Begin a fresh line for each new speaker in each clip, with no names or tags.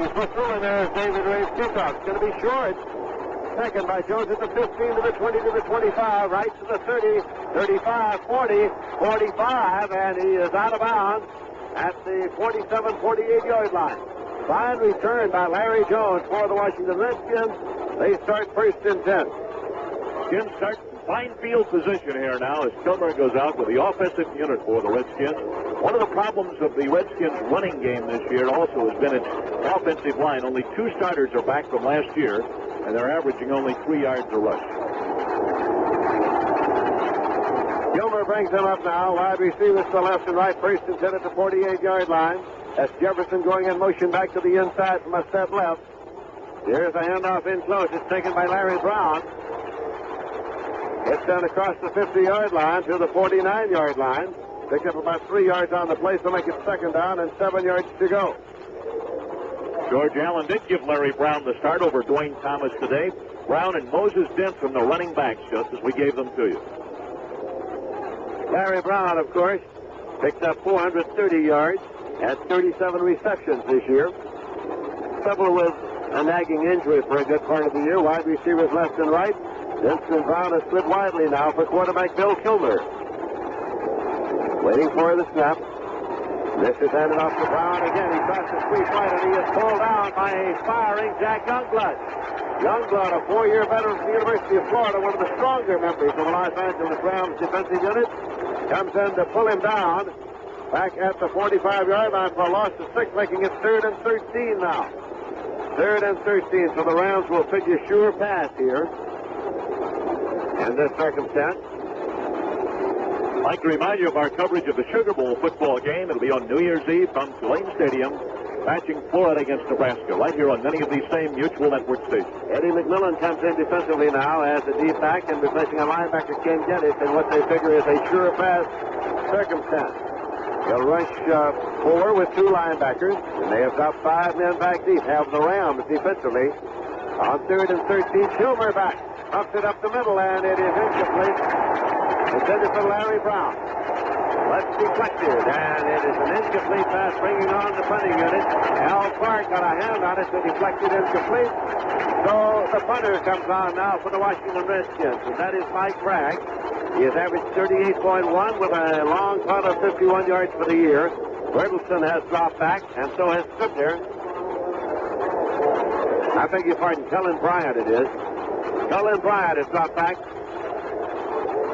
Redskins whistle, and there's David Ray's kickoff. It's going to be short. Second by Jones at the 15 to the 20 to the 25, right to the 30, 35, 40, 45, and he is out of bounds at the 47, 48-yard line. Fine return by Larry Jones for the Washington Redskins. They start first and 10.
Skins start fine field position here now as Kilmer goes out with the offensive unit for the Redskins. One of the problems of the Redskins running game this year also has been its offensive line. Only 2 starters are back from last year, and they're averaging only 3 yards a rush.
Kilmer brings them up now. Wide receivers to left and right. First and 10 at the 48-yard line. That's Jefferson going in motion back to the inside from a step left. Here's a handoff in close. It's taken by Larry Brown. It's down across the 50-yard line to the 49-yard line. Picked up about 3 yards on the play, so make it second down and 7 yards to go.
George Allen did give Larry Brown the start over Dwayne Thomas today. Brown and Moses Dent from the running backs, just as we gave them to you.
Larry Brown, of course, picked up 430 yards, had 37 receptions this year. Several with a nagging injury for a good part of the year. Wide receivers left and right. Denson Brown has slid widely now for quarterback Bill Kilmer. Waiting for the snap. This is handed off to Brown again. He tries to squeeze right, and he is pulled down by a firing Jack Youngblood. Youngblood, a 4-year veteran from the University of Florida, one of the stronger members of the Los Angeles Rams defensive unit, comes in to pull him down back at the 45-yard line for a loss of 6, making it 3rd and 13 now. 3rd and 13, so the Rams will figure sure pass here in this circumstance.
I'd like to remind you of our coverage of the Sugar Bowl football game. It'll be on New Year's Eve from Tulane Stadium, matching Florida against Nebraska, right here on many of these same Mutual Network stations.
Eddie McMillan comes in defensively now as a deep back and replacing a linebacker, Ken Geddes, in what they figure is a sure pass circumstance. He'll rush 4 with 2 linebackers, and they have got 5 men back deep. Have the Rams defensively on 3rd and 13. Kilmer back, pumps it up the middle, and it is incomplete. Intended for Larry Brown. Let's deflected, and it is an incomplete pass bringing on the punting unit. Al Clark got a hand on it, so deflected incomplete. So the punter comes on now for the Washington Redskins, and that is Mike Bragg. He has averaged 38.1 with a long punt of 51 yards for the year. Bertelson has dropped back, and so has Scribner. I beg your pardon, Cullen Bryant it is. Cullen Bryant has dropped back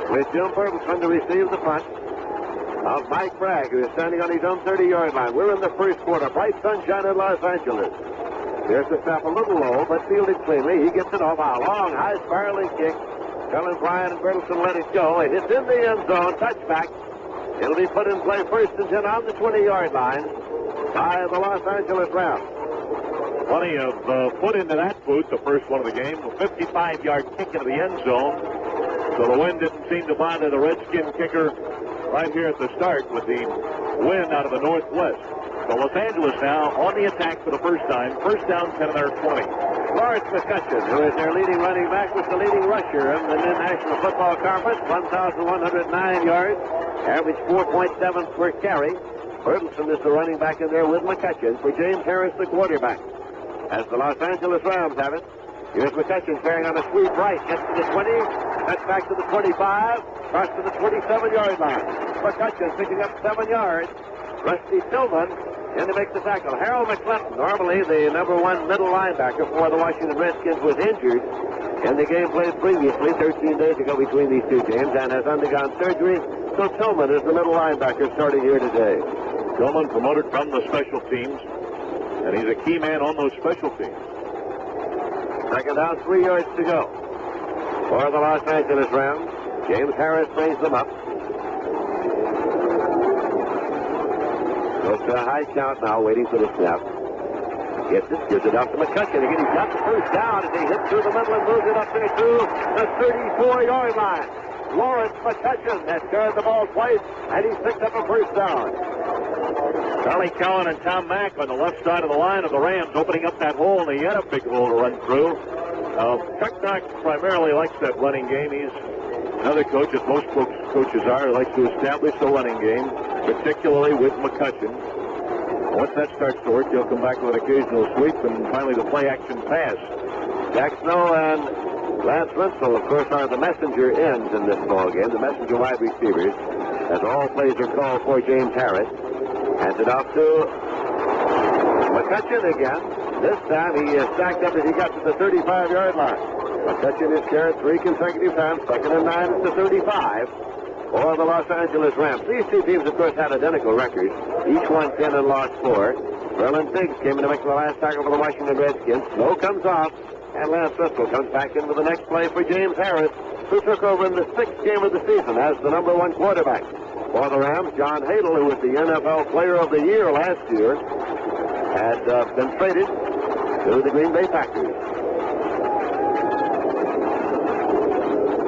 with Jim Bertelson to receive the punt of Mike Bragg, who is standing on his own 30-yard line. We're in the first quarter. Bright sunshine in Los Angeles. Here's the snap a little low, but fielded cleanly. He gets it off a long, high spiraling kick. Cullen Bryant and Bertelson let it go. It hits in the end zone. Touchback. It'll be put in play first and 10 on the 20-yard line by the Los Angeles Rams.
Plenty of foot into that boot, the first one of the game. A 55-yard kick into the end zone. So the wind didn't seem to bother the Redskin kicker right here at the start with the wind out of the northwest. So Los Angeles now on the attack for the first time. First down, 10 of their 20.
Lawrence McCutcheon, who is their leading running back, was the leading rusher in the National Football Conference. 1,109 yards, average 4.7 per carry. Bertelson is the running back in there with McCutcheon for James Harris, the quarterback. As the Los Angeles Rams have it, here's McCutcheon carrying on a sweep right, gets to the 20, cuts back to the 25, across to the 27-yard line. McCutcheon picking up 7 yards. Rusty Tillman in to make the tackle. Harold McClinton, normally the #1 middle linebacker for the Washington Redskins, was injured in the game played previously 13 days ago between these two games and has undergone surgery. So Tillman is the middle linebacker starting here today.
Tillman promoted from the special teams, and he's a key man on those special teams.
Second down, 3 yards to go for the Los Angeles Rams. James Harris brings them up. Goes to a high count now, waiting for the snap. Gets it, gives it up to McCutcheon. Again, he's got the first down as he hits through the middle and moves it up there to the 34-yard line. Lawrence McCutcheon has carried the ball twice, and he's picked up a first down.
Charlie Cowan and Tom Mack on the left side of the line of the Rams, opening up that hole, and he had a big hole to run through. Chuck Knox primarily likes that running game. He's another coach, as most coaches are, who likes to establish the running game, particularly with McCutcheon. Once that starts to work, they'll come back with an occasional sweep and finally the play-action pass.
Jack Snow and Lance Wenzel, of course, are the messenger ends in this ball game, the messenger wide receivers, as all plays are called for James Harris. Hands it off to McCutcheon again. This time he is stacked up as he got to the 35-yard line. McCutcheon is carried 3 consecutive times, 2nd and 9 at the 35 for the Los Angeles Rams. These two teams, of course, had identical records. Each won 10 and lost 4. Verlin Biggs came in to make the last tackle for the Washington Redskins. Snow comes off, and Lance Wenzel comes back into the next play for James Harris, who took over in the 6th game of the season as the number 1 quarterback. For the Rams, John Hadel, who was the NFL Player of the Year last year, had been traded to the Green Bay Packers.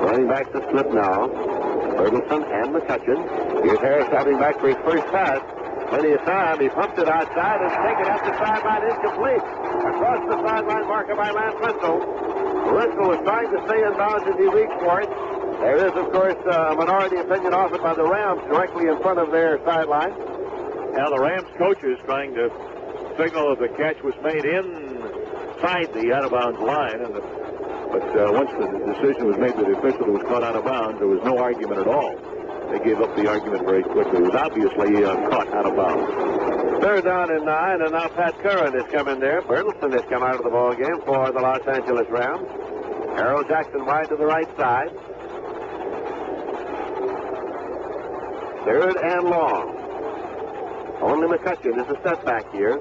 Running back to slip now. Ferguson and McCutcheon. Here's Harris driving back for his first pass. Plenty of time. He pumped it outside and taken at the sideline, incomplete. Across the sideline marker by Lance Wenzel. Wenzel was trying to stay in bounds as he reached for it. There is, of course, a minority opinion offered by the Rams directly in front of their sideline.
Now the Rams coach is trying to signal that the catch was made inside the out-of-bounds line, but once the decision was made that the official was caught out of bounds, there was no argument at all. They gave up the argument very quickly. It was obviously caught out of bounds.
3rd down and 9, and now Pat Curran has come in there. Burleson has come out of the ball game for the Los Angeles Rams. Harold Jackson wide to the right side. 3rd and long. Only McCutcheon is a setback here.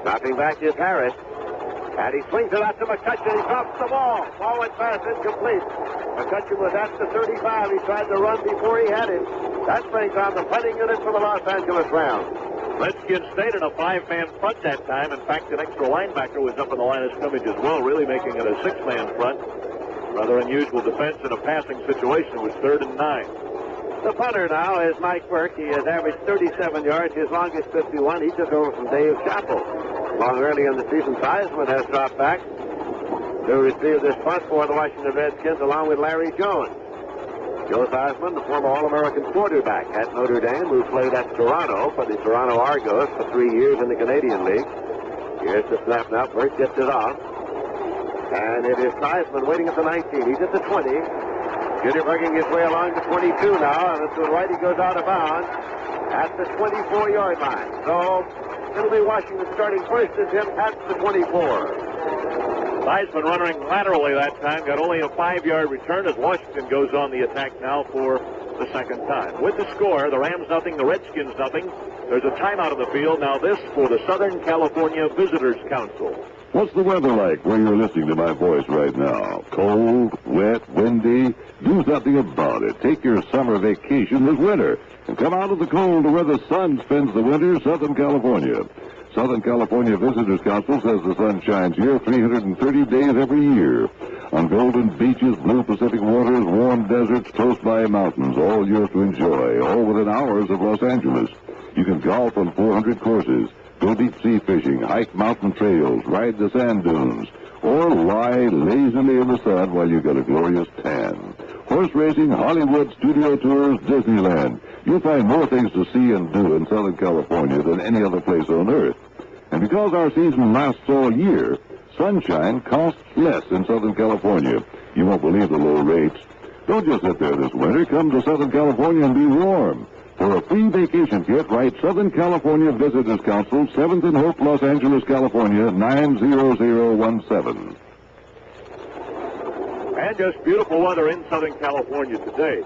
Dropping back is Harris. And he swings it out to McCutcheon. He drops the ball. Forward pass incomplete. McCutcheon was at the 35. He tried to run before he had it. That brings on the punting unit for the Los Angeles Rams.
Redskins stayed in a 5-man front that time. In fact, an extra linebacker was up in the line of scrimmage as well, really making it a 6-man front. Rather unusual defense in a passing situation. It was 3rd and 9.
The punter now is Mike Burke. He has averaged 37 yards, his longest 51. He took over from Dave Chappell. Long early in the season, Theismann has dropped back to receive this punt for the Washington Redskins along with Larry Jones. Joe Theismann, the former All-American quarterback at Notre Dame, who played at Toronto for the Toronto Argos for 3 years in the Canadian League. Here's the snap now. Burke gets it off. And it is Theismann waiting at the 19. He's at the 20. Junior working his way along to 22 now, and to the right he goes out of bounds at the 24-yard line. So it'll be Washington starting first as him at the 24.
Theismann running laterally that time, got only a 5-yard return as Washington goes on the attack now for the 2nd time. With the score, the Rams nothing, the Redskins nothing. There's a timeout on the field. Now this for the Southern California Visitors Council.
What's the weather like where you're listening to my voice right now? Cold, wet, windy? Do something about it. Take your summer vacation this winter and come out of the cold to where the sun spends the winter, Southern California. Southern California Visitors Council says the sun shines here 330 days every year. On golden beaches, blue Pacific waters, warm deserts, close-by mountains, all yours to enjoy, all within hours of Los Angeles. You can golf on 400 courses, go deep-sea fishing, hike mountain trails, ride the sand dunes, or lie lazily in the sun while you get a glorious tan. Horse racing, Hollywood, studio tours, Disneyland. You'll find more things to see and do in Southern California than any other place on Earth. And because our season lasts all year, sunshine costs less in Southern California. You won't believe the low rates. Don't just sit there this winter. Come to Southern California and be warm. For a free vacation kit, write Southern California Visitors Council, 7th and Hope, Los Angeles, California, 90017.
And just beautiful weather in Southern California today.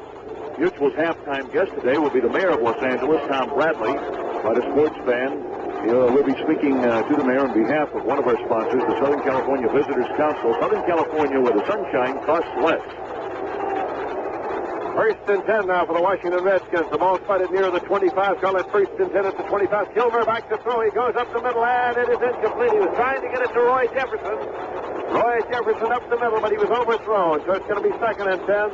Mutual's halftime guest today will be the mayor of Los Angeles, Tom Bradley. Quite a sports fan. We'll be speaking to the mayor on behalf of one of our sponsors, the Southern California Visitors Council. Southern California, where the sunshine costs less.
1st and 10 now for the Washington Redskins. The ball spotted near the 25. Call it 1st and 10 at the 25. Kilmer back to throw. He goes up the middle, and it is incomplete. He was trying to get it to Roy Jefferson. Roy Jefferson up the middle, but he was overthrown. So it's going to be 2nd and 10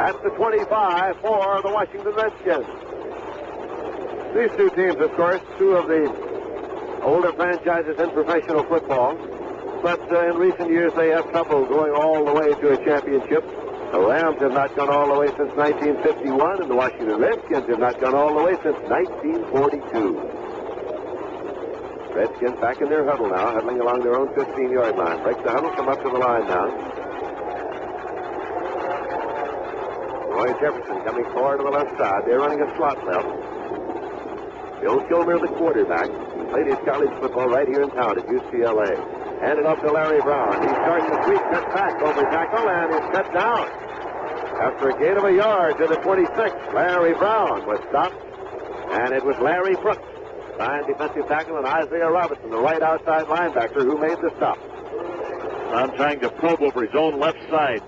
at the 25 for the Washington Redskins. These two teams, of course, two of the older franchises in professional football. But in recent years, they have trouble going all the way to a championship. The Rams have not gone all the way since 1951, and the Washington Redskins have not gone all the way since 1942. Redskins back in their huddle now, huddling along their own 15-yard line. Break the huddle, come up to the line now. Roy Jefferson coming forward to the left side. They're running a slot left. Bill Kilmer, the quarterback, played his college football right here in town at UCLA. Handed off to Larry Brown. He starts the sweep, cut back over tackle, and is cut down. After a gain of a yard to the 26, Larry Brown was stopped, and it was Larry Brooks, fine defensive tackle, and Isaiah Robinson, the right outside linebacker, who made the stop.
Brown trying to probe over his own left side.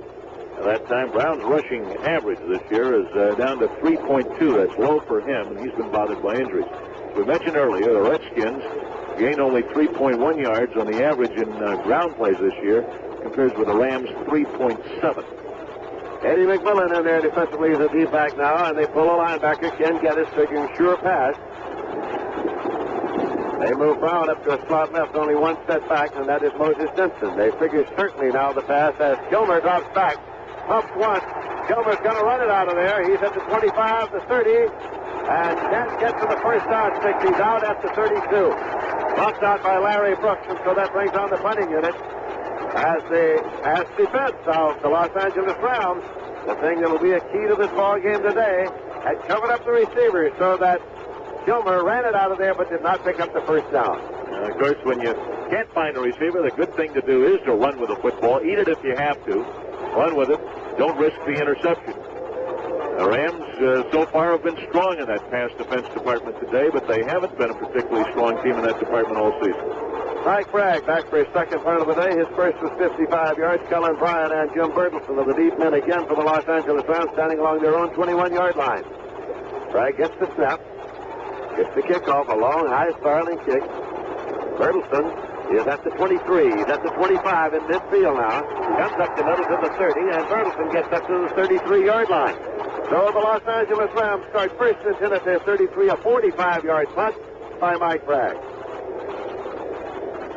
At that time, Brown's rushing average this year is down to 3.2. That's low for him, and he's been bothered by injuries. As we mentioned earlier, the Redskins gained only 3.1 yards on the average in ground plays this year, compares with the Rams' 3.7.
Eddie McMillan in there defensively as a deep back now, and they pull a linebacker. Ken Geddes figuring sure pass. They move Brown up to a slot left, only one step back, and that is Moses Simpson. They figure certainly now the pass as Kilmer drops back. Pumps once. Kilmer's going to run it out of there. He's at the 25, the 30, and can't get to the first down stick. He's out at the 32. Bumped out by Larry Brooks, and so that brings on the punting unit. As the pass defense of the Los Angeles Rams, the thing that will be a key to this ball game today, had covered up the receiver so that Kilmer ran it out of there but did not pick up the first down.
Of course, when you can't find a receiver, the good thing to do is to run with the football. Eat it if you have to. Run with it. Don't risk the interception. The Rams so far have been strong in that pass defense department today, but they haven't been a particularly strong team in that department all season.
Mike Bragg back for his second part of the day. His first was 55 yards. Cullen Bryant and Jim Bertelson of the deep men again for the Los Angeles Rams, standing along their own 21-yard line. Bragg gets the snap. Gets the kickoff, a long, high-spiraling kick. Bertelson is at the 23. He's at the 25 in midfield now. Comes up the middle to the 30, and Bertelson gets up to the 33-yard line. So the Los Angeles Rams start first and 10 at their 33, a 45-yard punt by Mike Bragg.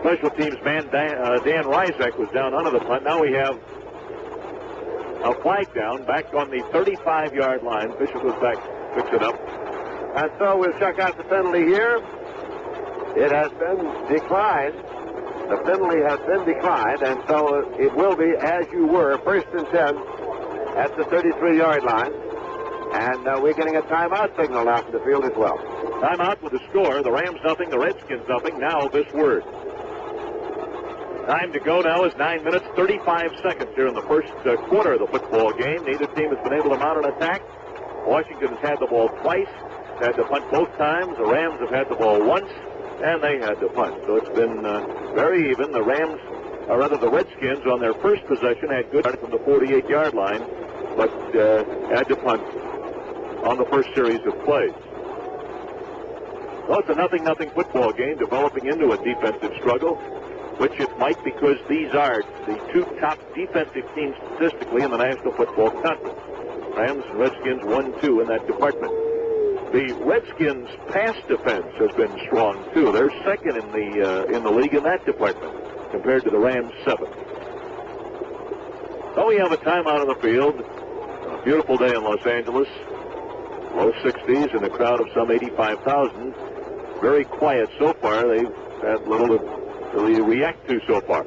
Special teams man Dan Ryzek was down under the punt. Now we have a flag down back on the 35-yard line. Bishop goes back, picks it up.
And so we'll check out the penalty here. It has been declined. The penalty has been declined, and so it will be as you were, first and 10 at the 33-yard line. And we're getting a timeout signal now from the field as well.
Timeout with the score. The Rams nothing, the Redskins nothing. Now this word. Time to go now is 9 minutes, 35 seconds here in the first quarter of the football game. Neither team has been able to mount an attack. Washington has had the ball twice, had to punt both times. The Rams have had the ball once, and they had to punt. So it's been very even. The Redskins on their first possession had good from the 48-yard line, but had to punt on the first series of plays. Well, it's a nothing football game developing into a defensive struggle, which it might because these are the two top defensive teams statistically in the National Football Conference. Rams and Redskins 1-2 in that department. The Redskins' pass defense has been strong too. They're second in the league in that department compared to the Rams' 7th. So we have a timeout on the field. A beautiful day in Los Angeles. Low 60s and a crowd of some 85,000. Very quiet so far. They've had little to really react to so far.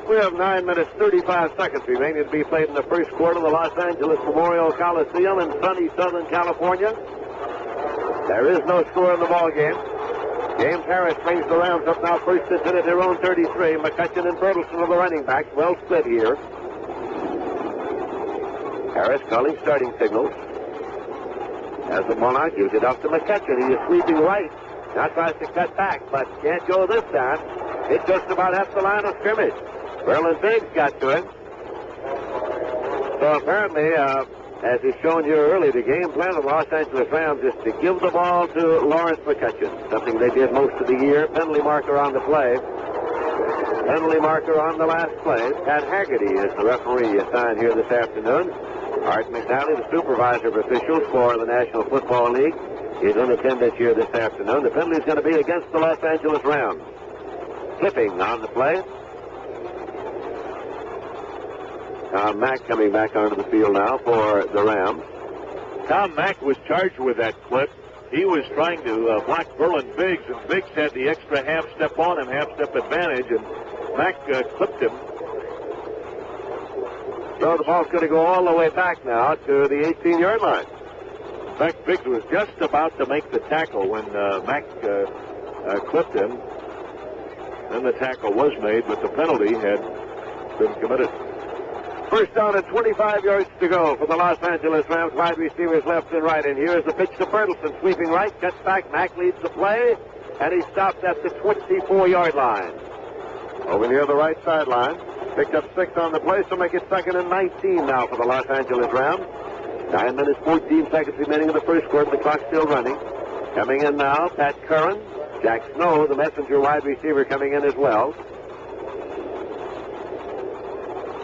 We have 9 minutes, 35 seconds remaining to be played in the first quarter of the Los Angeles Memorial Coliseum in sunny Southern California. There is no score in the ball game. James Harris brings the Rams up now first and 10 at their own 33. McCutcheon and Bertelson are the running backs. Well split here. Harris calling starting signals. As the Monarch gives it up to McCutcheon. He is sweeping right. Now tries to cut back, but can't go this time. It's just about half the line of scrimmage. Berlin Biggs got to it. So apparently, as is shown here early, the game plan of the Los Angeles Rams is to give the ball to Lawrence McCutcheon, something they did most of the year. Penalty marker on the play. Penalty marker on the last play. Pat Haggerty is the referee assigned here this afternoon. Art McNally, the supervisor of officials for the National Football League, is in attendance here this afternoon. The penalty is going to be against the Los Angeles Rams. Flipping on the play. Tom Mack coming back onto the field now for the Rams.
Tom Mack was charged with that clip. He was trying to block Berlin Biggs, and Biggs had the extra half step on him, half step advantage, and Mack clipped him.
So the ball's going to go all the way back now to the 18-yard line.
In fact, Biggs was just about to make the tackle when Mack clipped him. Then the tackle was made, but the penalty had been committed.
First down and 25 yards to go for the Los Angeles Rams. Wide receivers left and right. And here's the pitch to Bertelsen. Sweeping right, cuts back. Mack leads the play, and he stopped at the 24-yard line. Over near the right sideline. Picked up 6 on the play, so make it 2nd and 19 now for the Los Angeles Rams. 9 minutes, 14 seconds remaining in the first quarter. The clock still running. Coming in now, Pat Curran. Jack Snow, the messenger wide receiver, coming in as well.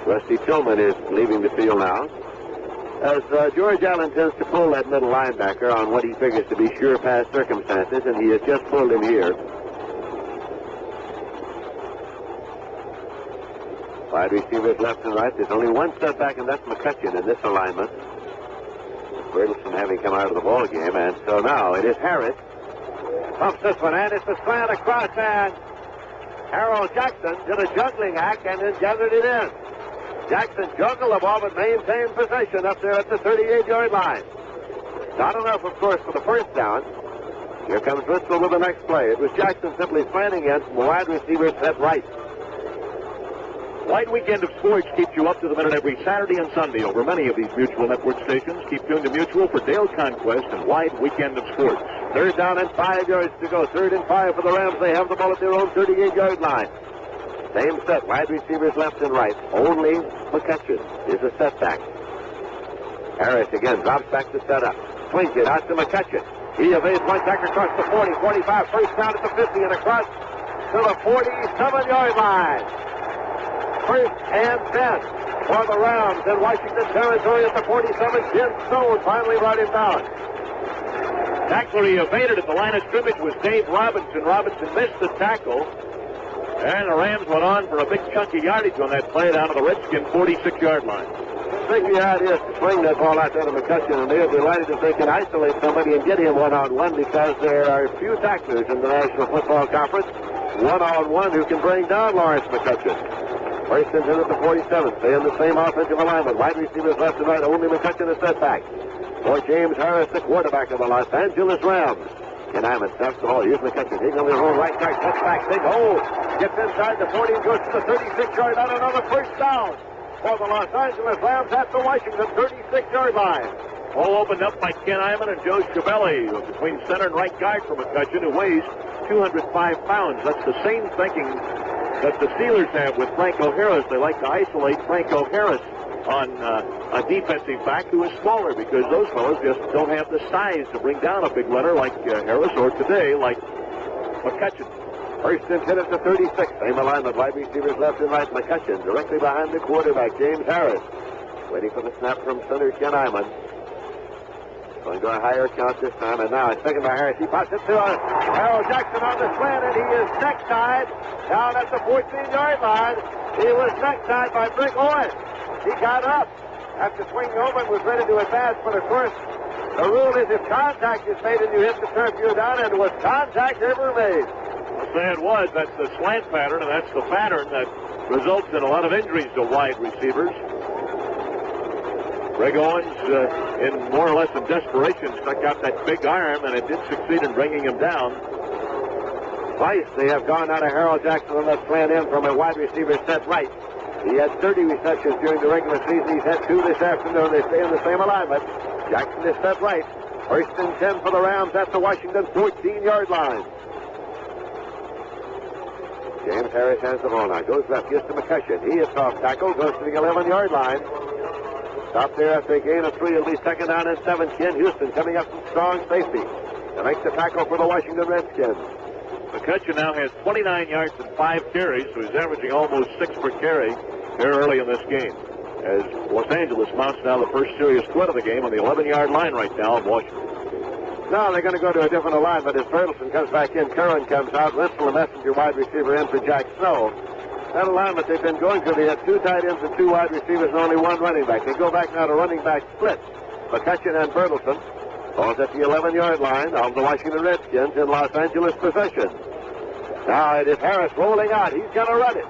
Rusty Tillman is leaving the field now. As George Allen tends to pull that middle linebacker on what he figures to be sure pass circumstances, and he has just pulled him here. Wide receivers left and right. There's only one setback, and that's McCutcheon in this alignment. Bertelsen having come out of the ball game, and so now it is Harris. Pumps this one, and it's a slant across, and Harold Jackson did a juggling act and then gathered it in. Jackson juggled the ball but maintained possession up there at the 38-yard line. Not enough, of course, for the first down. Here comes Ritzel with the next play. It was Jackson simply slanting in from the wide receiver set right.
Wide Weekend of Sports keeps you up to the minute every Saturday and Sunday over many of these Mutual Network stations. Keep tuned to Mutual for Dale Conquest and Wide Weekend of Sports.
Third down and 5 yards to go. 3rd and 5 for the Rams. They have the ball at their own 38-yard line. Same set. Wide receivers left and right. Only McCutcheon is a setback. Harris again drops back to set up. Swings it out to McCutcheon. He evades one tackle across the 40, 45. First down at the 50 and across to the 47-yard line. First and 10 for the Rams in Washington territory at the 47. Jim Stone finally brought him down.
Tackler he evaded at the line of scrimmage was Dave Robinson. Robinson missed the tackle. And the Rams went on for a big chunk of yardage on that play down to the Redskin 46-yard line.
I think the idea is to swing that ball out there to McCutcheon, and they're delighted if they can isolate somebody and get him one-on-one because there are few tacklers in the National Football Conference one-on-one who can bring down Lawrence McCutcheon. First and 10 at the 47. Stay in the same offensive alignment. Wide receivers left and right. Only McCutcheon is setback. For James Harris, the quarterback of the Los Angeles Rams. Ken Hyman snaps the ball. Here's McCutcheon. Taking on his own right side. Cuts back. Big hole. Gets inside the 40 and goes to the 36-yard line. Another first down for the Los Angeles Rams at the Washington 36-yard line.
Hole opened up by Ken Hyman and Joe Schiavelli between center and right guard for McCutcheon, who weighs 205 pounds. That's the same thinking that the Steelers have with Franco Harris. They like to isolate Franco Harris on a defensive back who is smaller because those fellows just don't have the size to bring down a big runner like Harris or today like McCutcheon.
First and 10 at the 36. Same alignment. Wide receivers left and right. McCutcheon directly behind the quarterback, James Harris. Waiting for the snap from center, Ken Hyman. Going to a higher count this time, and now it's taken by Harris. He pops it to Harold Jackson on the slant, and he is neck-tied down at the 14-yard line. He was neck-tied by Brick Owen. He got up after swinging over and was ready to advance, but of course, the rule is if contact is made and you hit the turf, you're down, and was contact ever made?
I'll say it was. That's the slant pattern, and that's the pattern that results in a lot of injuries to wide receivers. Greg Owens, in more or less in desperation, stuck out that big arm, and it did succeed in bringing him down.
Twice they have gone out of Harold Jackson on that slant in from a wide receiver set right. He had 30 receptions during the regular season. He's had 2 this afternoon. They stay in the same alignment. Jackson is set right. First and 10 for the Rams at the Washington 14-yard line. James Harris has the ball now. Goes left, gets to McCutcheon. He is off tackle, goes to the 11-yard line. Stop there after a gain of 3. It'll be second down and 7. Ken Houston coming up from strong safety to make the tackle for the Washington Redskins.
McCutcheon now has 29 yards and 5 carries, so he's averaging almost 6 per carry here early in this game. As Los Angeles mounts now the first serious threat of the game on the 11-yard line right now of Washington.
Now they're going to go to a different alignment as Bertelsen comes back in. Curran comes out. Ritzel, the messenger wide receiver, in for Jack Snow. That alignment they've been going through, they had 2 tight ends and 2 wide receivers and only 1 running back. They go back now to running back split. McCutcheon and Bertelson. Ball's at the 11-yard line of the Washington Redskins in Los Angeles possession. Now it is Harris rolling out. He's going to run it.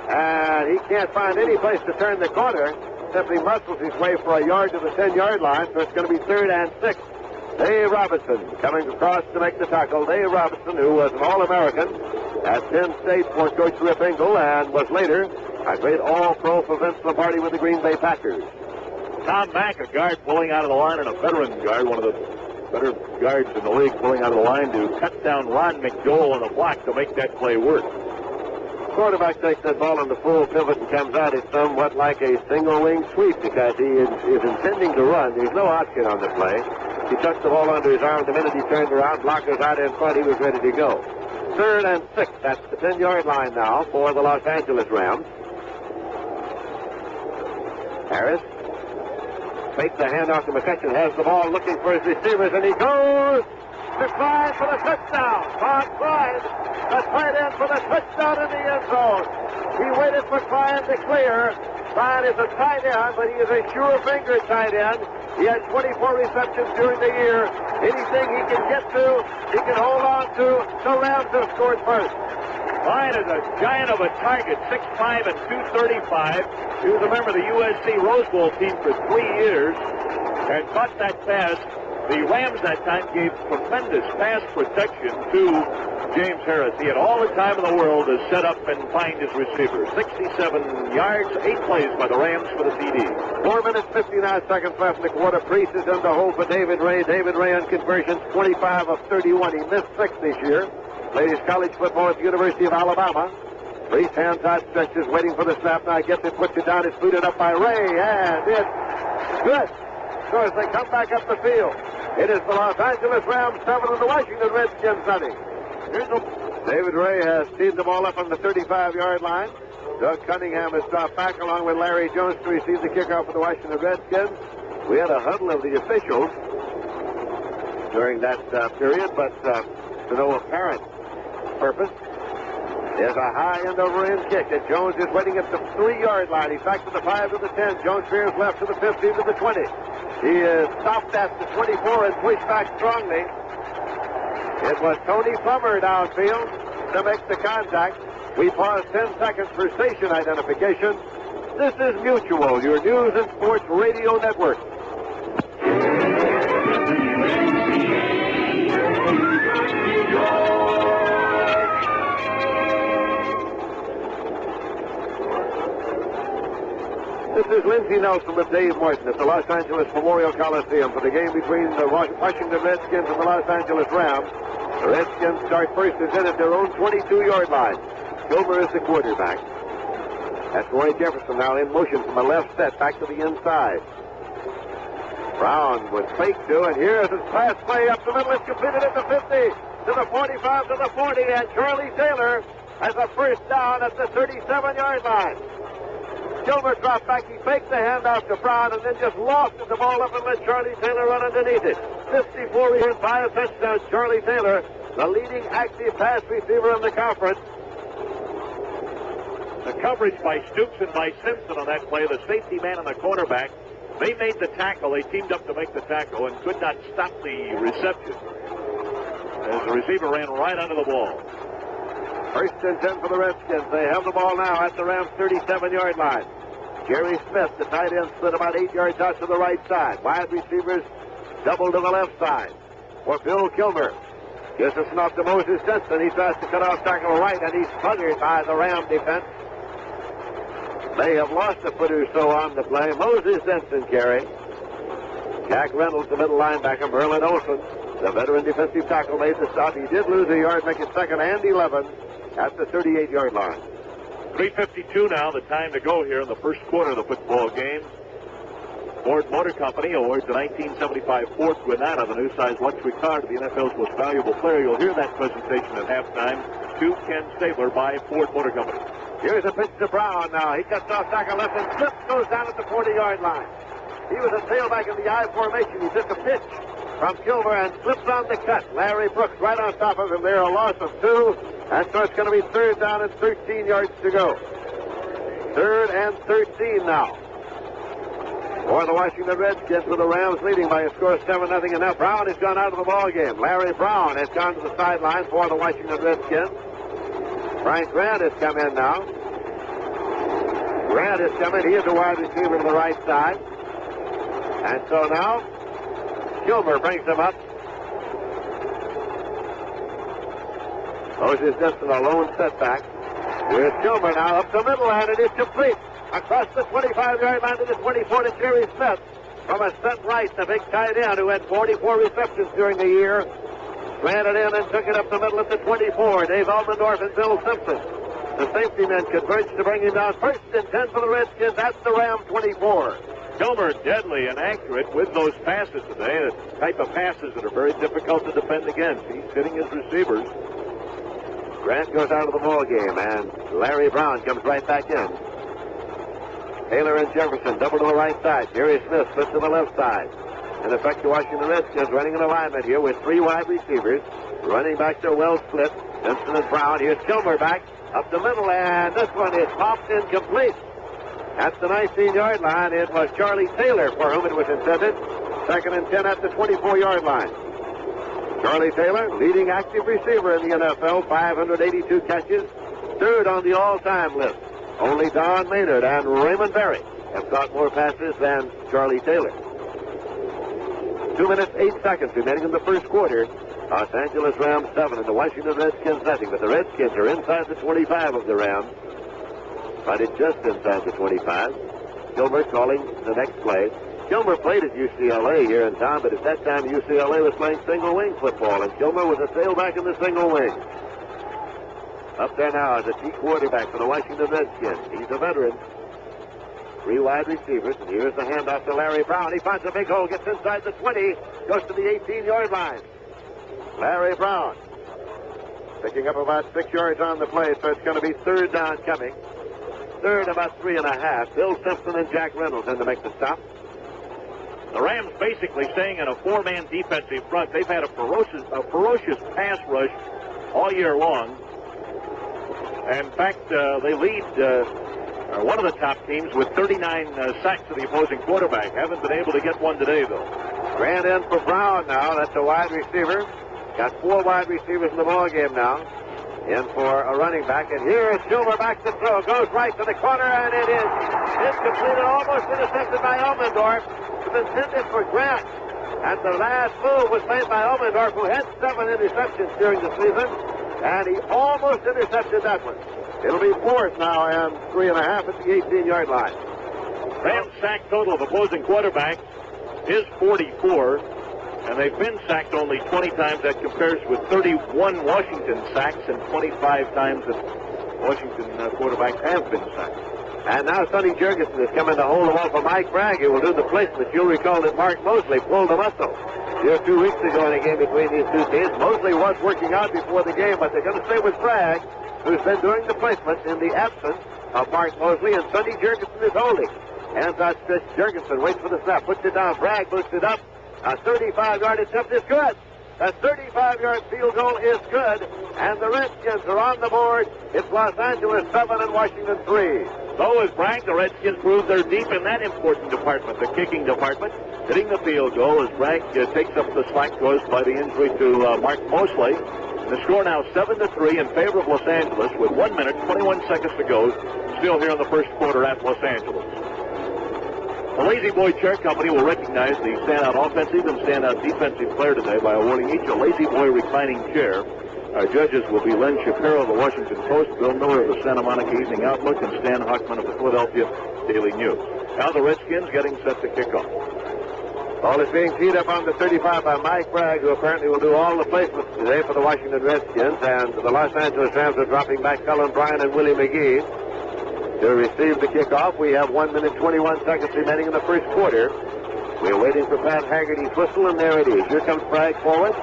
And he can't find any place to turn the corner. Simply muscles his way for a yard to the 10-yard line, so it's going to be 3rd and 6. Dave Robinson coming across to make the tackle. Dave Robinson, who was an All-American at Penn State for Coach Rip Engel and was later a great All-Pro for Vince Lombardi with the Green Bay Packers.
Tom Mack, a guard pulling out of the line, and a veteran guard, one of the better guards in the league, pulling out of the line to cut down Ron McDowell on the block to make that play work.
Quarterback takes that ball on the full pivot and comes out. It's somewhat like a single-wing sweep because he is intending to run. There's no option on the play. He tucked the ball under his arm. The minute he turned around, blockers out in front, he was ready to go. 3rd and 6. That's the 10-yard line now for the Los Angeles Rams. Harris fakes the handoff to McCutcheon, has the ball looking for his receivers, and he goes to Clyde for the touchdown. Bob Clyde, the tight end for the touchdown in the end zone. He waited for Clyde to clear. Clyde is a tight end, but he is a sure-fingered tight end. He had 24 receptions during the year. Anything he can get to, he can hold on to. The Rams have scored first.
Clyde is a giant of a target, 6'5" and 235. He was a member of the USC Rose Bowl team for 3 years and caught that pass. The Rams that time gave tremendous pass protection to James Harris. He had all the time in the world to set up and find his receiver. 67 yards, 8 plays by the Rams for the TD.
4 minutes, 59 seconds left in the quarter. Priest is in the hole for David Ray. David Ray on conversions, 25 of 31. He missed 6 this year. Played his college football at the University of Alabama. Priest hands out stretches, waiting for the snap. Now gets it, puts it down. It's booted up by Ray, and it's good. So as they come back up the field, it is the Los Angeles Rams 7 and the Washington Redskins nothing. David Ray has teed the ball up on the 35-yard line. Doug Cunningham has dropped back along with Larry Jones to receive the kickoff for the Washington Redskins. We had a huddle of the officials during that period, but to no apparent purpose. There's a high end-over-end kick, and Jones is waiting at the 3-yard line. He's back to the 5 to the 10. Jones veers left to the 15 to the 20. He is stopped at the 24 and pushed back strongly. It was Tony Plummer downfield to make the contact. We pause 10 seconds for station identification. This is Mutual, your news and sports radio network. This is Lindsey Nelson with Dave Martin at the Los Angeles Memorial Coliseum for the game between the Washington Redskins and the Los Angeles Rams. The Redskins start first and 10 at their own 22-yard line. Gilmer is the quarterback. That's Roy Jefferson now in motion from a left set back to the inside. Brown was fake to, and here's his pass play up the middle. It's completed at the 50, to the 45, to the 40, and Charlie Taylor has a first down at the 37-yard line. Gilmer dropped back. He faked the handoff to Brown and then just lofted the ball up and let Charlie Taylor run underneath it. 54 yards by a touchdown. Charlie Taylor, the leading active pass receiver in the conference.
The coverage by Stoops and by Simpson on that play, the safety man and the cornerback, they made the tackle. They teamed up to make the tackle and could not stop the reception as the receiver ran right under the ball.
First and 10 for the Redskins. They have the ball now at the Rams' 37-yard line. Jerry Smith, the tight end, slid about 8 yards out to the right side. Wide receivers double to the left side. For Bill Kilmer. Gives us off to Moses Denson. He tries to cut off tackle right, and he's smothered by the Ram defense. They have lost a foot or so on the play. Moses Denson carry. Jack Reynolds, the middle linebacker. Merlin Olsen, the veteran defensive tackle, made the stop. He did lose a yard, make it 2nd and 11 at the 38-yard line.
3:52 now, the time to go here in the first quarter of the football game. Ford Motor Company awards the 1975 Ford Granada, the new-size luxury car, to the NFL's most valuable player. You'll hear that presentation at halftime to Ken Stabler by Ford Motor Company.
Here's a pitch to Brown now. He cuts off tackle left and slips, goes down at the 40-yard line. He was a tailback in the I formation. He took a pitch from Kilmer and slips on the cut. Larry Brooks right on top of him there, a loss of 2. And so it's going to be 3rd down and 13 yards to go. 3rd and 13 now. For the Washington Redskins, with the Rams leading by a score of 7-0. And now Brown has gone out of the ball game. Larry Brown has gone to the sideline for the Washington Redskins. Frank Grant has come in now. Grant has come in. He is a wide receiver to the right side. And so now, Kilmer brings him up. Moses just in a lone setback. Here's Kilmer now up the middle, and it is complete. Across the 25-yard line to the 24 to Jerry Smith. From a set right, the big tight end who had 44 receptions during the year. Slanted in and took it up the middle at the 24. Dave Elmendorf and Bill Simpson. The safety men converged to bring him down. 1st and 10 for the Redskins. That's the Ram 24.
Kilmer deadly and accurate with those passes today. The type of passes that are very difficult to defend against. He's hitting his receivers.
Grant goes out of the ball game, and Larry Brown comes right back in. Taylor and Jefferson double to the right side. Jerry Smith splits to the left side. In effect, the Washington Redskins running an alignment here with 3 wide receivers. Running back to well split. Simpson and Brown. Here's Kilmer back up the middle, and this one is popped incomplete. At the 19-yard line, it was Charlie Taylor for whom it was intended. 2nd and 10 at the 24-yard line. Charlie Taylor, leading active receiver in the NFL, 582 catches, 3rd on the all-time list. Only Don Maynard and Raymond Berry have caught more passes than Charlie Taylor. 2 minutes, 8 seconds remaining in the first quarter. Los Angeles Rams 7 and the Washington Redskins nothing. But the Redskins are inside the 25 of the Rams. But it's just inside the 25. Kilmer calling the next play. Kilmer played at UCLA here in town, but at that time UCLA was playing single wing football, and Kilmer was a tailback in the single wing. Up there now is a T quarterback for the Washington Redskins. He's a veteran. 3 wide receivers, and here's the handoff to Larry Brown. He finds a big hole, gets inside the 20, goes to the 18-yard line. Larry Brown picking up about 6 yards on the play, so it's going to be 3rd down coming. 3rd, about 3.5. Bill Simpson and Jack Reynolds in to make the stop.
The Rams basically staying in a 4-man defensive front. They've had a ferocious pass rush all year long. In fact, they lead one of the top teams with 39 sacks to the opposing quarterback. Haven't been able to get one today, though.
Grant in for Brown now. That's a wide receiver. Got 4 wide receivers in the ball game now. In for a running back. And here is Kilmer back to throw. Goes right to the corner, and it is incomplete and almost intercepted by Elmendorf. It was intended for Grant. And the last move was made by Elmendorf, who had 7 interceptions during the season. And he almost intercepted that one. It'll be 4th now and 3.5 at the 18-yard line.
Rams sack total of opposing quarterbacks is 44, and they've been sacked only 20 times. That compares with 31 Washington sacks and 25 times that Washington quarterbacks have been sacked.
And now Sonny Jurgensen is coming to hold the ball for Mike Bragg, who will do the placement. You'll recall that Mark Mosley pulled the muscle here 2 weeks ago in a game between these two teams. Mosley was working out before the game, but they're going to stay with Bragg, who's been doing the placement in the absence of Mark Mosley, and Sonny Jurgensen is holding. Hands outstretched. Jurgensen waits for the snap, puts it down. Bragg boosts it up. A 35-yard attempt is good. A 35-yard field goal is good, and the Redskins are on the board. It's Los Angeles 7 and Washington 3.
So as Bragg, the Redskins prove they're deep in that important department, the kicking department, hitting the field goal as Bragg takes up the slack caused by the injury to Mark Mosley. The score now 7-3 in favor of Los Angeles with 1 minute, 21 seconds to go. Still here in the first quarter at Los Angeles. The Lazy Boy Chair Company will recognize the standout offensive and standout defensive player today by awarding each a Lazy Boy reclining chair. Our judges will be Len Shapiro of the Washington Post, Bill Miller of the Santa Monica Evening Outlook, and Stan Hochman of the Philadelphia Daily News. Now the Redskins getting set to kick off.
Ball is being teed up on the 35 by Mike Bragg, who apparently will do all the placements today for the Washington Redskins. And the Los Angeles Rams are dropping back Cullen Bryant and Willie McGee to receive the kickoff. We have 1 minute, 21 seconds remaining in the first quarter. We're waiting for Pat Haggerty's whistle, and there it is. Here comes Bragg forward.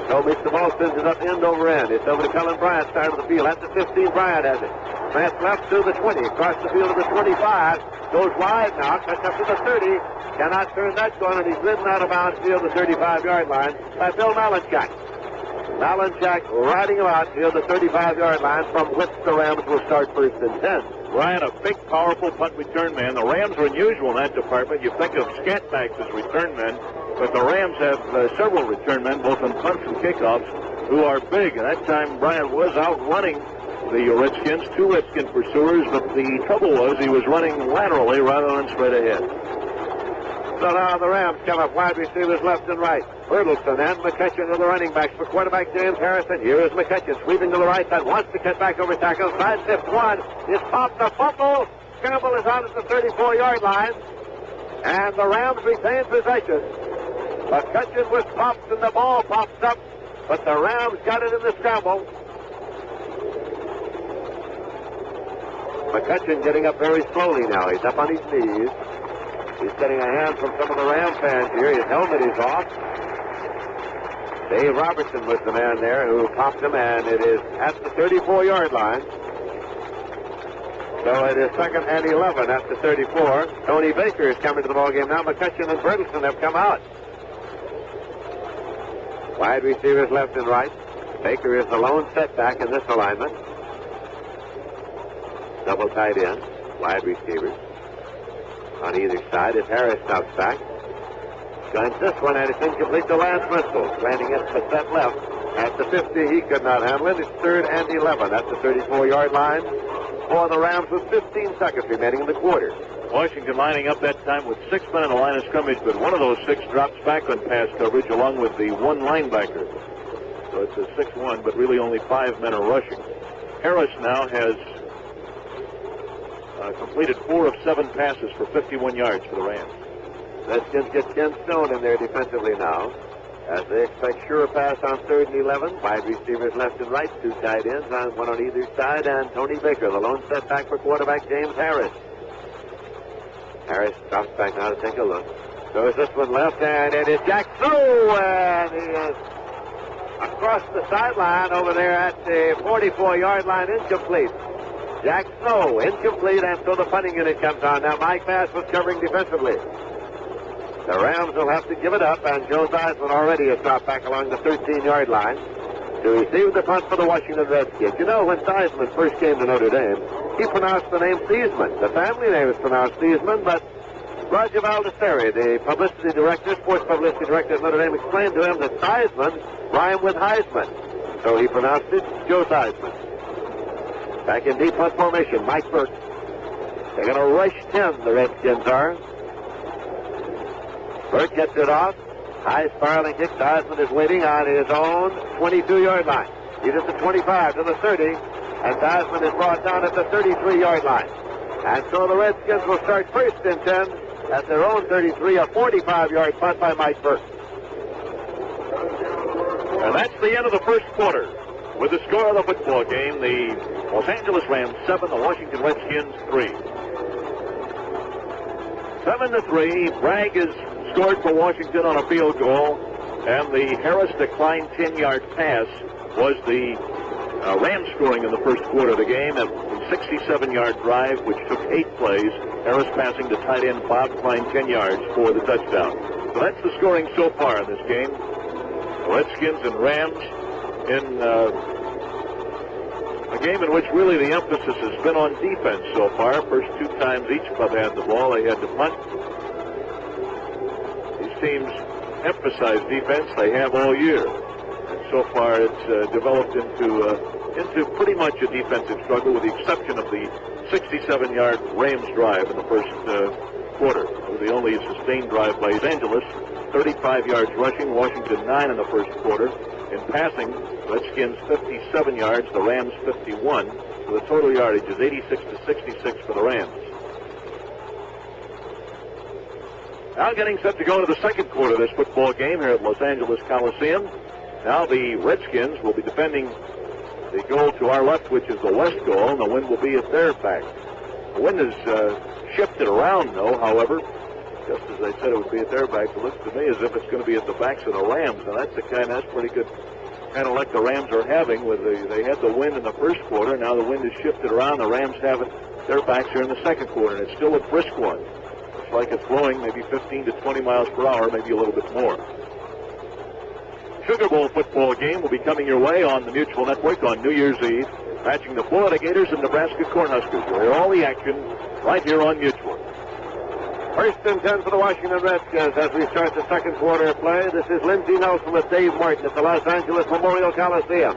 So meets the ball, spins it up end over end. It's over to Cullen Bryant, side of the field. At the 15, Bryant has it. Pass left to the 20, across the field to the 25. Goes wide now, cuts up to the 30. Cannot turn that corner, and he's ridden out of bounds field the 35-yard line by Bill Malinchak. Malinchak riding him out field the 35-yard line, from which the Rams will start 1st and 10.
Ryan, a big, powerful punt return man. The Rams are unusual in that department. You think of scatbacks as return men, but the Rams have several return men, both on punts and kickoffs, who are big. And that time, Bryant was outrunning the Redskins, 2 Redskin pursuers, but the trouble was he was running laterally rather than straight ahead.
So now the Rams come up, wide receivers left and right. Bertelson and McCutcheon are the running backs for quarterback James Harrison. Here is McCutcheon sweeping to the right side, wants to cut back over tackle. Side step one is popped. The fumble. Scramble is out at the 34-yard line, and the Rams retain possession. McCutcheon was popped and the ball pops up, but the Rams got it in the scramble. McCutcheon getting up very slowly now. He's up on his knees. He's getting a hand from some of the Ram fans here. His helmet is off. Dave Robertson was the man there who popped him, and it is at the 34-yard line. So it is 2nd and 11 at the 34. Tony Baker is coming to the ballgame now. McCutcheon and Bertelson have come out. Wide receivers left and right. Baker is the lone setback in this alignment. Double tight end. Wide receivers. On either side, if Harris stops back. Guns this one, and it's incomplete to Lance Bristol. Landing it to set left. At the 50, he could not handle it. It's 3rd and 11 at the 34-yard line for the Rams with 15 seconds remaining in the quarter.
Washington lining up that time with 6 men in the line of scrimmage, but one of those 6 drops back on pass coverage along with the 1 linebacker. So it's a 6-1, but really only 5 men are rushing. Harris now has completed 4 of 7 passes for 51 yards for the Rams.
Redskins get Ken Stone in there defensively now, as they expect sure pass on 3rd and 11. Wide receivers left and right, 2 tight ends, one on either side, and Tony Baker, the lone setback for quarterback James Harris. Harris drops back now to take a look. Throws this one left, and it is Jack Snow, and he is across the sideline over there at the 44-yard line, incomplete. Jack Snow, incomplete, and so the punting unit comes on. Now Mike Bass was covering defensively. The Rams will have to give it up, and Joe Theismann already has dropped back along the 13-yard line to receive the punt for the Washington Redskins. You know, when Theismann first came to Notre Dame, he pronounced the name Thiesman. The family name is pronounced Thiesman, but Roger Baldessari, the publicity director, sports publicity director at Notre Dame, explained to him that Theismann rhymed with Heisman. So he pronounced it Joe Theismann. Back in deep punt formation, Mike Burke. They're going to rush 10, the Redskins are. Burke gets it off. High spiraling kick. Theismann is waiting on his own 22-yard line. He's at the 25 to the 30, and Theismann is brought down at the 33-yard line. And so the Redskins will start 1st and 10 at their own 33, a 45-yard punt by Mike Burke.
And that's the end of the first quarter. With the score of the football game, the Los Angeles Rams 7, the Washington Redskins 3. 7-3. Bragg is scored for Washington on a field goal, and the Harris declined 10-yard pass was the Rams scoring in the first quarter of the game. A 67-yard drive, which took 8 plays. Harris passing to tight end Bob Klein 10 yards for the touchdown. So that's the scoring so far in this game. The Redskins and Rams in a game in which really the emphasis has been on defense so far. First 2 times each club had the ball, they had to punt. These teams emphasize defense. They have all year. And so far it's developed into pretty much a defensive struggle, with the exception of the 67-yard Rams drive in the first quarter. It was the only sustained drive by Los Angeles. 35 yards rushing, Washington 9 in the first quarter. In passing, Redskins 57 yards, the Rams 51. So the total yardage is 86-66 for the Rams. Now getting set to go into the second quarter of this football game here at Los Angeles Coliseum. Now the Redskins will be defending the goal to our left, which is the west goal, and the wind will be at their back. The wind is shifted around, though, however, just as they said it would be at their back. It looks to me as if it's going to be at the backs of the Rams, and that's pretty good kind of like the Rams are having. They had the wind in the first quarter, now the wind is shifted around. The Rams have it their backs here in the second quarter, and it's still a brisk one. Looks like it's blowing maybe 15 to 20 miles per hour, maybe a little bit more. Sugar Bowl football game will be coming your way on the Mutual Network on New Year's Eve. matching the Florida Gators and Nebraska Cornhuskers. We'll hear all the action right here on Mutual.
First and 10 for the Washington Redskins as we start the second quarter of play. This is Lindsey Nelson with Dave Martin at the Los Angeles Memorial Coliseum.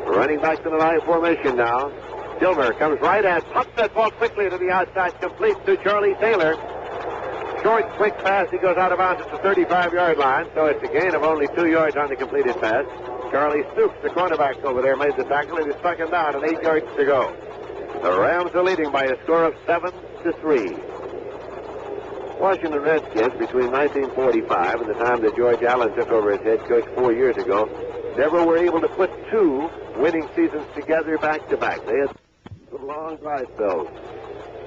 Running back to the line formation now. Gilmer comes right at, pops that ball quickly to the outside, complete to Charlie Taylor. Short, quick pass. He goes out of bounds at the 35-yard line, so it's a gain of only 2 yards on the completed pass. Charlie Stoops, the cornerback over there, made the tackle. It is second down and 8 yards to go. The Rams are leading by a score of 7-3. Washington Redskins, between 1945 and the time that George Allen took over as head coach 4 years ago, never were able to put 2 winning seasons together back-to-back. They had long dry spells.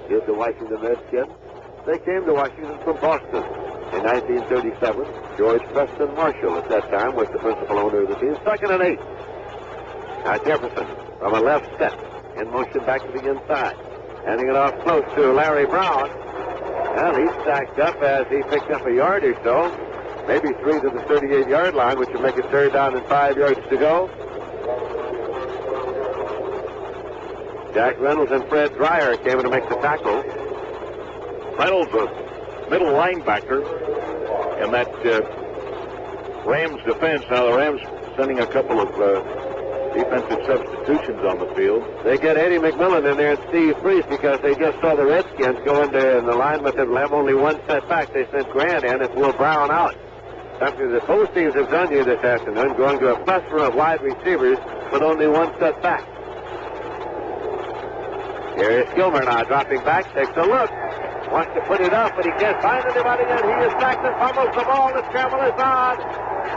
Here's the Washington Redskins. They came to Washington from Boston in 1937. George Preston Marshall at that time was the principal owner of the team. Second and 8. Now Jefferson from a left step in motion back to the inside. Handing it off close to Larry Brown. Well, he stacked up as he picked up a yard or so. Maybe 3 to the 38-yard line, which would make it third down and 5 yards to go. Jack Reynolds and Fred Dreyer came in to make the tackle.
Reynolds, a middle linebacker in that Rams defense. Now the Rams sending a couple of defensive substitutions on the field.
They get Eddie McMillan in there and Steve Priest because they just saw the Redskins go into an alignment that will have only one setback. They sent Grant in and Will Brown out. Something that both teams have done here this afternoon, going to a plethora of wide receivers with only one setback. Here is Gilmer now dropping back, takes a look. Wants to put it up, but he can't find anybody, and he is back and fumbles the ball. The scramble is on.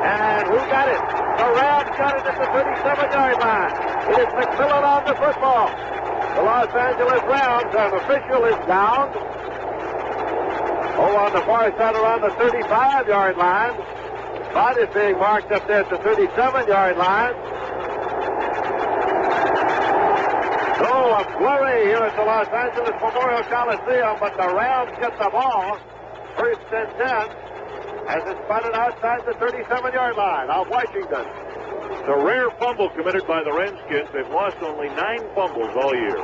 And who got it? The Rams got it at the 37-yard line. It is McMillan on the football. The Los Angeles Rams, an official is down. On the far side around the 35-yard line. Spot is being marked up there at the 37-yard line. So a flurry here at the Los Angeles Memorial Coliseum, but the Rams get the ball. First and 10 as it's spotted outside the 37-yard line of Washington.
It's a rare fumble committed by the Redskins. They've lost only 9 fumbles all year.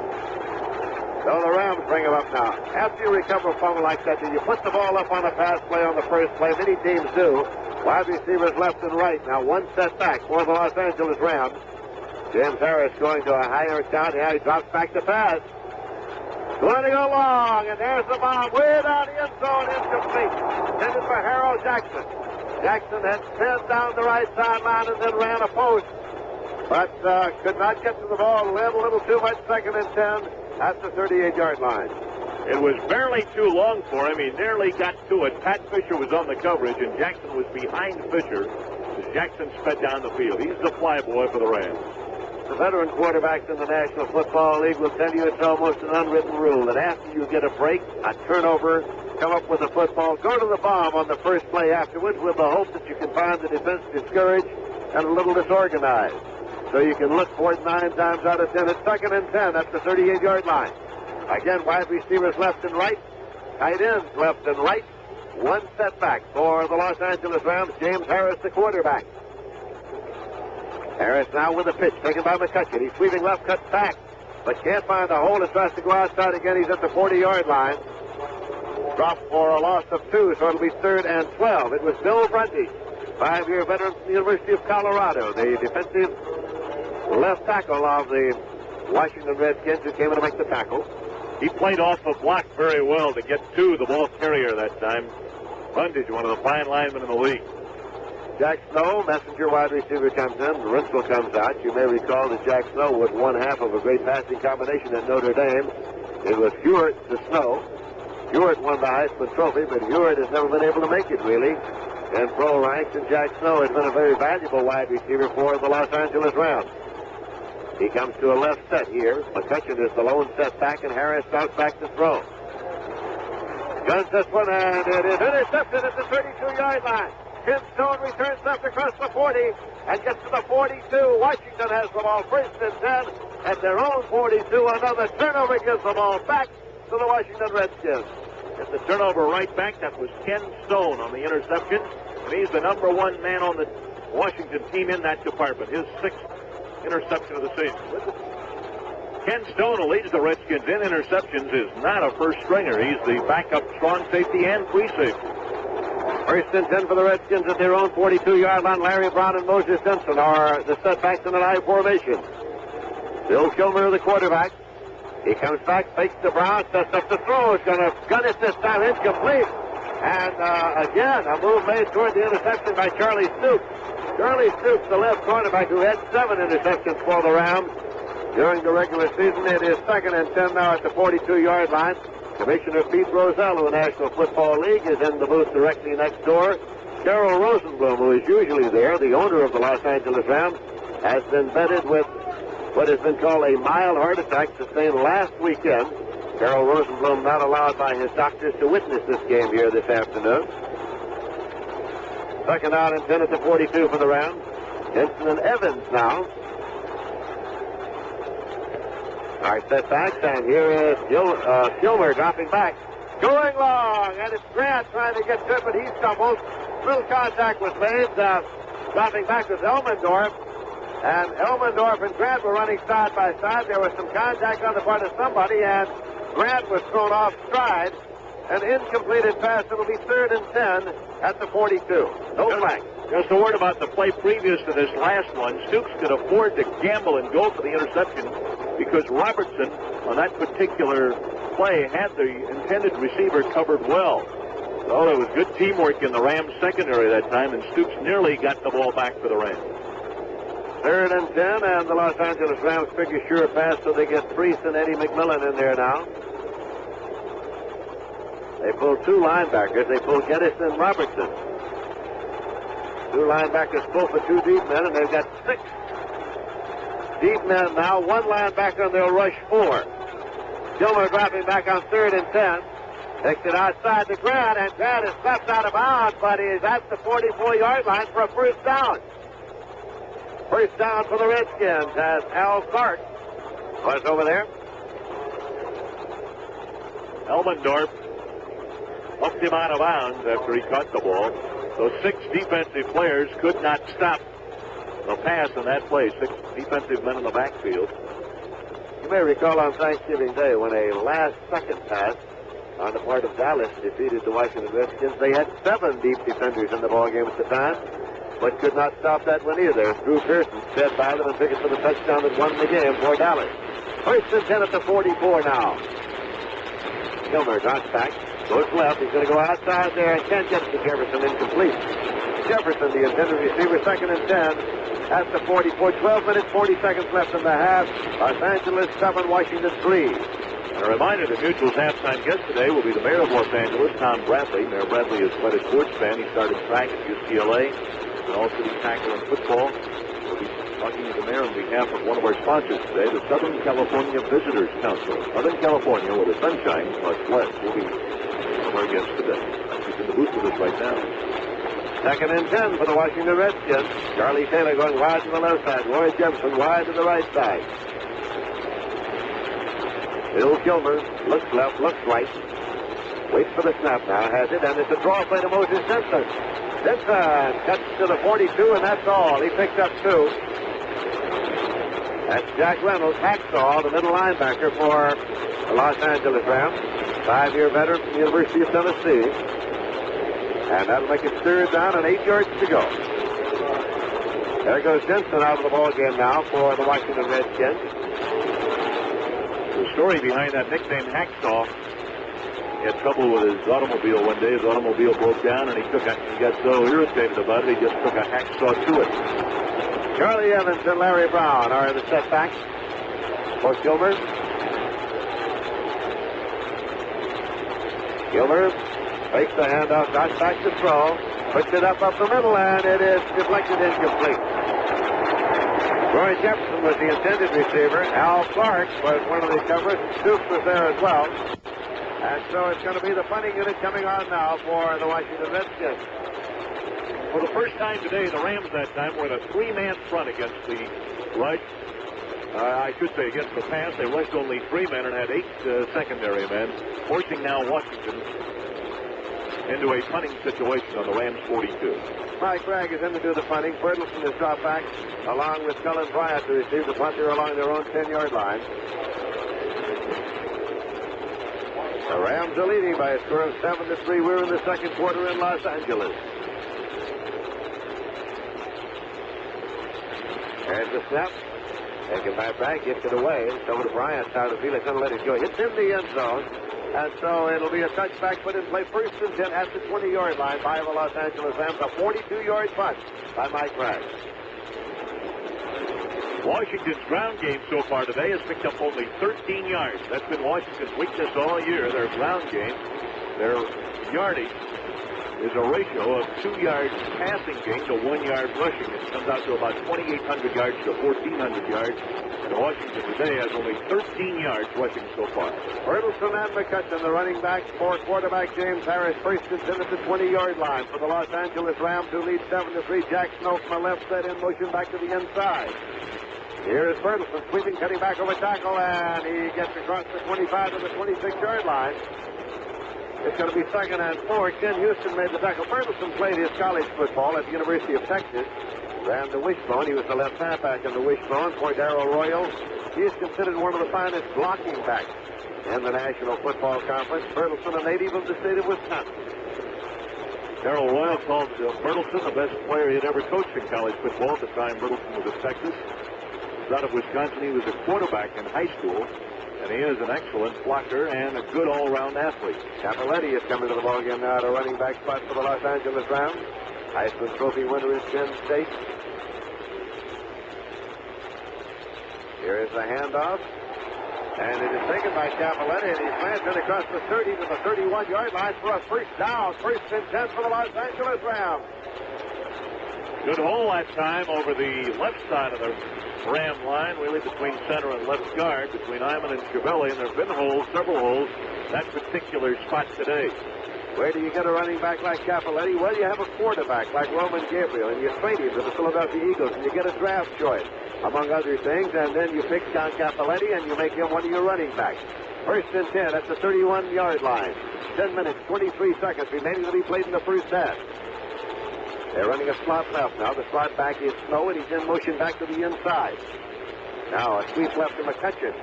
So the Rams bring him up now. After you recover a fumble like that, you put the ball up on a pass play on the first play. Many teams do. Wide receivers left and right. Now one setback for the Los Angeles Rams. James Harris going to a higher count. Here he drops back to pass. Going to go long, and there's the bomb way down the end zone, incomplete. Intended for Harold Jackson. Jackson had sped down the right sideline and then ran a post, but could not get to the ball. Led a little too much. Second and 10 at the 38-yard line.
It was barely too long for him. He nearly got to it. Pat Fisher was on the coverage, and Jackson was behind Fisher as Jackson sped down the field. He's the fly boy for the Rams.
The veteran quarterbacks in the National Football League will tell you it's almost an unwritten rule that after you get a break, a turnover, come up with a football, go to the bomb on the first play afterwards with the hope that you can find the defense discouraged and a little disorganized. So you can look for it 9 times out of 10. It's second and 10 at the 38-yard line. Again, wide receivers left and right, tight ends left and right. One setback for the Los Angeles Rams. James Harris, the quarterback. Harris now with a pitch taken by McCutcheon. He's sweeping left, cuts back, but can't find a hole. It tries to go outside again. He's at the 40-yard line. Dropped for a loss of 2, so it'll be third and 12. It was Bill Grundy, 5-year veteran from the University of Colorado, the defensive left tackle of the Washington Redskins, who came in to make the tackle.
He played off the block very well to get to the ball carrier that time. Grundy's one of the fine linemen in the league.
Jack Snow, messenger wide receiver, comes in. Rinsel comes out. You may recall that Jack Snow was one half of a great passing combination at Notre Dame. It was Hewitt to Snow. Hewitt won the Heisman Trophy, but Hewitt has never been able to make it, really, in pro ranks, and Jack Snow has been a very valuable wide receiver for the Los Angeles Rams. He comes to a left set here. McCutcheon is the lone set back, and Harris starts back to throw. Guns this one, and it is intercepted at the 32-yard line. Tim Stone returns left across the 40 and gets to the 42. Washington has the ball first and 10 at their own 42. Another turnover gives the ball back to the Washington Redskins.
It's the turnover right back. That was Ken Stone on the interception. And he's the number 1 man on the Washington team in that department. His 6th interception of the season. Ken Stone, who leads the Redskins in interceptions, is not a first stringer. He's the backup strong safety and free safety.
First and 10 for the Redskins at their own 42-yard line. Larry Brown and Moses Simpson are the setbacks in an I formation. Bill Kilmer, the quarterback. He comes back, fakes to Brown, sets up the throw. He's going to gun it this time, incomplete. And again, a move made toward the interception by Charlie Stoops. Charlie Stoops, the left cornerback, who had 7 interceptions for the Rams during the regular season. It is 2nd and 10 now at the 42-yard line. Commissioner Pete Rozelle of the National Football League is in the booth directly next door. Darrell Rosenblum, who is usually there, the owner of the Los Angeles Rams, has been vetted with what has been called a mild heart attack sustained last weekend. Darrell Rosenblum not allowed by his doctors to witness this game here this afternoon. 2nd down and 10 at the 42 for the Rams. Henson and Evans now. All right, setbacks, and here is Kilmer dropping back. Going long, and it's Grant trying to get to it, but he stumbles. Little contact was made. Dropping back was Elmendorf. And Elmendorf and Grant were running side by side. There was some contact on the part of somebody, and Grant was thrown off stride. An incompleted pass. It'll be 3rd and 10 at the 42. No flag.
Just a word about the play previous to this last one. Stoops could afford to gamble and go for the interception because Robertson, on that particular play, had the intended receiver covered well. So there was good teamwork in the Rams secondary that time, and Stoops nearly got the ball back for the Rams.
3rd and 10, and the Los Angeles Rams figure sure pass, so they get Priest and Eddie McMillan in there now. They pull 2 linebackers. They pull Geddes and Robertson. 2 linebackers pull for 2 deep men, and they've got 6 deep men now. 1 linebacker, and they'll rush 4. Kilmer dropping back on 3rd and 10. Takes it outside to Grant, and Grant is swept out of bounds, but he's at the 44-yard line for a first down. First down for the Redskins as Al Clark was over there.
Elmendorf upped him out of bounds after he caught the ball. Those 6 defensive players could not stop the pass in that play. 6 defensive men in the backfield.
You may recall on Thanksgiving Day when a last-second pass on the part of Dallas defeated the Washington Redskins. They had 7 deep defenders in the ballgame at the time, but could not stop that one either. Drew Pearson sped by them and took it for the touchdown that won the game for Dallas. 1st and 10 at the 44 now. Kilmer drops back, goes left. He's going to go outside there and can't get it to Jefferson. Incomplete. Jefferson, the intended receiver, 2nd and 10 at the 44. 12 minutes, 40 seconds left in the half. Los Angeles 7, Washington 3.
And a reminder that Mutual's halftime guest today will be the mayor of Los Angeles, Tom Bradley. Mayor Bradley is quite a sports fan. He started track at UCLA, and also the tackle in football. We'll be talking to the mayor on behalf of one of our sponsors today, the Southern California Visitors Council. Southern California, where the sunshine plus less, will be one of our guests today. He's in the booth with us right now.
2nd and 10 for the Washington Redskins. Charlie Taylor going wide to the left side. Roy Jefferson wide to the right side. Bill Kilmer looks left, looks right. Waits for the snap now, has it, and it's a draw play to Moses Simpson. Simpson cuts to the 42, and that's all. He picked up 2. That's Jack Reynolds, Hacksaw, the middle linebacker for the Los Angeles Rams. 5-year veteran from the University of Tennessee. And that'll make it 3rd down and 8 yards to go. There goes Simpson out of the ball game now for the Washington Redskins.
The story behind that nickname Hacksaw, he had trouble with his automobile one day. His automobile broke down, and he got so irritated about it, he just took a hacksaw to it.
Charlie Evans and Larry Brown are the setbacks for Kilmer. Kilmer fakes the handoff, got back to throw, puts it up the middle, and it is deflected incomplete. Roy Jefferson was the intended receiver. Al Clark was one of the covers. Stoops was there as well. And so it's going to be the punting unit coming on now for the Washington Redskins.
For the first time today, the Rams that time were in a 3-man front against the rush. I should say against the pass. They rushed only 3 men and had 8 secondary men, forcing now Washington into a punting situation on the Rams 42.
Mike Bragg is in to do the punting. Bertelsen is dropped back along with Cullen Bryant to receive the punter along their own 10-yard line. The Rams are leading by a score of 7-3. We're in the second quarter in Los Angeles. There's the snap. Taken by Bragg, gets it away. It's over to Bryant, side of the field. He's going to let it go. It's in the end zone. And so it'll be a touchback put in play. First and 10 at the 20-yard line by the Los Angeles Rams. A 42-yard punt by Mike Bragg.
Washington's ground game so far today has picked up only 13 yards. That's been Washington's weakness all year, their ground game. Their yardage is a ratio of 2-yard passing gain to 1-yard rushing. It comes out to about 2,800 yards to 1,400 yards. And Washington today has only 13 yards rushing so far.
Bertelsen and McCutcheon, the running backs, for quarterback James Harris. First and 10 at the 20-yard line for the Los Angeles Rams, who lead 7-3. Jack Snow from the left side in motion back to the inside. Here is Bertelsen sweeping, cutting back over tackle, and he gets across the 25 to the 26-yard line. It's going to be 2nd and 4. Ken Houston made the tackle. Bertelsen played his college football at the University of Texas. Ran the wishbone. He was the left halfback in the wishbone for Darrell Royal. He is considered one of the finest blocking backs in the National Football Conference. Bertelsen, a native of the state of Wisconsin.
Darrell Royal called Bertelsen the best player he had ever coached in college football at the time Bertelsen was at Texas. Out of Wisconsin, he was a quarterback in high school, and he is an excellent blocker and a good all-around athlete.
Cappelletti is coming to the ballgame now at a running back spot for the Los Angeles Rams. Heisman Trophy winner is Penn State. Here is the handoff, and it is taken by Cappelletti, and he slants it across the 30 to the 31-yard line for a first down. First and 10 for the Los Angeles Rams.
Good hole that time over the left side of the Ram line, really between center and left guard, between Iman and Chiavelli, and there have been holes, several holes, that particular spot today.
Where do you get a running back like Cappelletti? Well, you have a quarterback like Roman Gabriel, and you trade him to the Philadelphia Eagles, and you get a draft choice, among other things, and then you pick John Cappelletti, and you make him one of your running backs. First and 10 at the 31-yard line. 10 minutes, 23 seconds remaining to be played in the first half. They're running a slot left now. The slot back is Snow, and he's in motion back to the inside. Now a sweep left to McCutcheon.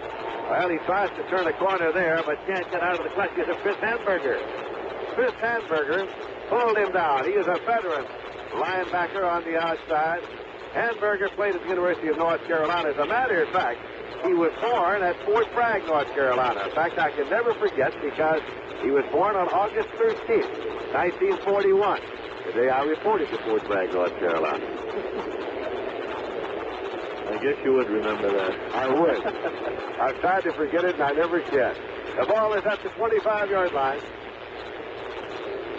Well, he tries to turn a corner there, but can't get out of the clutches of Chris Handberger. Chris Handberger pulled him down. He is a veteran linebacker on the outside. Handberger played at the University of North Carolina. As a matter of fact, he was born at Fort Bragg, North Carolina. In fact, I can never forget because he was born on August 13th, 1941. The day I reported to Fort Bragg, North Carolina.
I guess you would remember that.
I would. I've tried to forget it, and I never can. The ball is at the 25-yard line.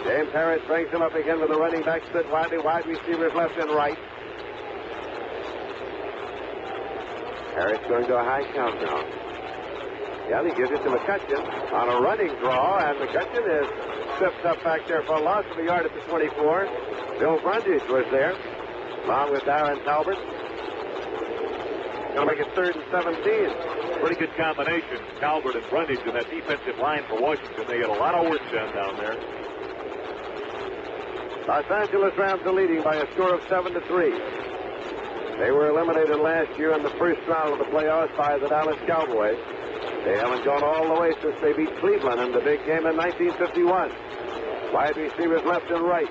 James Harris brings him up again with the running back split widely, wide receivers left and right. Harris going to a high count now. Yeah, he gives it to McCutcheon on a running draw, and McCutcheon is tripped up back there for a loss of a yard at the 24. Bill Brundage was there, along with Darren Talbert. Going to make it 3rd and 17.
Pretty good combination, Talbert and Brundage in that defensive line for Washington. They get a lot of work done down there.
Los Angeles Rams are leading by a score of 7-3. They were eliminated last year in the first round of the playoffs by the Dallas Cowboys. They haven't gone all the way since they beat Cleveland in the big game in 1951. Wide receivers left and right.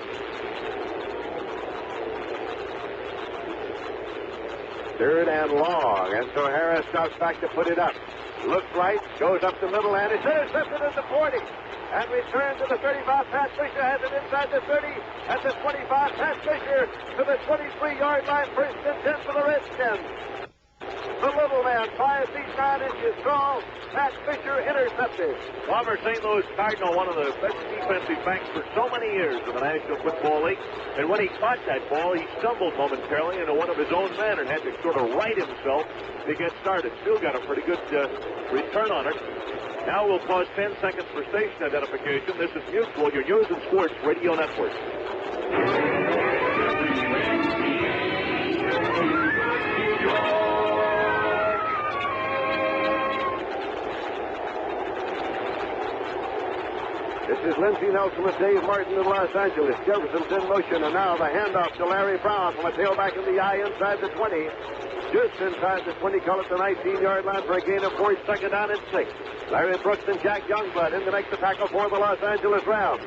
Third and long, and so Harris drops back to put it up. Looks right, goes up the middle, and it's intercepted at the 40. And return to the 35. Pat Fisher has it inside the 30. At the 25, Pat Fisher to the 23-yard line. First and 10 for the Redskins. The little man, 5 feet 9 inches tall. Pat Fisher intercepted.
Former St. Louis Cardinal, one of the best defensive backs for so many years in the National Football League. And when he caught that ball, he stumbled momentarily into one of his own men and had to sort of right himself to get started. Still got a pretty good return on it. Now we'll pause 10 seconds for station identification. This is Mutual, your news and sports radio network.
This is Lindsey Nelson with Dave Martin in Los Angeles. Jefferson's in motion, and now the handoff to Larry Brown from a tailback in the eye inside the 20. Just inside the 20, call it the 19-yard line for a gain of 4, second down and 6. Larry Brooks and Jack Youngblood in to make the tackle for the Los Angeles Rams.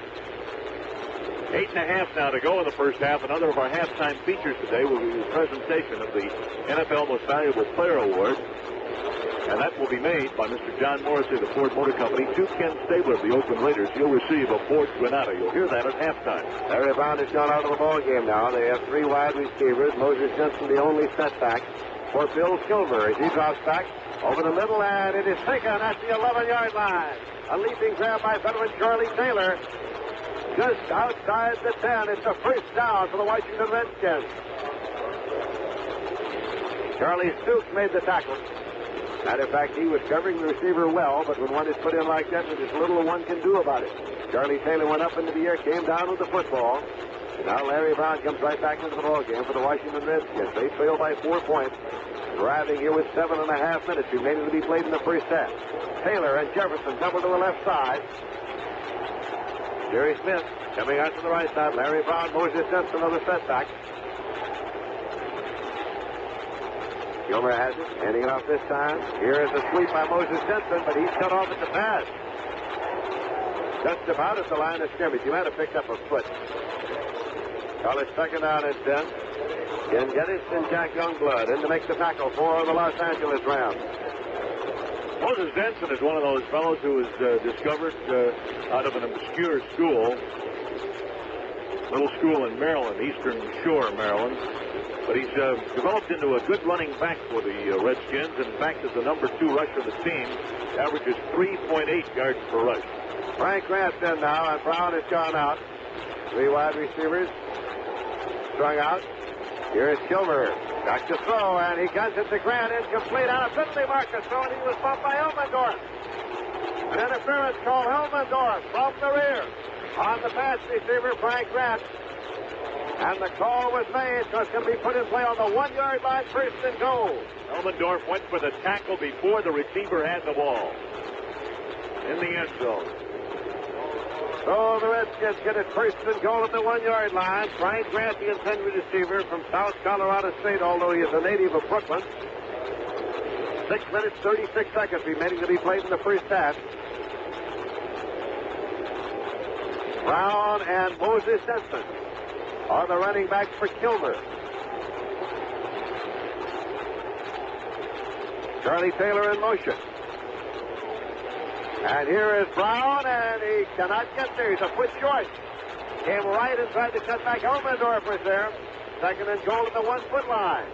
8.5 now to go in the first half. Another of our halftime features today will be the presentation of the NFL Most Valuable Player Award. And that will be made by Mr. John Morrissey, the Ford Motor Company, to Ken Stabler of the Oakland Raiders. He'll receive a Ford Granada. You'll hear that at halftime.
Larry Brown has gone out of the ball game now. They have 3 wide receivers. Moses Jensen, the only setback for Bill Kilmer as he drops back over the middle, and it is taken at the 11-yard line. A leaping grab by veteran Charlie Taylor. Just outside the 10. It's a first down for the Washington Redskins. Charlie Stoops made the tackle. Matter of fact, he was covering the receiver well, but when one is put in like that, there's little one can do about it. Charlie Taylor went up into the air, came down with the football. And now Larry Brown comes right back into the ball game for the Washington Redskins. They trail by 4 points. Driving here with 7.5 minutes remaining to be played in the first half. Taylor and Jefferson double to the left side. Jerry Smith coming out to the right side. Larry Brown, Moses Jensen on the setback. Gilmer has it, handing it off this time. Here is a sweep by Moses Jensen, but he's cut off at the pass. Just about at the line of scrimmage. He might have picked up a foot. Call it second down and 10. Ken Geddes and Jack Youngblood in to make the tackle for the Los Angeles Rams.
Moses Jensen is one of those fellows who was discovered out of an obscure school, little school in Maryland, Eastern Shore, Maryland. But he's developed into a good running back for the Redskins. In fact, is the number 2 rusher of the team. Averages 3.8 yards per rush.
Frank Grant's in now, and Brown has gone out. 3 wide receivers strung out. Here is Kilmer. Back to throw, and he guns it to Grant. Incomplete on a penalty marker throw, and he was bumped by Elmendorf. An interference call, Elmendorf from the rear. On the pass receiver, Frank Grant. And the call was made, so it's going to be put in play on the 1-yard line, first and goal.
Elmendorf went for the tackle before the receiver had the ball in the end zone.
So the Redskins get it first and goal at the 1-yard line. Frank Grant, the intended receiver from South Colorado State, although he is a native of Brooklyn. 6 minutes, 36 seconds remaining to be played in the first half. Brown and Moses Jensen are the running backs for Kilmer. Charlie Taylor in motion. And here is Brown, and he cannot get there. He's a foot short. Came right inside the cutback. Elmendorf was there. Second and goal at the 1-foot line.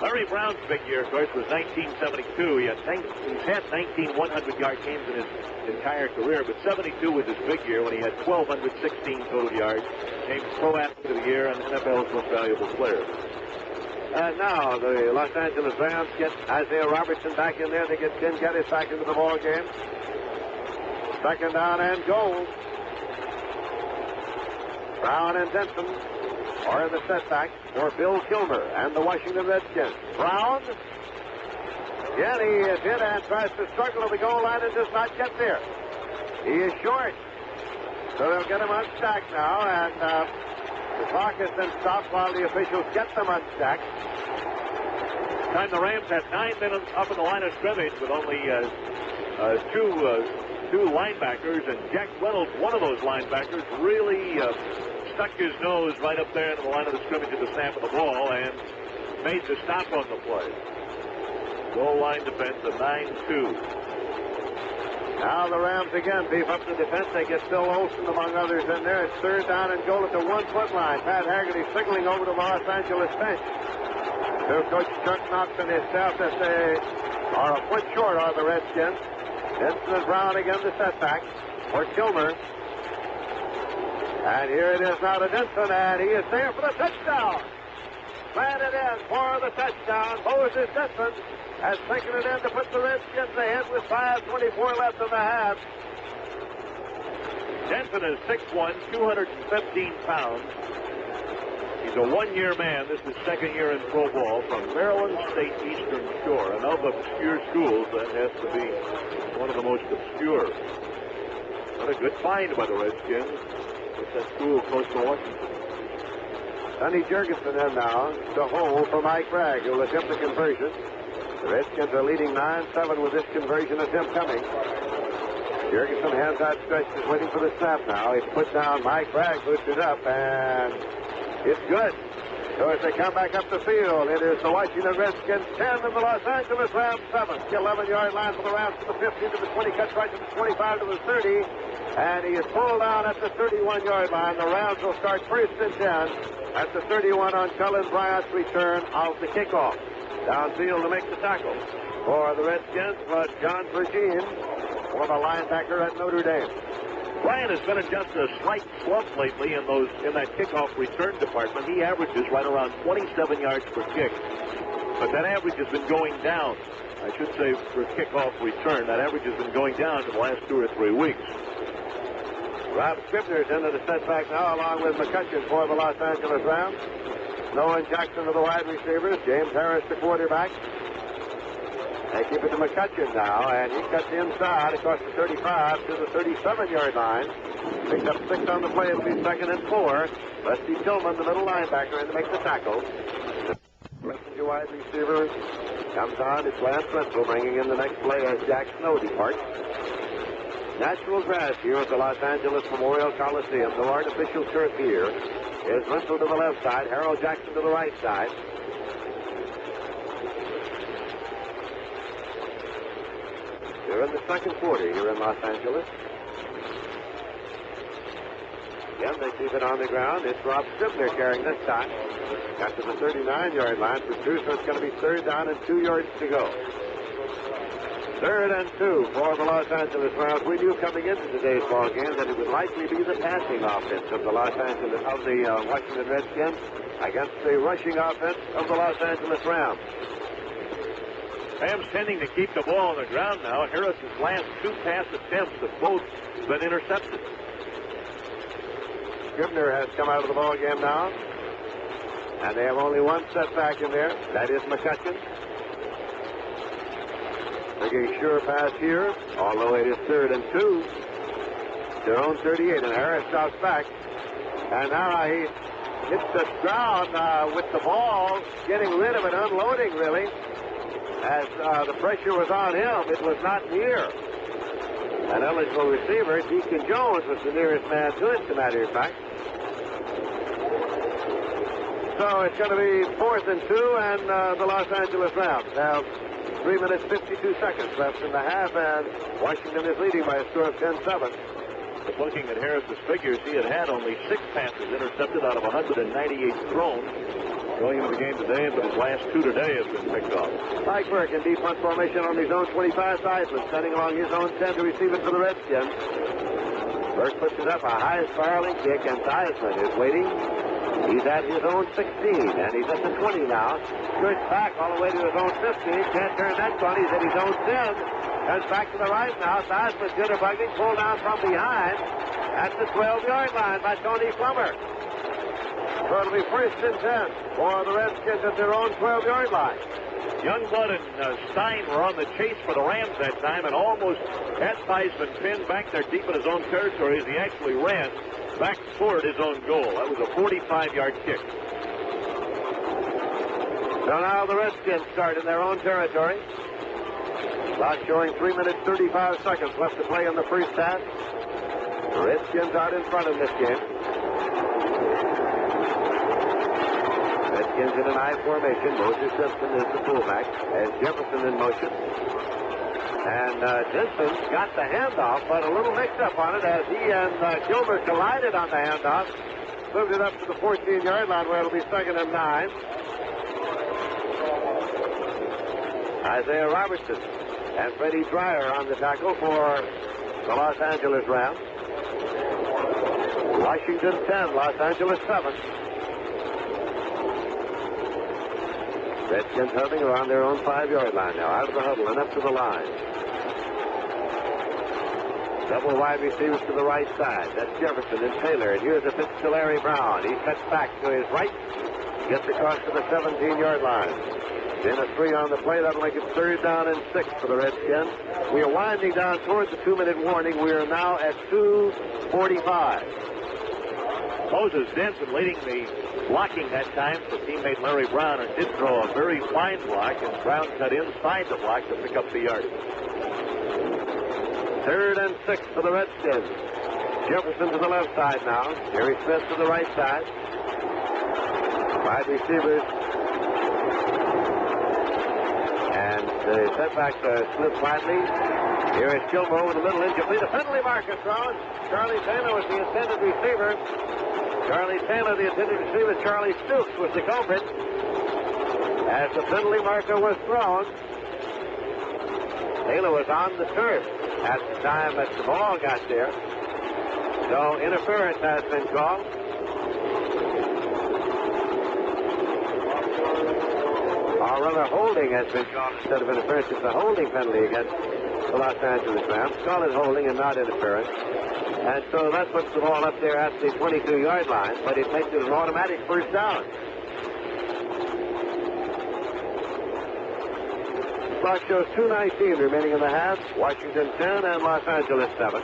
Larry Brown's big year, of course, was 1972. He's had 19 100-yard games in his entire career, but 72 was his big year when he had 1,216 total yards. Named Pro Athlete of the Year and NFL's Most Valuable Player.
And now the Los Angeles Rams get Isaiah Robertson back in there. They get Ken Geddes back into the ball game. Second down and goal. Brown and Jensen are in the setback for Bill Kilmer and the Washington Redskins. Brown. Again, he is hit and tries to struggle to the goal line and does not get there. He is short. So they'll get him unstacked now, and the clock has been stopped while the officials get them unstacked.
Time the Rams had 9 minutes up in the line of scrimmage with only two linebackers, and Jack Reynolds, one of those linebackers, really stuck his nose right up there in the line of the scrimmage at the snap of the ball and made the stop on the play. Goal line defense of 9-2.
Now the Rams again beef up the defense. They get Bill Olsen, among others, in there. It's third down and goal at the 1-foot line. Pat Haggerty signaling over to the Los Angeles bench. So Coach Chuck Knox and his staff as they are a foot short are the Redskins. Jensen and Brown again the setback for Kilmer. And here it is now to Jensen, and he is there for the touchdown. Planted in for the touchdown. Moses Jensen has taken it in to put the Redskins ahead with 5:24 left in the half.
Jensen is 6'1", 215 pounds. He's a one-year man. This is second year in pro ball from Maryland State Eastern Shore. And of obscure schools, that has to be one of the most obscure. What a good find by the Redskins. It's that school close to Washington.
Sonny Jurgensen in now to hold for Mike Bragg, who will attempt the conversion. The Redskins are leading 9-7 with this conversion attempt coming. Jurgensen, hands outstretched, is waiting for the snap now. He's put down. Mike Bragg boots it up, and it's good. So as they come back up the field, it is the Washington Redskins 10 and the Los Angeles Rams 7. The 11-yard line for the Rams to the 15 to the 20, cuts right to the 25 to the 30, and he is pulled down at the 31-yard line. The Rams will start first and 10 at the 31 on Cullen Bryant's return of the kickoff. Downfield to make the tackle for the Redskins was John Virgin, for the linebacker at Notre Dame.
Bryant has been in just a slight slump lately in that kickoff return department. He averages right around 27 yards per kick. But that average has been going down. I should say for kickoff return, that average has been going down for the last 2 or 3 weeks.
Rob Scribner's into the setback now, along with McCutcheon for the Los Angeles Rams. Nolan Jackson to the wide receivers. James Harris, the quarterback. They keep it to McCutcheon now, and he cuts inside across the 35 to the 37-yard line. Picks up 6 on the play. It'll be 2nd and 4. Rusty Tillman, the middle linebacker, in to make the tackle. The wide receiver comes on. It's Lance Wenzel bringing in the next play as Jack Snow departs. Natural grass here at the Los Angeles Memorial Coliseum. No artificial turf here. Is Wenzel to the left side. Harold Jackson to the right side. They're in the second quarter here in Los Angeles. Again, they keep it on the ground. It's Rob Scribner carrying this time. Got to the 39-yard line for 2, so it's going to be 3rd down and 2 yards to go. 3rd and 2 for the Los Angeles Rams. We knew coming into today's ball game that it would likely be the passing offense of the Washington Redskins against the rushing offense of the Los Angeles Rams.
Rams tending to keep the ball on the ground now. Harris's last 2 pass attempts have both been intercepted.
Scribner has come out of the ball game now, and they have only one setback in there. That is McCutcheon. Making a sure pass here, although it is 3rd and 2. Their own 38, and Harris drops back. And now he hits the ground with the ball, getting rid of it, unloading really. As the pressure was on him, it was not near. An eligible receiver, Deacon Jones, was the nearest man to it, as a matter of fact. So it's going to be 4th and 2, and the Los Angeles Rams have 3 minutes, 52 seconds left in the half, and Washington is leading by a score of 10-7.
Looking at Harris's figures, he had only 6 passes intercepted out of 198 thrown. Going into the game today, but his last 2 today have been picked off.
Mike Burke in deep punt formation on his own 25. Theismann standing along his own 10 to receive it for the Redskins. Burke puts it up, a high spiraling kick, and Theismann is waiting. He's at his own 16, and he's at the 20 now. Skirts back all the way to his own 15. Can't turn that one. He's at his own 10. Comes back to the right now. Theismann jitterbugging, pulled down from behind at the 12-yard line by Tony Plummer. So it'll be 1st and 10 for the Redskins at their own 12-yard line.
Youngblood and Stein were on the chase for the Rams that time and almost had Theismann pinned back there deep in his own territory as he actually ran back toward his own goal. That was a 45-yard kick.
So now the Redskins start in their own territory. Clock showing 3 minutes, 35 seconds left to play in the first half. The Redskins out in front in this game. Redskins in an I formation. Moses Simpson is the fullback, as Jefferson in motion. And Jensen got the handoff, but a little mix-up on it as he and Gilbert collided on the handoff. Moved it up to the 14-yard line where it'll be 2nd and 9. Isaiah Robertson and Freddie Dreyer on the tackle for the Los Angeles Rams. Washington 10, Los Angeles 7. Redskins huddling around their own 5-yard line now. Out of the huddle and up to the line. Double wide receivers to the right side. That's Jefferson and Taylor. And here's a pitch to Larry Brown. He cuts back to his right. Gets across to the 17-yard line. Then a 3 on the play. That'll make it 3rd down and 6 for the Redskins. We are winding down towards the 2-minute warning. We are now at 2:45.
Moses Denson leading the blocking that time for teammate Larry Brown, and did throw a very fine block, and Brown cut inside the block to pick up the yard.
3rd and 6 for the Redskins. Jefferson to the left side now. Jerry Smith to the right side. Wide receivers. And the setback to Smith Bradley. Here is Gilmore with a little incomplete. A penalty marker thrown. Charlie Taylor was the intended receiver. Charlie Taylor, the intended receiver. Charlie Stoops was the culprit. As the penalty marker was thrown, Taylor was on the turf at the time that the ball got there. So interference has been called. Or rather, holding has been called instead of interference. It's a holding penalty against the Los Angeles Rams. Call it holding and not interference. And so that puts the ball up there at the 22-yard line, but it makes it an automatic 1st down. Clock shows 2:19 remaining in the half. Washington 10 and Los Angeles 7.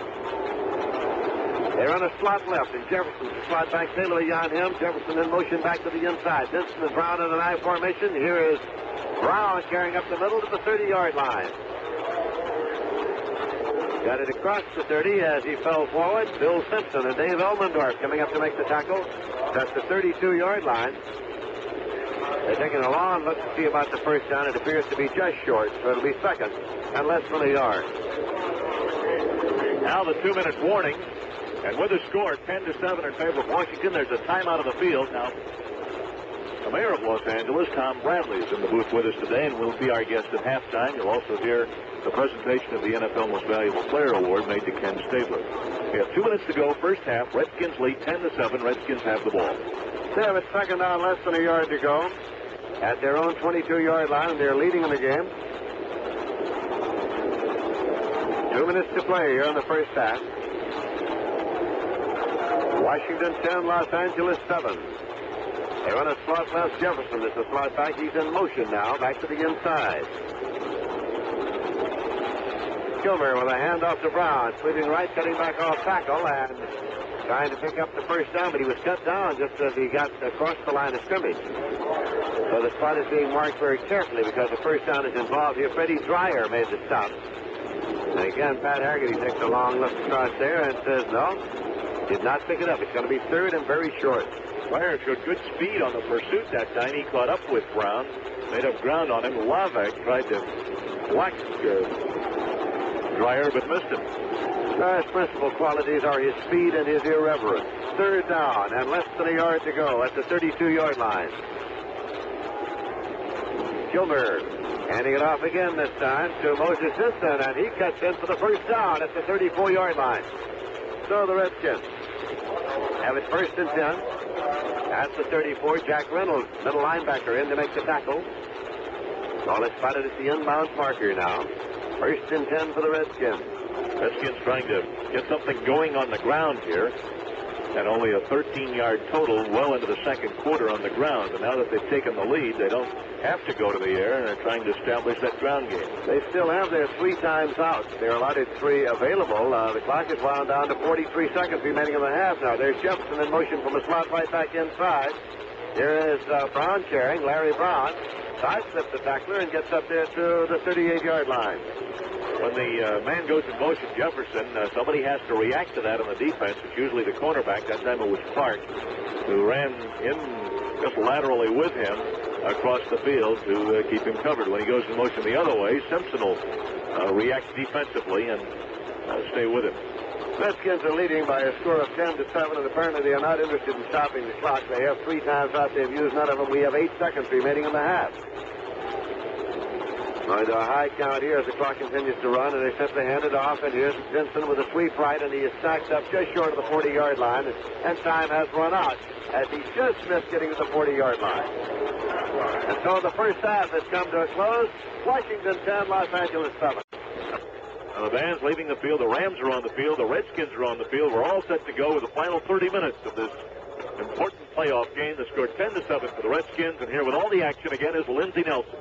They run a slot left, and Jefferson slot back. Taylor beyond him. Jefferson in motion back to the inside. Denson and Brown in an I formation. Here is Brown carrying up the middle to the 30-yard line. Got it across the 30 as he fell forward. Bill Simpson and Dave Elmendorf coming up to make the tackle. That's the 32-yard line. They're taking a long look to see about the 1st down. It appears to be just short, so it'll be 2nd and less than a yard.
Now the 2-minute warning. And with the score 10-7 in favor of Washington, there's a timeout of the field. Now, the mayor of Los Angeles, Tom Bradley, is in the booth with us today and will be our guest at halftime. You'll also hear the presentation of the NFL Most Valuable Player Award made to Ken Stabler. We have 2 minutes to go, 1st half. Redskins lead 10-7. Redskins have the ball.
They have it 2nd down, less than a yard to go. At their own 22-yard line, and they're leading in the game. 2 minutes to play here in the 1st half. Washington 10, Los Angeles 7. They run a slot left. Jefferson is the slot back. He's in motion now, back to the inside. Gilmer with a handoff to Brown, sweeping right, cutting back off tackle, and trying to pick up the 1st down, but he was cut down just as he got across the line of scrimmage. So the spot is being marked very carefully because the 1st down is involved here. Freddie Dreyer made the stop. And again, Pat Haggerty takes a long look across there and says, no, did not pick it up. It's going to be 3rd and very short.
Dreyer showed good speed on the pursuit that time. He caught up with Brown, made up ground on him. Lavak tried to block Dreyer, but missed him.
His principal qualities are his speed and his irreverence. 3rd down and less than a yard to go at the 32-yard line. Gilmer handing it off again this time to Moses Denson, and he cuts in for the 1st down at the 34-yard line. So the Redskins have it 1st and 10. At the 34, Jack Reynolds, middle linebacker, in to make the tackle. Ball is spotted at the inbound marker now. 1st and 10 for the Redskins.
Redskins trying to get something going on the ground here. And only a 13-yard total well into the 2nd quarter on the ground. And now that they've taken the lead, they don't have to go to the air, and they're trying to establish that ground game.
They still have their 3 times out. They're allotted 3 available. The clock is wound down to 43 seconds remaining in the half now. There's Jefferson in motion from the slot right back inside. Here is Brown carrying, Larry Brown. Sidesteps the tackler and gets up there to the 38-yard line.
When the man goes in motion, Jefferson, somebody has to react to that on the defense. It's usually the cornerback. That time it was Clark, who ran in just laterally with him across the field to keep him covered. When he goes in motion the other way, Simpson will react defensively and stay with him.
Redskins are leading by a score of 10-7, and apparently they are not interested in stopping the clock. They have 3 times out. They've used none of them. We have 8 seconds remaining in the half. Going to a high count here as the clock continues to run, and they simply hand it off, and here's Vincent with a sweep right, and he is stacked up just short of the 40-yard line, and time has run out as he just missed getting to the 40-yard line. And so the 1st half has come to a close. Washington 10, Los Angeles 7.
The band's leaving the field. The Rams are on the field. The Redskins are on the field. We're all set to go with the final 30 minutes of this important playoff game. The score 10-7 for the Redskins, and here with all the action again is Lindsey Nelson.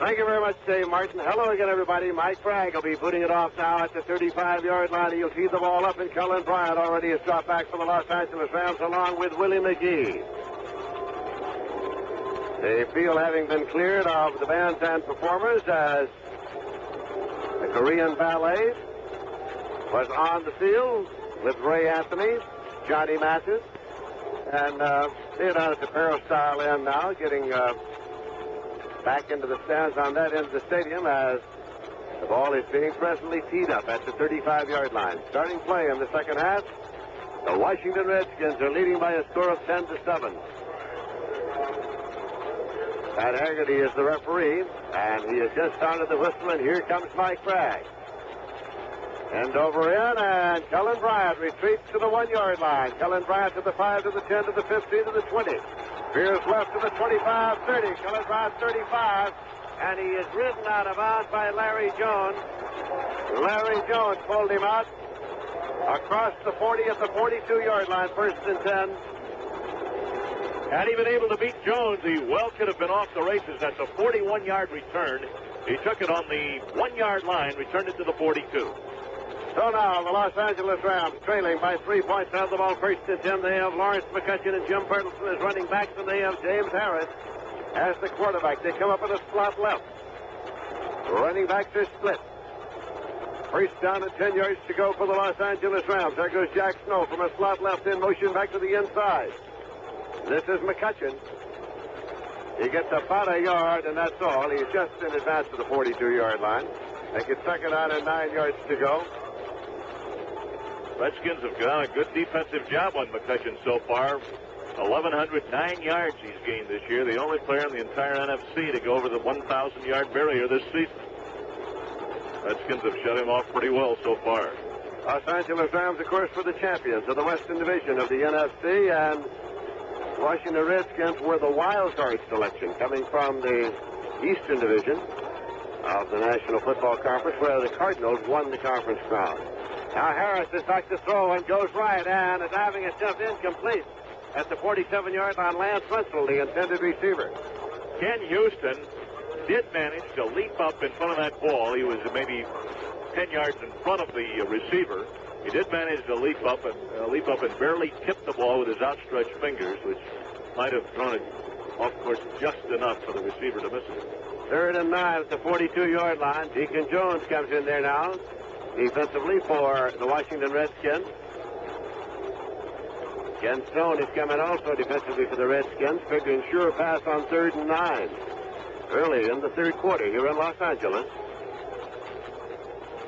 Thank you very much, Dave Martin. Hello again, everybody. Mike Bragg will be putting it off now at the 35-yard line. You'll see the ball up, and Cullen Bryant already has dropped back for the Los Angeles Rams along with Willie McGee. The field having been cleared of the bandstand performers as the Korean Ballet was on the field with Ray Anthony, Johnny Mathis, and they're down at the peristyle end now, getting back into the stands on that end of the stadium as the ball is being presently teed up at the 35-yard line. Starting play in the second half, the Washington Redskins are leading by a score of 10-7. Pat Haggerty is the referee, and he has just sounded the whistle, and here comes Mike Bragg. End over in, and Cullen Bryant retreats to the 1-yard line. Cullen Bryant to the 5, to the 10, to the 15, to the 20. Veers left to the 25, 30. Cullen Bryant 35, and he is ridden out of bounds by Larry Jones. Larry Jones pulled him out across the 40 at the 42-yard line, 1st and 10.
Had he been able to beat Jones, he well could have been off the races. That's a 41-yard return. He took it on the 1-yard line, returned it to the 42.
So now the Los Angeles Rams trailing by 3 points. Have the ball 1st and 10. They have Lawrence McCutcheon and Jim Bertelsen as running backs, and they have James Harris as the quarterback. They come up in a slot left. Running backs are split. 1st down and 10 yards to go for the Los Angeles Rams. There goes Jack Snow from a slot left in motion back to the inside. This is McCutcheon. He gets about a yard, and that's all. He's just in advance of the 42-yard line. They get 2nd down and 9 yards to go.
Redskins have done a good defensive job on McCutcheon so far. 1,109 yards he's gained this year. The only player in the entire NFC to go over the 1,000-yard barrier this season. Redskins have shut him off pretty well so far.
Los Angeles Rams, of course, were the champions of the Western Division of the NFC, and Washington Redskins were the wild card selection coming from the Eastern Division of the National Football Conference, where the Cardinals won the conference crown. Now Harris is back to throw and goes right, and a diving attempt incomplete at the 47-yard line. Lance Wenzel, the intended receiver.
Ken Houston did manage to leap up in front of that ball. He was maybe 10 yards in front of the receiver. He did manage to leap up and barely tip the ball with his outstretched fingers, which might have thrown it off course just enough for the receiver to miss it.
3rd and 9 at the 42-yard line. Deacon Jones comes in there now, defensively for the Washington Redskins. Ken Stone is coming also defensively for the Redskins, figuring sure pass on 3rd and 9. Early in the 3rd quarter here in Los Angeles.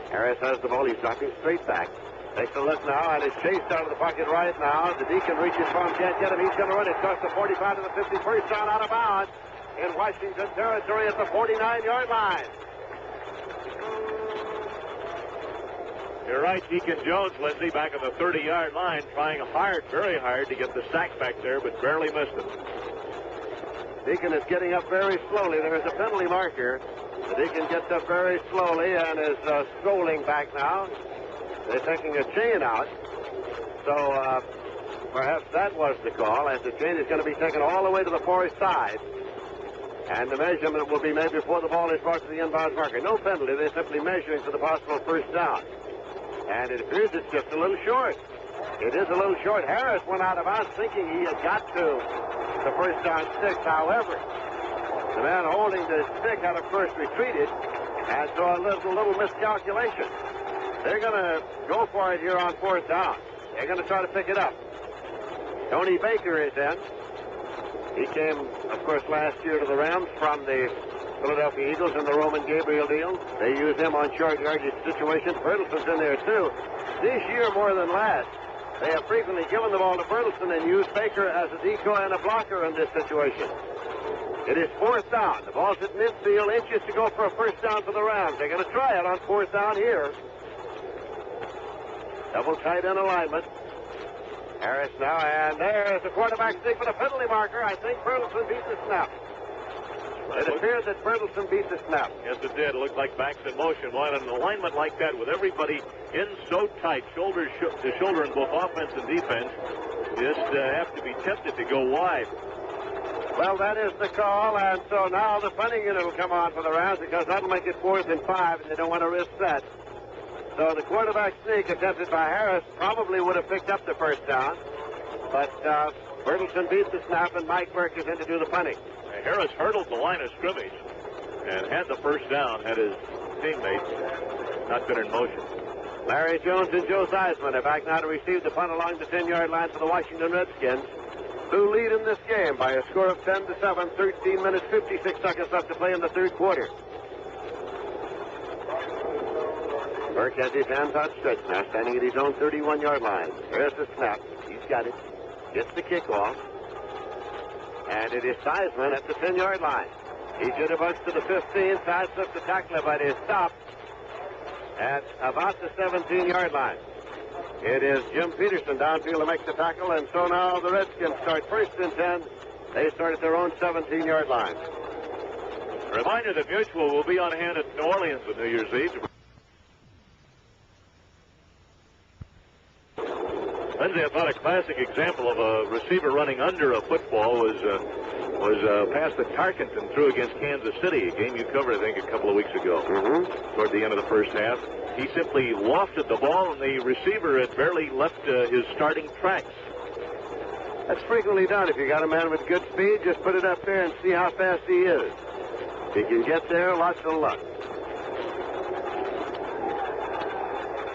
Harris has the ball. He's dropping straight back. Takes a look now and is chased out of the pocket right now. The Deacon reaches for him, can't get him. He's going to run it across the 45 to the 51st down out of bounds in Washington territory at the 49-yard line.
You're right, Deacon Jones, Lindsey, back on the 30-yard line, trying hard, very hard to get the sack back there, but barely missed it.
Deacon is getting up very slowly. There is a penalty marker. The Deacon gets up very slowly and is strolling back now. They're taking a chain out. So perhaps that was the call, as the chain is going to be taken all the way to the far side. And the measurement will be made before the ball is brought to the inbounds marker. No penalty. They're simply measuring for the possible 1st down. And it appears it's just a little short. It is a little short. Harris went out of bounds thinking he had got to the 1st down sticks. However, the man holding the stick had of course retreated, and so a little miscalculation. They're going to go for it here on 4th down. They're going to try to pick it up. Tony Baker is in. He came, of course, last year to the Rams from the Philadelphia Eagles in the Roman Gabriel deal. They use him on short yardage situations. Bertelson's in there, too. This year, more than last, they have frequently given the ball to Bertelson and used Baker as a decoy and a blocker in this situation. It is 4th down. The ball's at midfield, inches to go for a 1st down for the Rams. They're going to try it on 4th down here. Double tight end alignment. Harris now, and there's the quarterback stick for the penalty marker. I think Bertelson beat the snap. It appears that Bertelson beat the snap.
Yes, it did. It looked like backs in motion. Well, an alignment like that with everybody in so tight, shoulder to shoulder in both offense and defense, you just have to be tempted to go wide.
Well, that is the call, and so now the punting unit will come on for the Rams because that'll make it 4th and 5, and they don't want to risk that. So the quarterback sneak attempted by Harris probably would have picked up the first down, but Bertelsen beat the snap, and Mike Burke is in to do the punting.
Harris hurdled the line of scrimmage and had the first down had his teammates not been in motion.
Larry Jones and Joe Theismann are back now to receive the punt along the 10-yard line for the Washington Redskins, who lead in this game by a score of 10-7, 13 minutes, 56 seconds left to play in the third quarter. Burke has his hands outstretched now, standing at his own 31-yard line. There's the snap. He's got it. Gets the kickoff. And it is Theismann at the 10-yard line. He jitterbugs to the 15, sidesteps the tackler, but is stopped at about the 17-yard line. It is Jim Peterson downfield to make the tackle, and so now the Redskins start 1st and 10. They start at their own 17-yard line.
A reminder that Mutual will be on hand at New Orleans on New Year's Eve. Lindsey, I thought a classic example of a receiver running under a football was a pass that Tarkenton threw against Kansas City, a game you covered, I think, a couple of weeks ago. Toward the end of the first half. He simply lofted the ball, and the receiver had barely left his starting tracks.
That's frequently done. If you got a man with good speed, just put it up there and see how fast he is. If you can get there, lots of luck.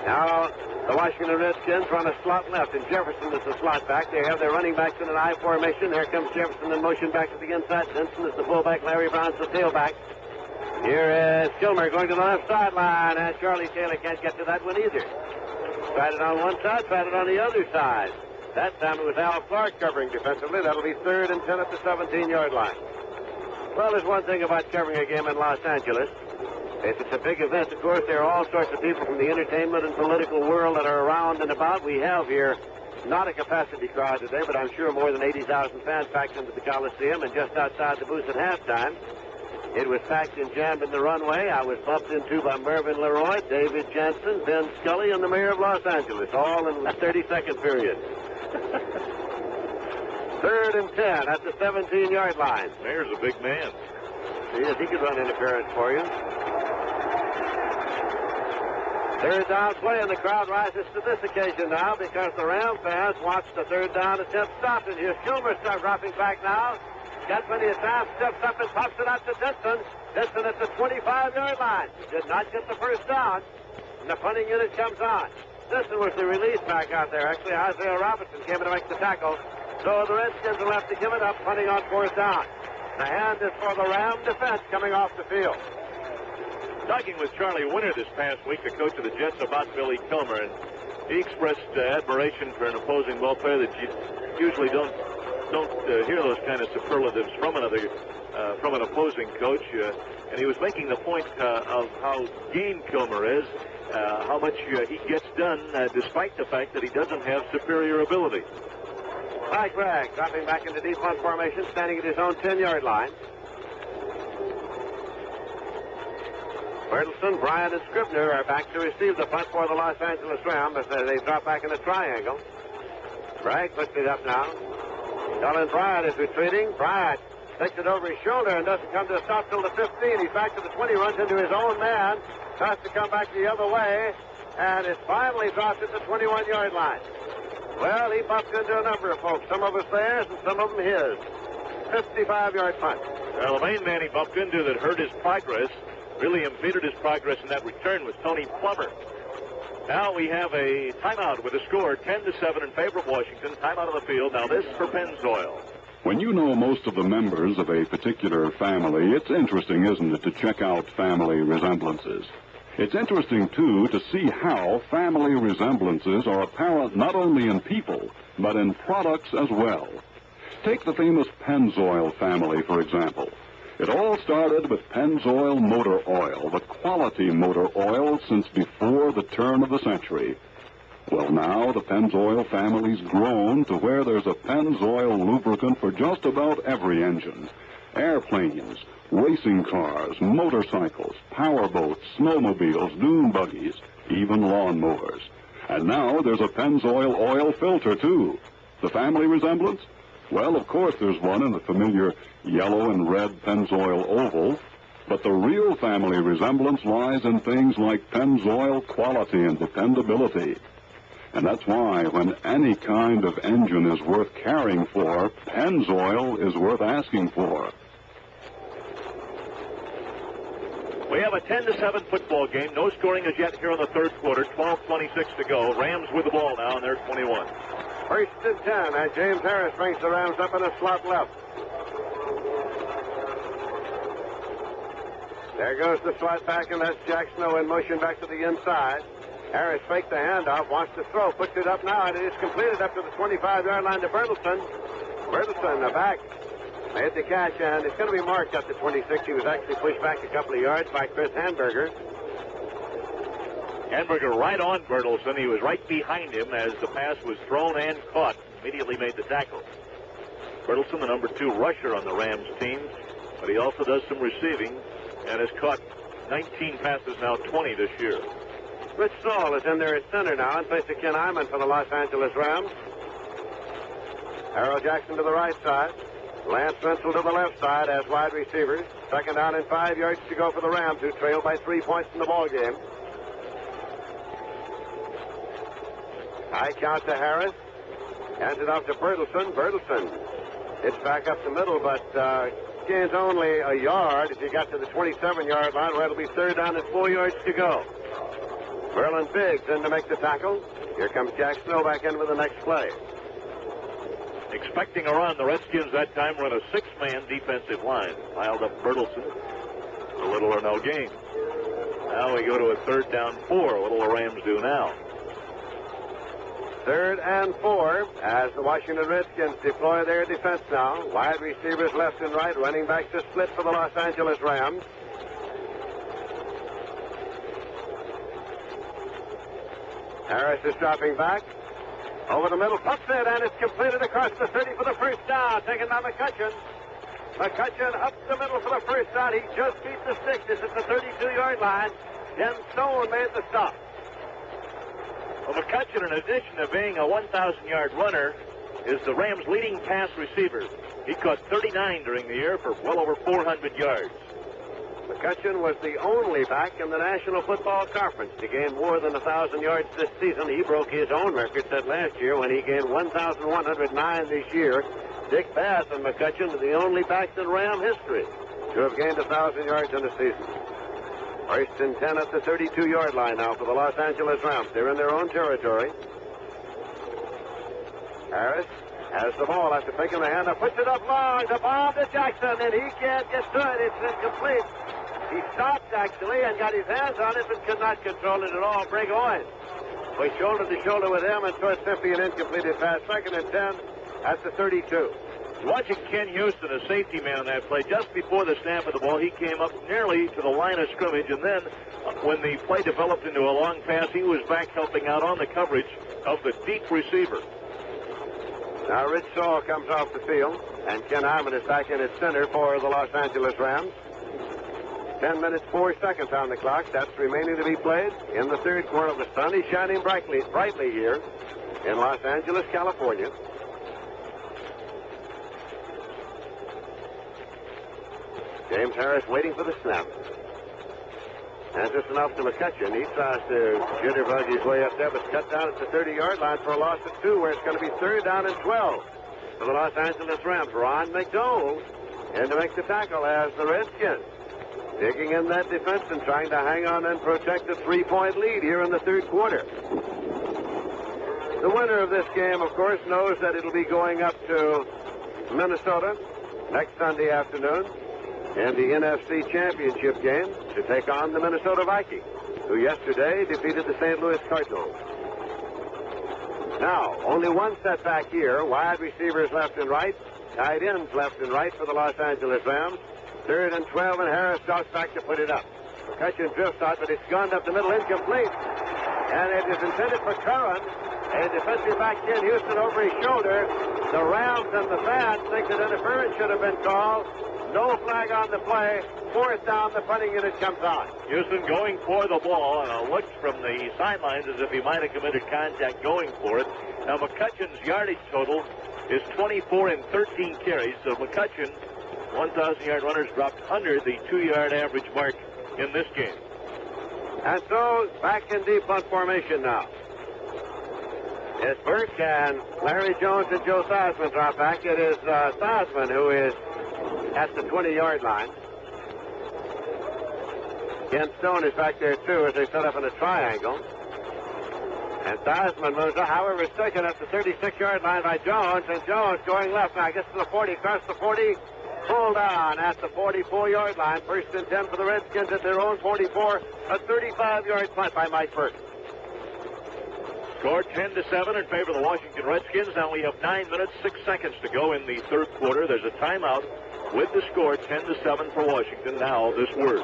Now, the Washington Redskins run a slot left, and Jefferson is the slot back. They have their running backs in an I formation. Here comes Jefferson in motion back to the inside. Benson is the fullback. Larry Brown's the tailback. Here is Kilmer going to the left sideline, and Charlie Taylor can't get to that one either. Tried it on one side, tried it on the other side. That time it was Al Clark covering defensively. That'll be 3rd and 10 at the 17-yard line. Well, there's one thing about covering a game in Los Angeles. If it's a big event, of course, there are all sorts of people from the entertainment and political world that are around and about. We have here not a capacity crowd today, but I'm sure more than 80,000 fans packed into the Coliseum, and just outside the booth at halftime, it was packed and jammed in the runway. I was bumped into by Mervyn Leroy, David Jansen, Ben Scully, and the mayor of Los Angeles, all in a 30-second period. 3rd and 10 at the 17-yard line.
Mayor's a big man.
See if he could run interference for you. 3rd down play, and the crowd rises to this occasion now because the Ram fans watch the 3rd down attempt stopped. And here's Kilmer start dropping back now. Got plenty of time, steps up and pops it out to Denson. Denson at the 25-yard line. Did not get the first down, and the punting unit comes on. Denson was the release back out there. Actually, Isaiah Robinson came in to make the tackle. So the Redskins will have to give it up, punting on 4th down. The hand is for the Ram defense coming off the field.
Talking with Charlie Winter this past week, the coach of the Jets, about Billy Kilmer, and he expressed admiration for an opposing ball player that you usually don't hear those kind of superlatives from an opposing coach. And he was making the point of how game Kilmer is, how much he gets done, despite the fact that he doesn't have superior ability.
Mike Bragg dropping back into deep punt formation, standing at his own 10-yard line. Bertelsen, Bryant, and Scribner are back to receive the punt for the Los Angeles Rams as they drop back in a triangle. Bragg puts it up now. Colin Bryant is retreating. Bryant takes it over his shoulder and doesn't come to a stop till the 15. He's back to the 20, runs into his own man, has to come back the other way, and is finally dropped at the 21-yard line. Well, he bumped into a number of folks. Some of us theirs and some of them his. 55-yard punt.
Well, the main man he bumped into that hurt his progress, really impeded his progress in that return, was Tony Plummer. Now we have a timeout with a score 10-7 in favor of Washington. Timeout on the field. Now this for Pennzoil.
When you know most of the members of a particular family, it's interesting, isn't it, to check out family resemblances. It's interesting, too, to see how family resemblances are apparent not only in people, but in products as well. Take the famous Pennzoil family, for example. It all started with Pennzoil motor oil, the quality motor oil since before the turn of the century. Well, now the Pennzoil family's grown to where there's a Pennzoil lubricant for just about every engine. Airplanes, racing cars, motorcycles, powerboats, snowmobiles, dune buggies, even lawnmowers. And now there's a Pennzoil oil filter, too. The family resemblance?
Well, of course there's one in the familiar yellow and red Pennzoil oval, but the real family resemblance lies in things like Pennzoil quality and dependability. And that's why when any kind of engine is worth caring for, Pennzoil is worth asking for.
We have a 10-7 football game. No scoring as yet here in the third quarter. 12:26 to go. Rams with the ball now, and they're 21.
First and 10, and James Harris brings the Rams up in a slot left. There goes the slot back, and that's Jack Snow in motion back to the inside. Harris faked the handoff, wants to throw, puts it up now, and it is completed up to the 25-yard line to Bertelson. Bertelson, back, made the catch, and it's going to be marked up to 26. He was actually pushed back a couple of yards by Chris Hamburger.
Hamburger right on Bertelson. He was right behind him as the pass was thrown and caught. Immediately made the tackle. Bertelson, the number 2 rusher on the Rams team, but he also does some receiving and has caught 19 passes, now 20 this year.
Rich Saul is in there at center now in place of Ken Iman for the Los Angeles Rams. Harold Jackson to the right side. Lance Wenzel to the left side as wide receivers. Second down and 5 yards to go for the Rams, who trail by 3 points in the ball game. High count to Harris. Hands it off to Bertelson. Bertelson hits back up the middle, but gains only a yard as he got to the 27-yard line, where it'll be third down and 4 yards to go. Verlin Biggs in to make the tackle. Here comes Jack Snow back in with the next play.
Expecting a run, the Redskins that time run a 6-man defensive line. Piled up Bertelson. A little or no gain. Now we go to a third down 4. What will the Rams do now?
Third and 4 as the Washington Redskins deploy their defense now. Wide receivers left and right, running backs a split for the Los Angeles Rams. Harris is dropping back. Over the middle, puts it, and it's completed across the 30 for the first down. Taken by McCutcheon. McCutcheon up the middle for the first down. He just beat the stick. This is the 32-yard line. Ken Stone made the stop.
Well, McCutcheon, in addition to being a 1,000-yard runner, is the Rams' leading pass receiver. He caught 39 during the year for well over 400 yards.
McCutcheon was the only back in the National Football Conference to gain more than 1,000 yards this season. He broke his own record set last year when he gained 1,109 this year. Dick Bass and McCutcheon are the only backs in Ram history to have gained 1,000 yards in a season. First and 10 at the 32-yard line now for the Los Angeles Rams. They're in their own territory. Harris has the ball after taking the hand up, puts it up long, the ball to Jackson, and he can't get to it. It's incomplete. He stopped, actually, and got his hands on it, but could not control it at all. Greg Owens was shoulder to shoulder with him, and so it's simply an incompleted pass. Second and 10 at the 32.
Watching Ken Houston, a safety man on that play, just before the snap of the ball, he came up nearly to the line of scrimmage, and then when the play developed into a long pass, he was back helping out on the coverage of the deep receiver.
Now Rich Saul comes off the field, and Ken Iman is back in at center for the Los Angeles Rams. 10 minutes, 4 seconds on the clock. That's remaining to be played in the third quarter. The sun is shining brightly here in Los Angeles, California. James Harris waiting for the snap. And just enough to McCutcheon. He tries to jitterbug his way up there, but cut down at the 30-yard line for a loss of 2, where it's going to be third down and 12 for the Los Angeles Rams. Ron McDowell in to make the tackle as the Redskins digging in that defense and trying to hang on and protect a 3-point lead here in the third quarter. The winner of this game, of course, knows that it'll be going up to Minnesota next Sunday afternoon in the NFC Championship game to take on the Minnesota Vikings, who yesterday defeated the St. Louis Cardinals. Now, only one setback here. Wide receivers left and right, tight ends left and right for the Los Angeles Rams. Third and 12, and Harris drops back to put it up. McCutcheon drifts out, but it's gone up the middle, incomplete. And it is intended for Curran. A defensive back, Ken Houston, over his shoulder. The Rams and the fans think that interference should have been called. No flag on the play. Fourth down, the punting unit comes on.
Houston going for the ball, and looks from the sidelines as if he might have committed contact going for it. Now, McCutcheon's yardage total is 24 in 13 carries. So McCutcheon, 1,000-yard runners, dropped under the 2-yard average mark in this game.
And so back in deep punt formation now. It's Burke and Larry Jones and Joe Thosman drop back. It is Thosman who is at the 20-yard line. Ken Stone is back there, too, as they set up in a triangle. And Thosman moves up. However, is taken at the 36-yard line by Jones. And Jones going left now. Gets to the 40, across the 40. Pulled down at the 44-yard line. First and 10 for the Redskins at their own 44. A 35-yard punt by Mike Burke.
Score 10-7 in favor of the Washington Redskins. Now we have 9 minutes, 6 seconds to go in the third quarter. There's a timeout with the score 10-7 for Washington. Now this word.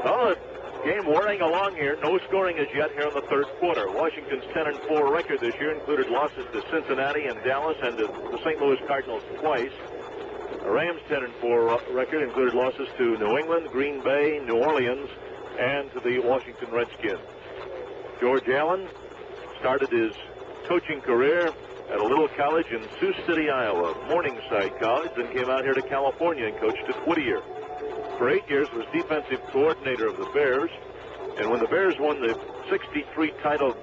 Well, the game whirling along here. No scoring as yet here in the third quarter. Washington's 10-4 record this year included losses to Cincinnati and Dallas and to the St. Louis Cardinals twice. The Rams' 10-4 record included losses to New England, Green Bay, New Orleans, and to the Washington Redskins. George Allen started his coaching career at a little college in Sioux City, Iowa, Morningside College, then came out here to California and coached at Whittier. For 8 years was defensive coordinator of the Bears, and when the Bears won the 63 title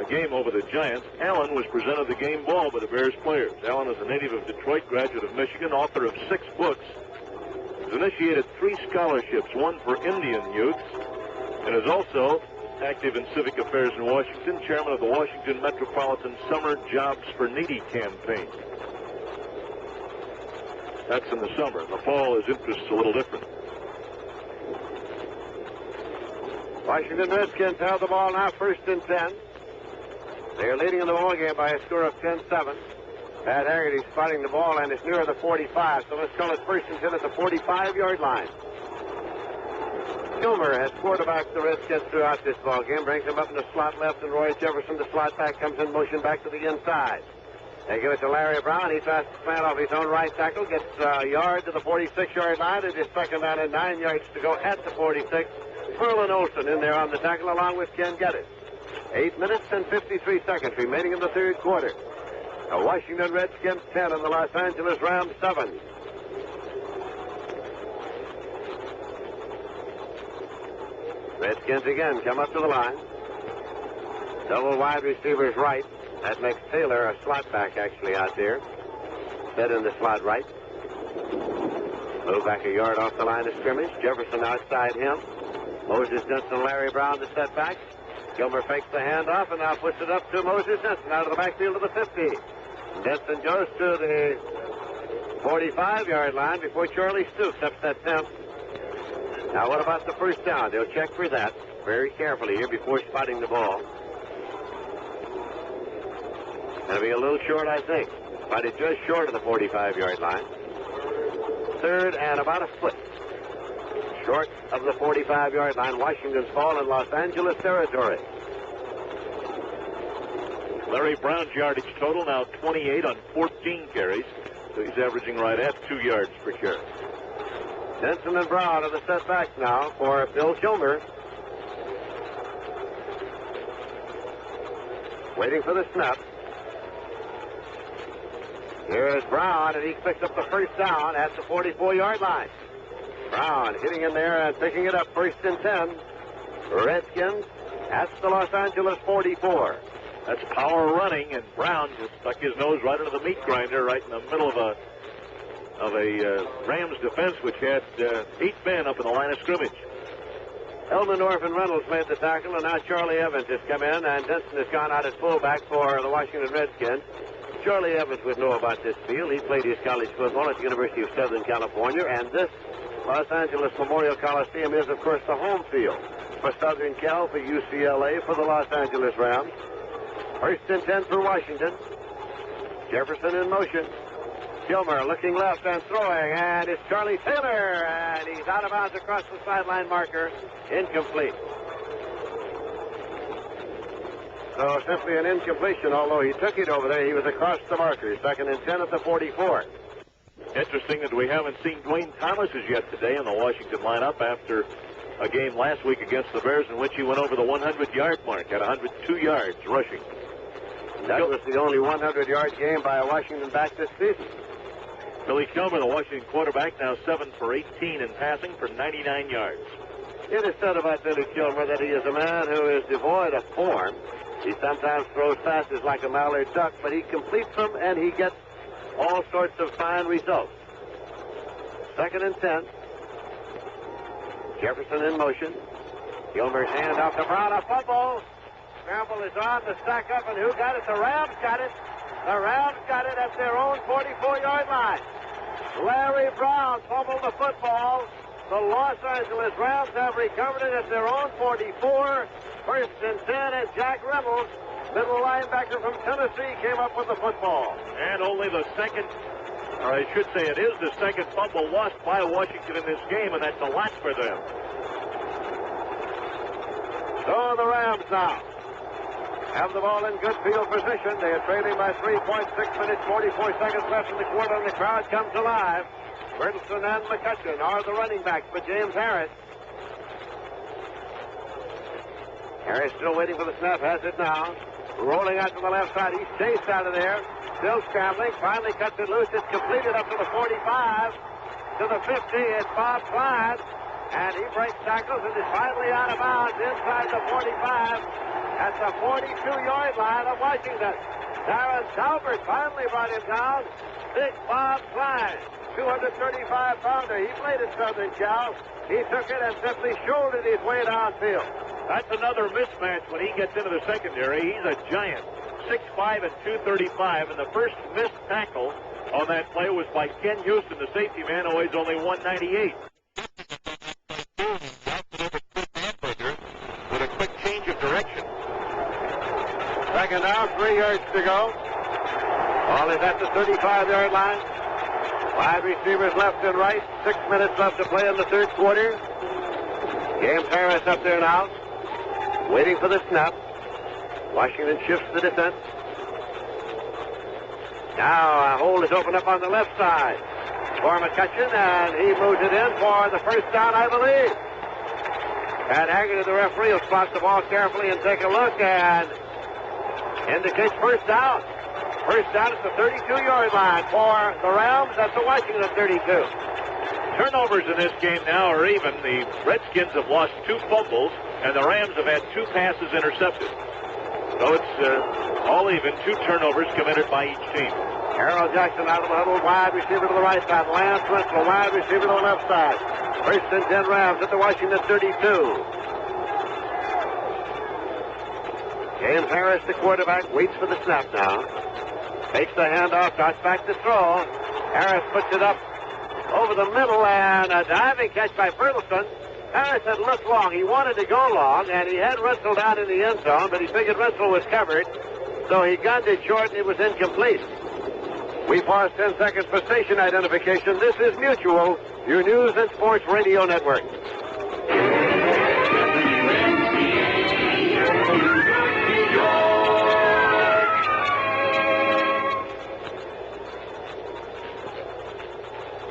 game over the Giants, Allen was presented the game ball by the Bears players. Allen is a native of Detroit, graduate of Michigan, author of 6 books. He's initiated 3 scholarships, one for Indian youths, and is also active in civic affairs in Washington, chairman of the Washington Metropolitan Summer Jobs for Needy campaign. That's in the summer. In the fall, his interest's a little different.
Washington Redskins have the ball now, first and 10. They are leading in the ball game by a score of 10-7. Pat Haggerty spotting the ball and is near the 45, so let's call it first and 10 at the 45-yard line. Kilmer has quarterbacked the Redskins throughout this ball game, brings him up in the slot left, and Roy Jefferson, the slot back, comes in motion back to the inside. They give it to Larry Brown. He tries to slant off his own right tackle, gets a yard to the 46-yard line. It is second down and 9 yards to go at the 46. Merlin Olsen in there on the tackle along with Ken Geddes. 8 minutes and 53 seconds remaining in the third quarter. The Washington Redskins 10 and the Los Angeles Rams 7. Redskins again come up to the line. Double wide receivers right. That makes Taylor a slot back actually out there. Set in the slot right. Move back a yard off the line of scrimmage. Jefferson outside him. Moses Denson, Larry Brown to set back. Gilmer fakes the handoff and now puts it up to Moses Denson out of the backfield to the 50. Denson goes to the 45-yard line before Charlie Stoops upsets him. Now what about the first down? They'll check for that very carefully here before spotting the ball. It'll be a little short, I think. Spotted just short of the 45-yard line. Third and about a foot short of the 45-yard line. Washington's ball in Los Angeles territory.
Larry Brown's yardage total now 28 on 14 carries. So he's averaging right at 2 yards per carry.
Denson and Brown are the setbacks now for Bill Kilmer. Waiting for the snap. Here's Brown, and he picks up the first down at the 44-yard line. Brown hitting in there and picking it up, first and 10. Redskins at the Los Angeles 44.
That's power running, and Brown just stuck his nose right into the meat grinder right in the middle of a Rams defense, which had 8 men up in the line of scrimmage.
Elmendorf and Reynolds made the tackle, and now Charlie Evans has come in, and Denson has gone out as fullback for the Washington Redskins. Charlie Evans would know about this field. He played his college football at the University of Southern California, and this Los Angeles Memorial Coliseum is, of course, the home field for Southern Cal, for UCLA, for the Los Angeles Rams. First and 10 for Washington. Jefferson in motion. Kilmer looking left and throwing, and it's Charlie Taylor, and he's out of bounds across the sideline marker. Incomplete. So simply an incompletion, although he took it over there. He was across the marker. Second and 10 at the 44.
Interesting that we haven't seen Dwayne Thomas as yet today in the Washington lineup after a game last week against the Bears in which he went over the 100-yard mark at 102 yards rushing.
That was the only 100-yard game by a Washington back this season.
Billy Kilmer, the Washington quarterback, now 7 for 18 in passing for 99 yards.
It is said about Billy Kilmer that he is a man who is devoid of form. He sometimes throws passes like a mallard duck, but he completes them and he gets all sorts of fine results. 2nd and 10. Jefferson in motion. Kilmer's hand off to Brown, a fumble. Scramble is on to stack up, and who got it? The Rams got it. The Rams got it at their own 44-yard line. Larry Brown fumbled the football. The Los Angeles Rams have recovered it at their own 44. 1st and 10, and Jack Reynolds, middle linebacker from Tennessee, came up with the football.
And only the second, or I should say it is the second fumble lost by Washington in this game, and that's a lot for them.
So the Rams now have the ball in good field position. They are trailing by 3.6 minutes, 44 seconds left in the quarter, and the crowd comes alive. Bertelsen and McCutcheon are the running backs, but James Harris. Harris still waiting for the snap, has it now. Rolling out to the left side. He's chased out of there. Still scrambling. Finally cuts it loose. It's completed up to the 45. To the 50. It's Bob Klein. And he breaks tackles and is finally out of bounds inside the 45 at the 42-yard line of Washington. Darren Talbert finally brought him down. Big Bob Klein, 235-pounder. He played at Southern Cal. He took it and simply shouldered his way downfield.
That's another mismatch when he gets into the secondary. He's a giant, 6'5" and 235, and the first missed tackle on that play was by Ken Houston, the safety man, who weighs only 198. With a quick change of direction.
2nd down, 3 yards to go. Ball is at the 35-yard line. 5 receivers left and right. 6 minutes left to play in the 3rd quarter. James Harris up there now, waiting for the snap. Washington shifts the defense. Now a hole is opened up on the left side for McCutcheon, and he moves it in for the first down, I believe. And Haggard, the referee, will spot the ball carefully and take a look and indicates first down. First down at the 32-yard line for the Rams. That's the Washington 32.
Turnovers in this game now are even. The Redskins have lost 2 fumbles, and the Rams have had 2 passes intercepted. So it's all even, 2 turnovers committed by each team.
Harold Jackson out of the huddle, wide receiver to the right side. Lance Wenzel, wide receiver to the left side. 1st and 10 Rams at the Washington 32. James Harris, the quarterback, waits for the snap now. Takes the handoff, drops back to throw. Harris puts it up over the middle, and a diving catch by Bertelsen. Harris had looked long. He wanted to go long, and he had Wenzel down in the end zone, but he figured Wenzel was covered, so he gunned it short, and it was incomplete. We pause 10 seconds for station identification. This is Mutual, your news and sports radio network.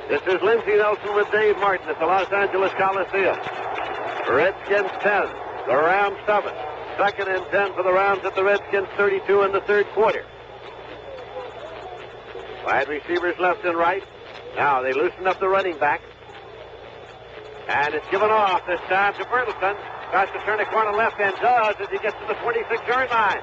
This is Lindsey Nelson with Dave Martin at the Los Angeles Coliseum. Redskins 10, the Rams 7. 2nd and 10 for the Rams at the Redskins 32 in the 3rd quarter. 5 receivers left and right. Now they loosen up the running back. And it's given off this time to Bertelsen. Tries to turn a corner left and does as he gets to the 26-yard line.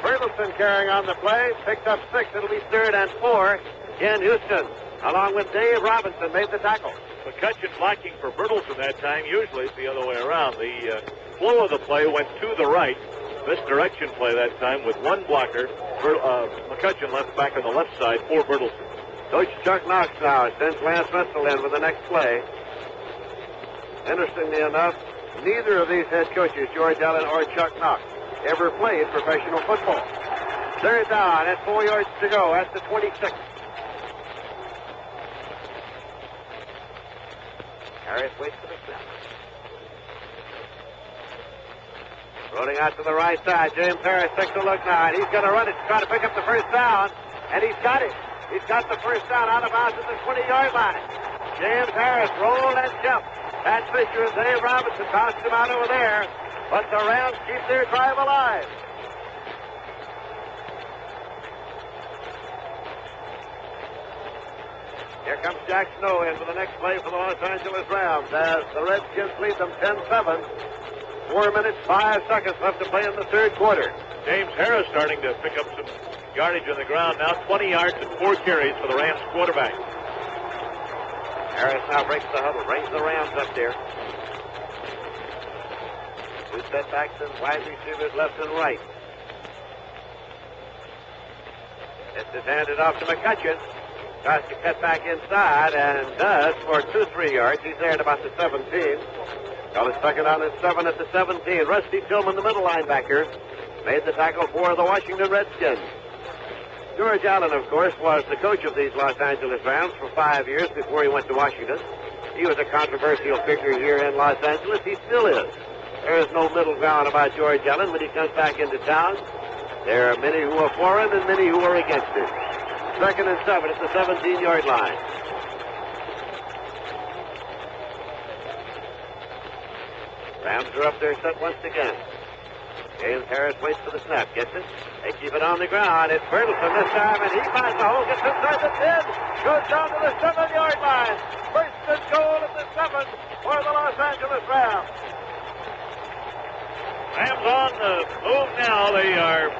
Bertelsen carrying on the play. Picked up 6. It'll be 3rd and 4 in Houston. Along with Dave Robinson, made the tackle.
McCutcheon blocking for Bertelsen that time. Usually it's the other way around. The flow of the play went to the right. Misdirection play that time with 1 blocker. McCutcheon left back on the left side for Bertelsen.
Coach Chuck Knox now sends Lance Wenzel in with the next play. Interestingly enough, neither of these head coaches, George Allen or Chuck Knox, ever played professional football. 3rd down at 4 yards to go at the 26. Harris waits for the snap. Rolling out to the right side. James Harris takes a look now, and he's going to run it to try to pick up the first down, and he's got it. He's got the first down out of bounds at the 20-yard line. James Harris rolled and jumped. Pat Fisher and Dave Robinson bounced him out over there, but the Rams keep their drive alive. Here comes Jack Snow in for the next play for the Los Angeles Rams as the Redskins lead them 10-7. 4 minutes, 5 seconds left to play in the third quarter.
James Harris starting to pick up some yardage on the ground now. 20 yards and 4 carries for the Rams quarterback.
Harris now breaks the huddle, brings the Rams up there. 2 setbacks and wide receivers left and right. This is handed off to McCutcheon. Tries to cut back inside and does for 2-3 yards. He's there at about the 17. Got a second down and 7 at the 17. Rusty Tillman, the middle linebacker, made the tackle for the Washington Redskins. George Allen, of course, was the coach of these Los Angeles Rams for 5 years before he went to Washington. He was a controversial figure here in Los Angeles. He still is. There is no middle ground about George Allen when he comes back into town. There are many who are for him and many who are against him. Second and 7 at the 17-yard line. Rams are up there set once again. James Harris waits for the snap. Gets it. They keep it on the ground. It's Bertelsen this time, and he finds the hole. Gets inside the 10. Goes down to the 7-yard line. First and goal at the 7 for the Los Angeles Rams.
Rams on the move now. They are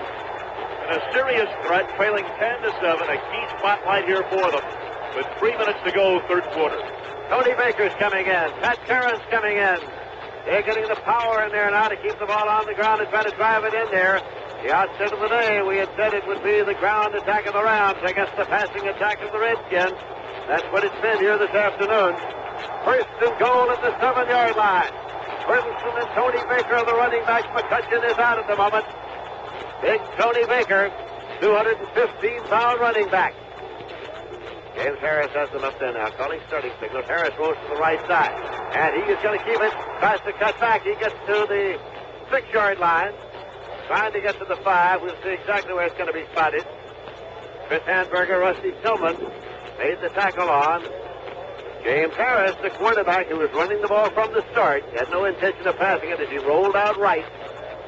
in a serious threat, trailing 10-7. A key spotlight here for them with 3 minutes to go, third quarter.
Tony Baker's coming in. Pat Curran's coming in. They're getting the power in there now to keep the ball on the ground and try to drive it in there. The outset of the day, we had said it would be the ground attack of the Rams against the passing attack of the Redskins. That's what it's been here this afternoon. First and goal at the 7-yard line. Bertelsen and Tony Baker are the running backs. McCutcheon is out at the moment. Big Tony Baker, 215-pound running back. James Harris has them up there now, calling starting signals. Harris rolls to the right side, and he is going to keep it. Tries to cut back. He gets to the 6-yard line, trying to get to the 5. We'll see exactly where it's going to be spotted. Chris Handberger, Rusty Tillman made the tackle on. James Harris, the quarterback who was running the ball from the start, had no intention of passing it as he rolled out right.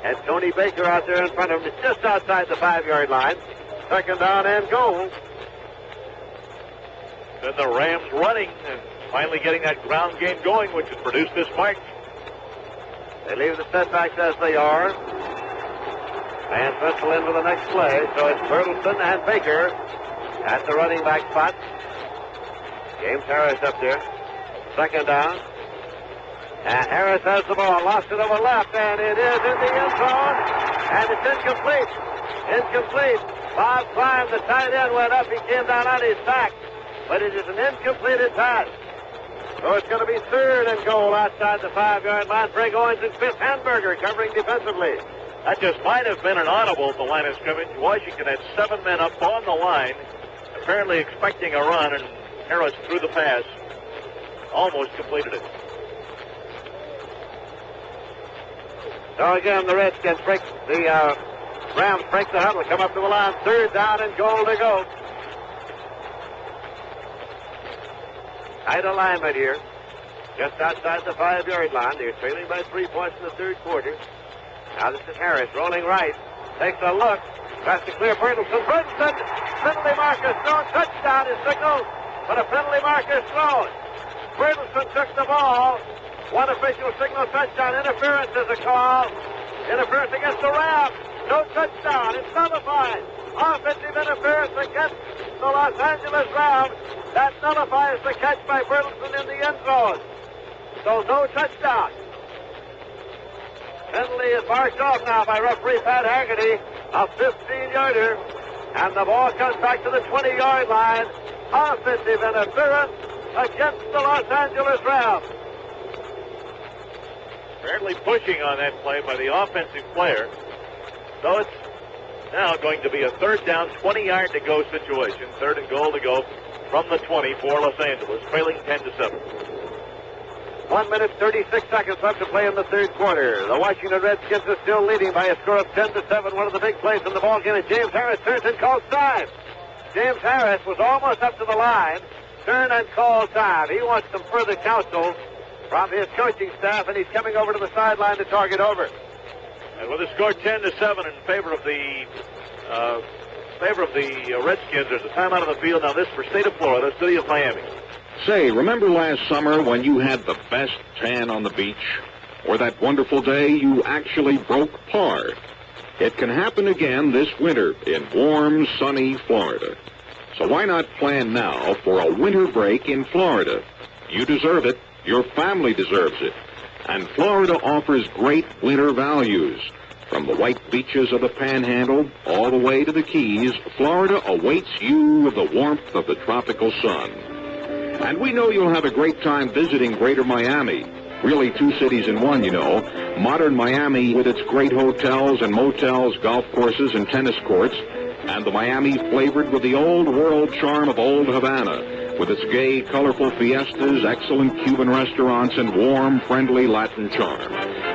And Tony Baker out there in front of him, just outside the 5-yard line. Second down and goal.
Then the Rams running and finally getting that ground game going, which has produced this march.
They leave the setbacks as they are. And pencil in for the next play. So it's Bertelsen and Baker at the running back spot. James Harris up there. Second down. And Harris has the ball. Lost it over left. And it is in the end zone. And it's incomplete. Incomplete. Bob Klein, the tight end, went up. He came down on his back. But it is an incompleted pass. So it's going to be third and goal outside the 5-yard line. Greg Owens and Chris Handberger covering defensively.
That just might have been an audible at the line of scrimmage. Washington had 7 men up on the line, apparently expecting a run, and Harris threw the pass. Almost completed it.
So again, the Redskins break the Rams break the huddle, come up to the line. Third down and goal to go. Tight alignment here. Just outside the 5-yard line. They're trailing by 3 points in the third quarter. Now this is Harris rolling right. Takes a look. Tries to clear Bertelsen. Bertelsen. Penalty marker thrown. Touchdown is signaled. But a penalty marker thrown. Bertelsen took the ball. One official signal touchdown. Interference is a call. Interference against the Rams. No touchdown. It's nullified. Offensive interference against the Los Angeles Rams. That nullifies the catch by Bertelsen in the end zone. So no touchdown. Penalty is marked off now by referee Pat Haggerty. A 15-yarder. And the ball comes back to the 20-yard line. Offensive interference against the Los Angeles Rams.
Apparently pushing on that play by the offensive player. So it's now going to be a third down, 20-yard to go situation. Third and goal to go from the 20 for Los Angeles, trailing 10-7.
1 minute, 36 seconds left to play in the third quarter. The Washington Redskins are still leading by a score of 10-7. One of the big plays in the ball game, and James Harris turns and calls time. James Harris was almost up to the line, turned and called time. He wants some further counsel from his coaching staff, and he's coming over to the sideline to talk it over.
And with the score 10-7 in favor of the favor of the Redskins. There's a timeout on the field. Now this for State of Florida, City of Miami.
Say, remember last summer when you had the best tan on the beach? Or that wonderful day you actually broke par? It can happen again this winter in warm, sunny Florida. So why not plan now for a winter break in Florida? You deserve it. Your family deserves it. And Florida offers great winter values. From the white beaches of the Panhandle all the way to the Keys, Florida awaits you with the warmth of the tropical sun. And we know you'll have a great time visiting Greater Miami. Really two cities in one, you know. Modern Miami with its great hotels and motels, golf courses and tennis courts. And the Miami flavored with the old world charm of old Havana, with its gay, colorful fiestas, excellent Cuban restaurants, and warm, friendly Latin charm.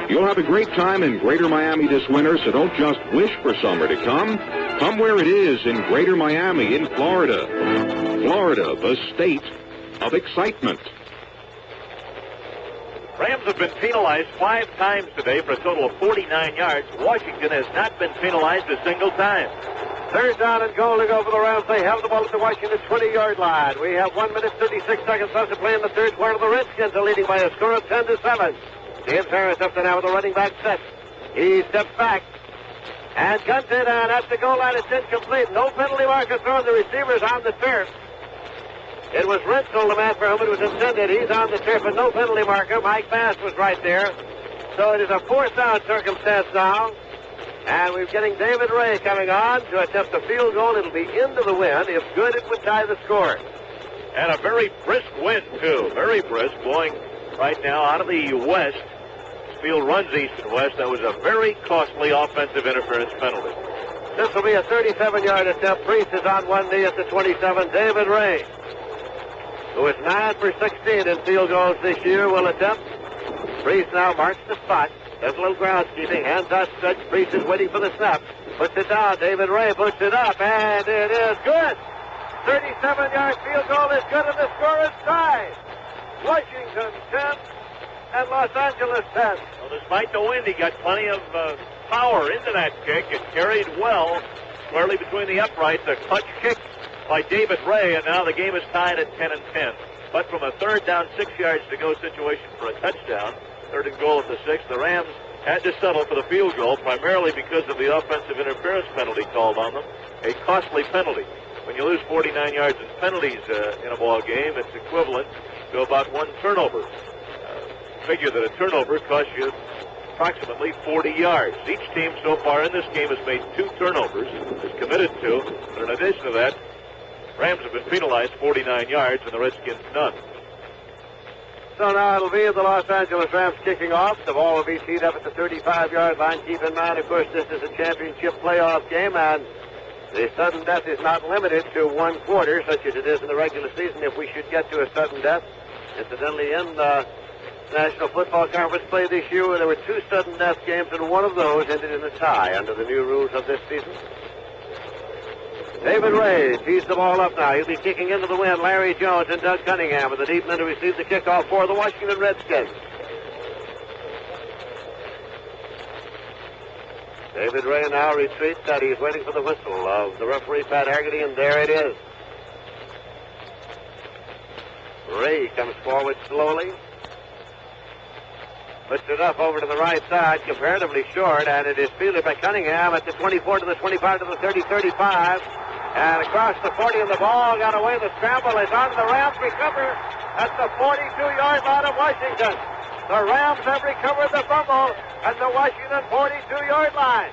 You'll have a great time in Greater Miami this winter, so don't just wish for summer to come. Come where it is in Greater Miami in Florida. Florida, the state of excitement.
Rams have been penalized 5 times today for a total of 49 yards. Washington has not been penalized a single time.
Third down and goal to go for the Rams. They have the ball at the Washington 20-yard line. We have 1 minute, 36 seconds left to play in the third quarter. The Redskins are leading by a score of 10-7. James Harris up there now with the running back set. He steps back and guns it, and at the goal line it's incomplete. No penalty marker thrown. The receiver's on the turf. It was Renzel, the man for whom it was intended. He's on the turf, but no penalty marker. Mike Bass was right there. So it is a fourth down circumstance now. And we're getting David Ray coming on to attempt a field goal. It'll be into the wind. If good, it would tie the score.
And a very brisk wind, too. Very brisk, blowing right now out of the west. This field runs east and west. That was a very costly offensive interference penalty.
This will be a 37-yard attempt. Priest is on one knee at the 27. David Ray, who is 9 for 16 in field goals this year, will attempt. Priest now marks the spot. There's a little groundskeeping. Hands outstretched. Priest is waiting for the snap. Puts it down. David Ray puts it up, and it is good. 37-yard field goal is good, and the score is tied. Washington 10 and Los Angeles 10.
Well, despite the wind, he got plenty of power into that kick. It carried well squarely between the uprights. A clutch kick by David Ray, and now the game is tied at 10-10. But from a third down, 6 yards to go situation for a touchdown, third and goal at the 6, the Rams had to settle for the field goal, primarily because of the offensive interference penalty called on them, a costly penalty. When you lose 49 yards in penalties in a ball game, it's equivalent to about 1 turnover. Figure that a turnover costs you approximately 40 yards. Each team so far in this game has made 2 turnovers, is committed to, but in addition to that, Rams have been penalized 49 yards and the Redskins none.
So now it'll be the Los Angeles Rams kicking off. The ball will be teed up at the 35-yard line. Keep in mind, of course, this is a championship playoff game, and the sudden death is not limited to 1 quarter, such as it is in the regular season. If we should get to a sudden death, incidentally, in the National Football Conference play this year, there were 2 sudden death games, and one of those ended in a tie under the new rules of this season. David Ray tees the ball up now. He'll be kicking into the wind. Larry Jones and Doug Cunningham are the deep men to receive the kickoff for the Washington Redskins. David Ray now retreats. That he's waiting for the whistle of the referee, Pat Haggerty, and there it is. Ray comes forward slowly. Puts it up over to the right side, comparatively short, and it is fielded by Cunningham at the 24 to the 25 to the 30, 35. And across the 40, and the ball got away. The scramble is on the Rams. Recover at the 42-yard line of Washington. The Rams have recovered the fumble at the Washington 42-yard line.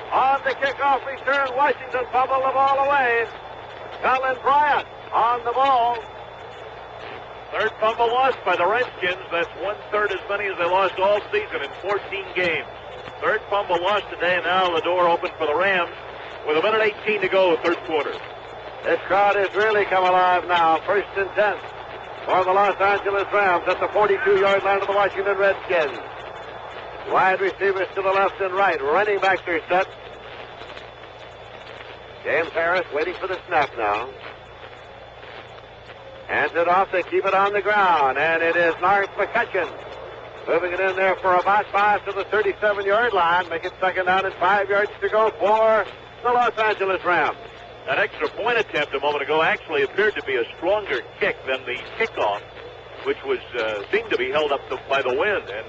On the kickoff return, Washington fumbled the ball away. Colin Bryant on the ball.
Third fumble lost by the Redskins. That's 1/3 as many as they lost all season in 14 games. Third fumble lost today, and now the door open for the Rams with 1:18 to go, third quarter.
This crowd has really come alive now. 1st and 10 for the Los Angeles Rams at the 42-yard line of the Washington Redskins. Wide receivers to the left and right. Running backs are set. James Harris waiting for the snap now. Hands it off. They keep it on the ground, and it is Lawrence McCutcheon moving it in there for about 5 to the 37-yard line. Make it 2nd down and 5 yards to go for the Los Angeles Rams.
That extra point attempt a moment ago actually appeared to be a stronger kick than the kickoff, which was seemed to be held up by the wind. And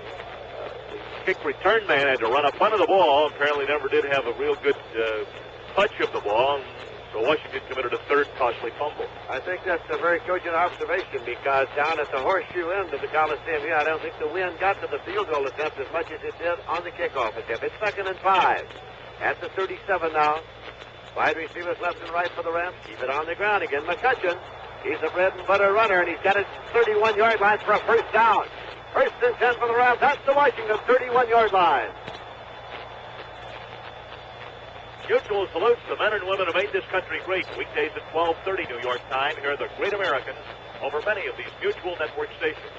kick return man had to run up under the ball. Apparently never did have a real good touch of the ball. So Washington committed a third costly fumble.
I think that's a very cogent observation because down at the horseshoe end of the Coliseum here, I don't think the wind got to the field goal attempt as much as it did on the kickoff attempt. It's 2nd and 5. At the 37 now. Wide receivers left and right for the Rams. Keep it on the ground again. McCutcheon, he's a bread and butter runner, and he's got it 31-yard line for a first down. 1st and 10 for the Rams. That's the Washington 31-yard line.
Mutual salutes the men and women who made this country great. Weekdays at 12:30 New York time. Here are the great Americans over many of these Mutual Network stations.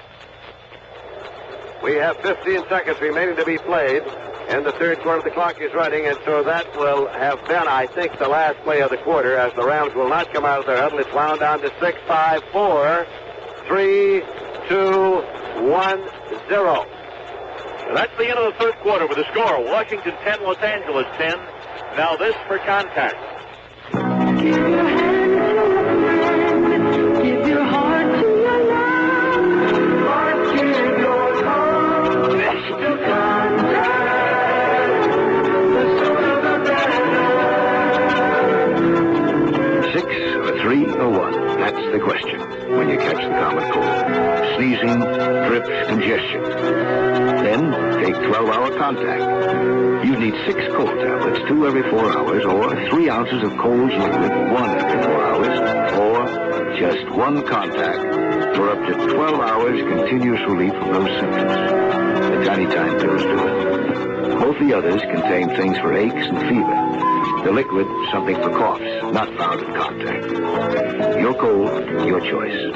We have 15 seconds remaining to be played, and the third quarter of the clock is running, and so that will have been, I think, the last play of the quarter, as the Rams will not come out of their huddle. It's wound down to 6, 5, 4, 3, 2, 1, 0.
And that's the end of the third quarter with the score. Washington 10, Los Angeles 10. Now this for contact.
Give your hand to your man. Give your heart to your love. Give your heart to contact. The sooner the better.
6 or 3 or 1? That's the question when you catch the common cold. Sneezing, drips, congestion. Then take 12-hour contact. You need 6 cold tablets, 2 every 4 hours, or 3 ounces of Cold's liquid, 1 every 4 hours, or just 1 contact for up to 12 hours continuous relief of those symptoms. The Tiny Time pills do it. Both the others contain things for aches and fever. The liquid, something for coughs, not found in contact. Your cold, your choice.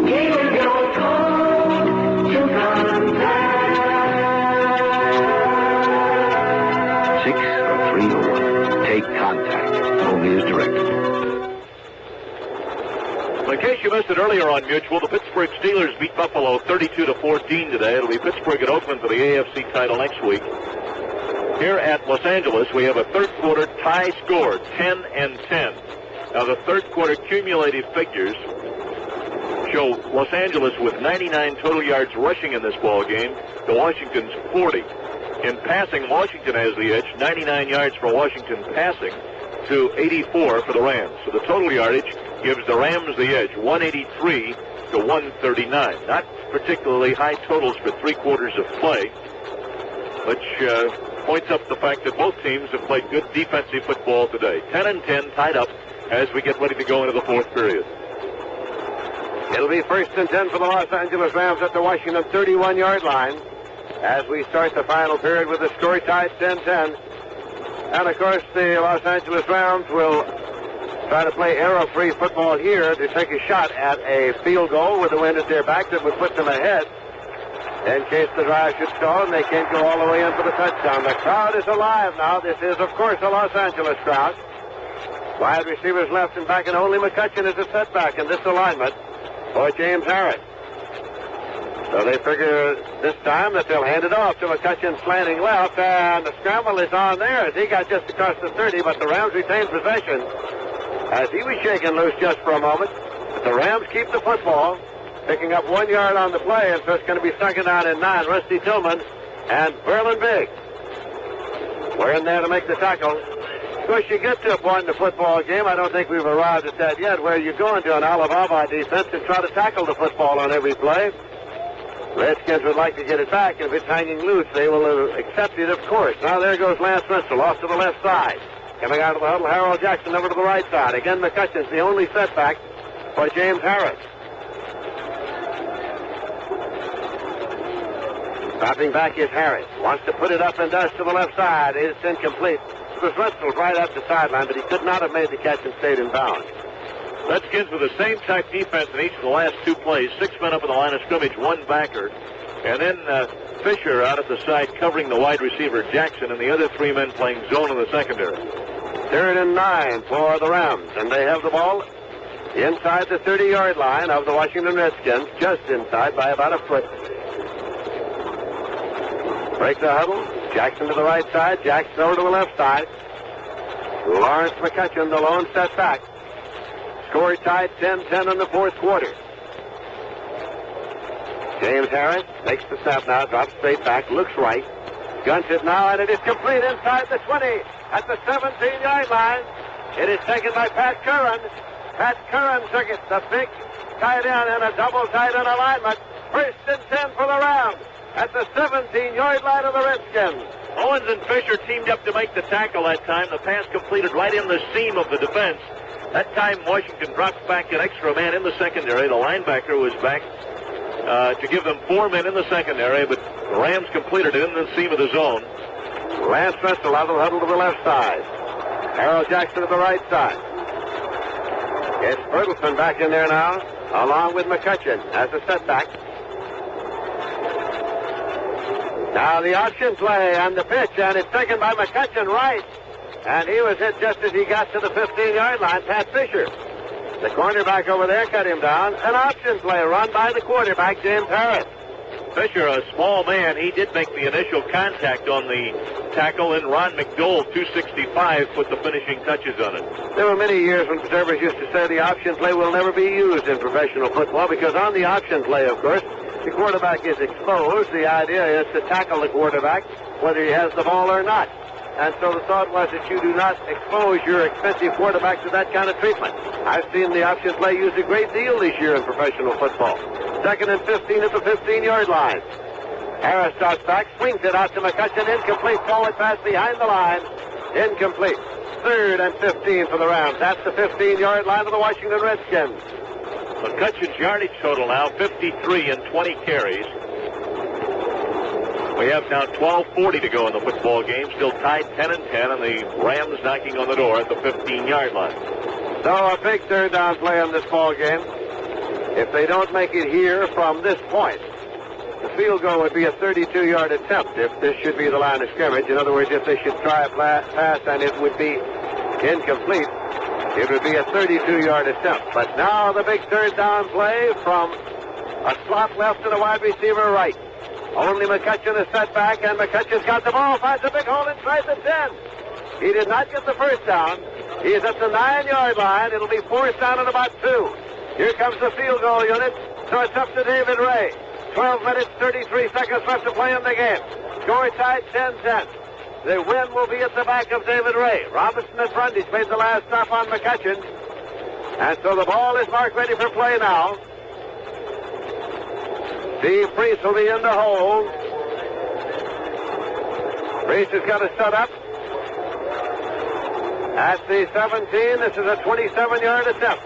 Give your cold to contact.
6 or 3 or 1. Take contact. Only as directed.
In case you missed it earlier on Mutual, the Pittsburgh Steelers beat Buffalo 32-14 today. It'll be Pittsburgh and Oakland for the AFC title next week. Here at Los Angeles, we have a third quarter tie score, 10-10. Now the third quarter cumulative figures show Los Angeles with 99 total yards rushing in this ball game to Washington's 40. In passing, Washington has the edge, 99 yards for Washington passing to 84 for the Rams. So the total yardage gives the Rams the edge, 183 to 139. Not particularly high totals for 3 quarters of play, which points up the fact that both teams have played good defensive football today. 10-10 tied up as we get ready to go into the fourth period.
It'll be 1st and 10 for the Los Angeles Rams at the Washington 31-yard line as we start the final period with the score tied 10-10. And, of course, the Los Angeles Rams will try to play error-free football here to take a shot at a field goal with the wind at their back that would put them ahead in case the drive should stall and they can't go all the way in for the touchdown. The crowd is alive now. This is, of course, a Los Angeles crowd. Wide receivers left and back, and only McCutcheon is a setback in this alignment for James Harris. So they figure this time that they'll hand it off to McCutcheon slanting left, and the scramble is on there as he got just across the 30, but the Rams retain possession as he was shaken loose just for a moment. But the Rams keep the football, picking up 1 yard on the play, and so it's going to be 2nd down and 9. Rusty Tillman and Berlin Biggs were in there to make the tackle. Of course, you get to a point in the football game, I don't think we've arrived at that yet, where you go into an Alabama defense and try to tackle the football on every play. Redskins would like to get it back, and if it's hanging loose, they will accept it, of course. Now there goes Lance Mitchell off to the left side. Coming out of the huddle, Harold Jackson over to the right side. Again, McCutcheon's the only setback for James Harris. Dropping back is Harris. Wants to put it up and does to the left side. It's incomplete. It was Mitchell right at the sideline, but he could not have made the catch and stayed in bounds.
Redskins with the same type defense in each of the last 2 plays. 6 men up in the line of scrimmage, 1 backer. And then Fisher out at the side covering the wide receiver Jackson, and the other 3 men playing zone in the secondary.
3rd and 9 for the Rams, and they have the ball inside the 30-yard line of the Washington Redskins, just inside by about a foot. Break the huddle. Jackson to the right side. Jackson over to the left side. Lawrence McCutcheon, the lone setback. Score tied 10-10 in the fourth quarter. James Harris makes the snap now, drops straight back, looks right, guns it now, and it is complete inside the 20 at the 17-yard line. It is taken by Pat Curran. Pat Curran took it, the big tight end and a double tight end alignment. First and 10 for the round at the 17-yard line of the Redskins.
Owens and Fisher teamed up to make the tackle that time. The pass completed right in the seam of the defense. That time Washington drops back an extra man in the secondary. The linebacker was back to give them 4 men in the secondary, but the Rams completed it in the seam of the zone.
Lance Russell out of the huddle to the left side. Harold Jackson to the right side. It's Bertelson back in there now, along with McCutcheon as a setback. Now the option play on the pitch, and it's taken by McCutcheon right. And he was hit just as he got to the 15-yard line. Pat Fisher, the cornerback over there, cut him down. An option play run by the quarterback, James Harris.
Fisher, a small man, he did make the initial contact on the tackle, and Ron McDowell, 265, put the finishing touches on it.
There were many years when preservers used to say the option play will never be used in professional football because on the option play, of course, the quarterback is exposed. The idea is to tackle the quarterback whether he has the ball or not. And so the thought was that you do not expose your expensive quarterback to that kind of treatment. I've seen the option play used a great deal this year in professional football. 2nd and 15 at the 15-yard line. Harris drops back, swings it out to McCutcheon. Incomplete forward pass behind the line. Incomplete. 3rd and 15 for the Rams. That's the 15-yard line of the Washington Redskins.
McCutcheon's yardage total now 53 and 20 carries. We have now 12:40 to go in the football game. Still tied 10-10, and the Rams knocking on the door at the 15-yard line.
So a big third down play in this ball game. If they don't make it here from this point, the field goal would be a 32-yard attempt if this should be the line of scrimmage. In other words, if they should try a pass and it would be incomplete, it would be a 32-yard attempt. But now the big third down play from a slot left to the wide receiver right. Only McCutcheon is set back, and McCutcheon's got the ball, finds a big hole inside the 10. He did not get the first down. He is at the 9-yard line. It'll be 4th down and about 2. Here comes the field goal unit, so it's up to David Ray. 12 minutes, 33 seconds left to play in the game. Score tied 10-10. The win will be at the back of David Ray. Robinson and Brundage made the last stop on McCutcheon. And so the ball is marked ready for play now. Steve Priest will be in the hole. Priest has got to set up. At the 17, this is a 27-yard attempt.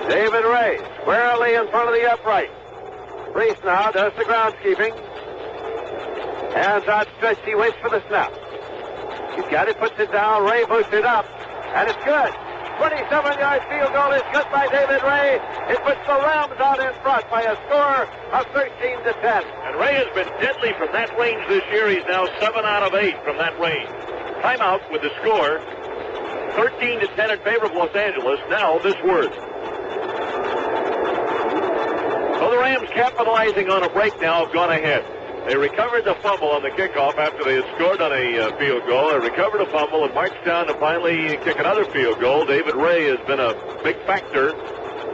David Ray squarely in front of the upright. Priest now does the groundskeeping. Hands outstretched, he waits for the snap. He's got it, puts it down, Ray boosts it up, and it's good. 27-yard field goal is good by David Ray. It puts the Rams out in front by a score of 13-10.
And Ray has been deadly from that range this year. He's now 7 out of 8 from that range. Timeout with the score, 13-10 in favor of Los Angeles. Now this word. So the Rams, capitalizing on a break now, have gone ahead. They recovered the fumble on the kickoff after they had scored on a field goal. They recovered a fumble and marched down to finally kick another field goal. David Ray has been a big factor,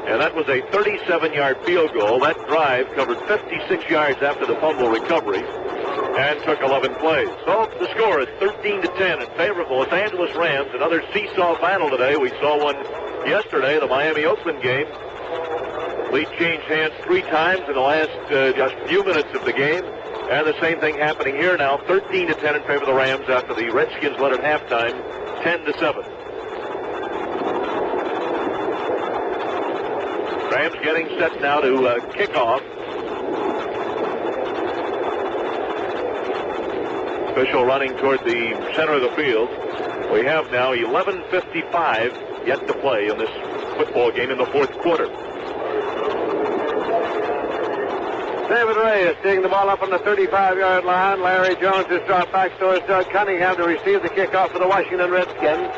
and that was a 37-yard field goal. That drive covered 56 yards after the fumble recovery and took 11 plays. So the score is 13-10 in favor of the Los Angeles Rams. Another seesaw battle today. We saw one yesterday, the Miami-Oakland game. Lead changed hands 3 times in the last just few minutes of the game. And the same thing happening here now, 13-10 in favor of the Rams after the Redskins led at halftime, 10-7. Rams getting set now to kick off. Official running toward the center of the field. We have now 11:55 yet to play in this football game in the fourth quarter.
David Ray is seeing the ball up on the 35-yard line. Larry Jones has dropped back, so is Doug Cunningham to receive the kickoff for the Washington Redskins.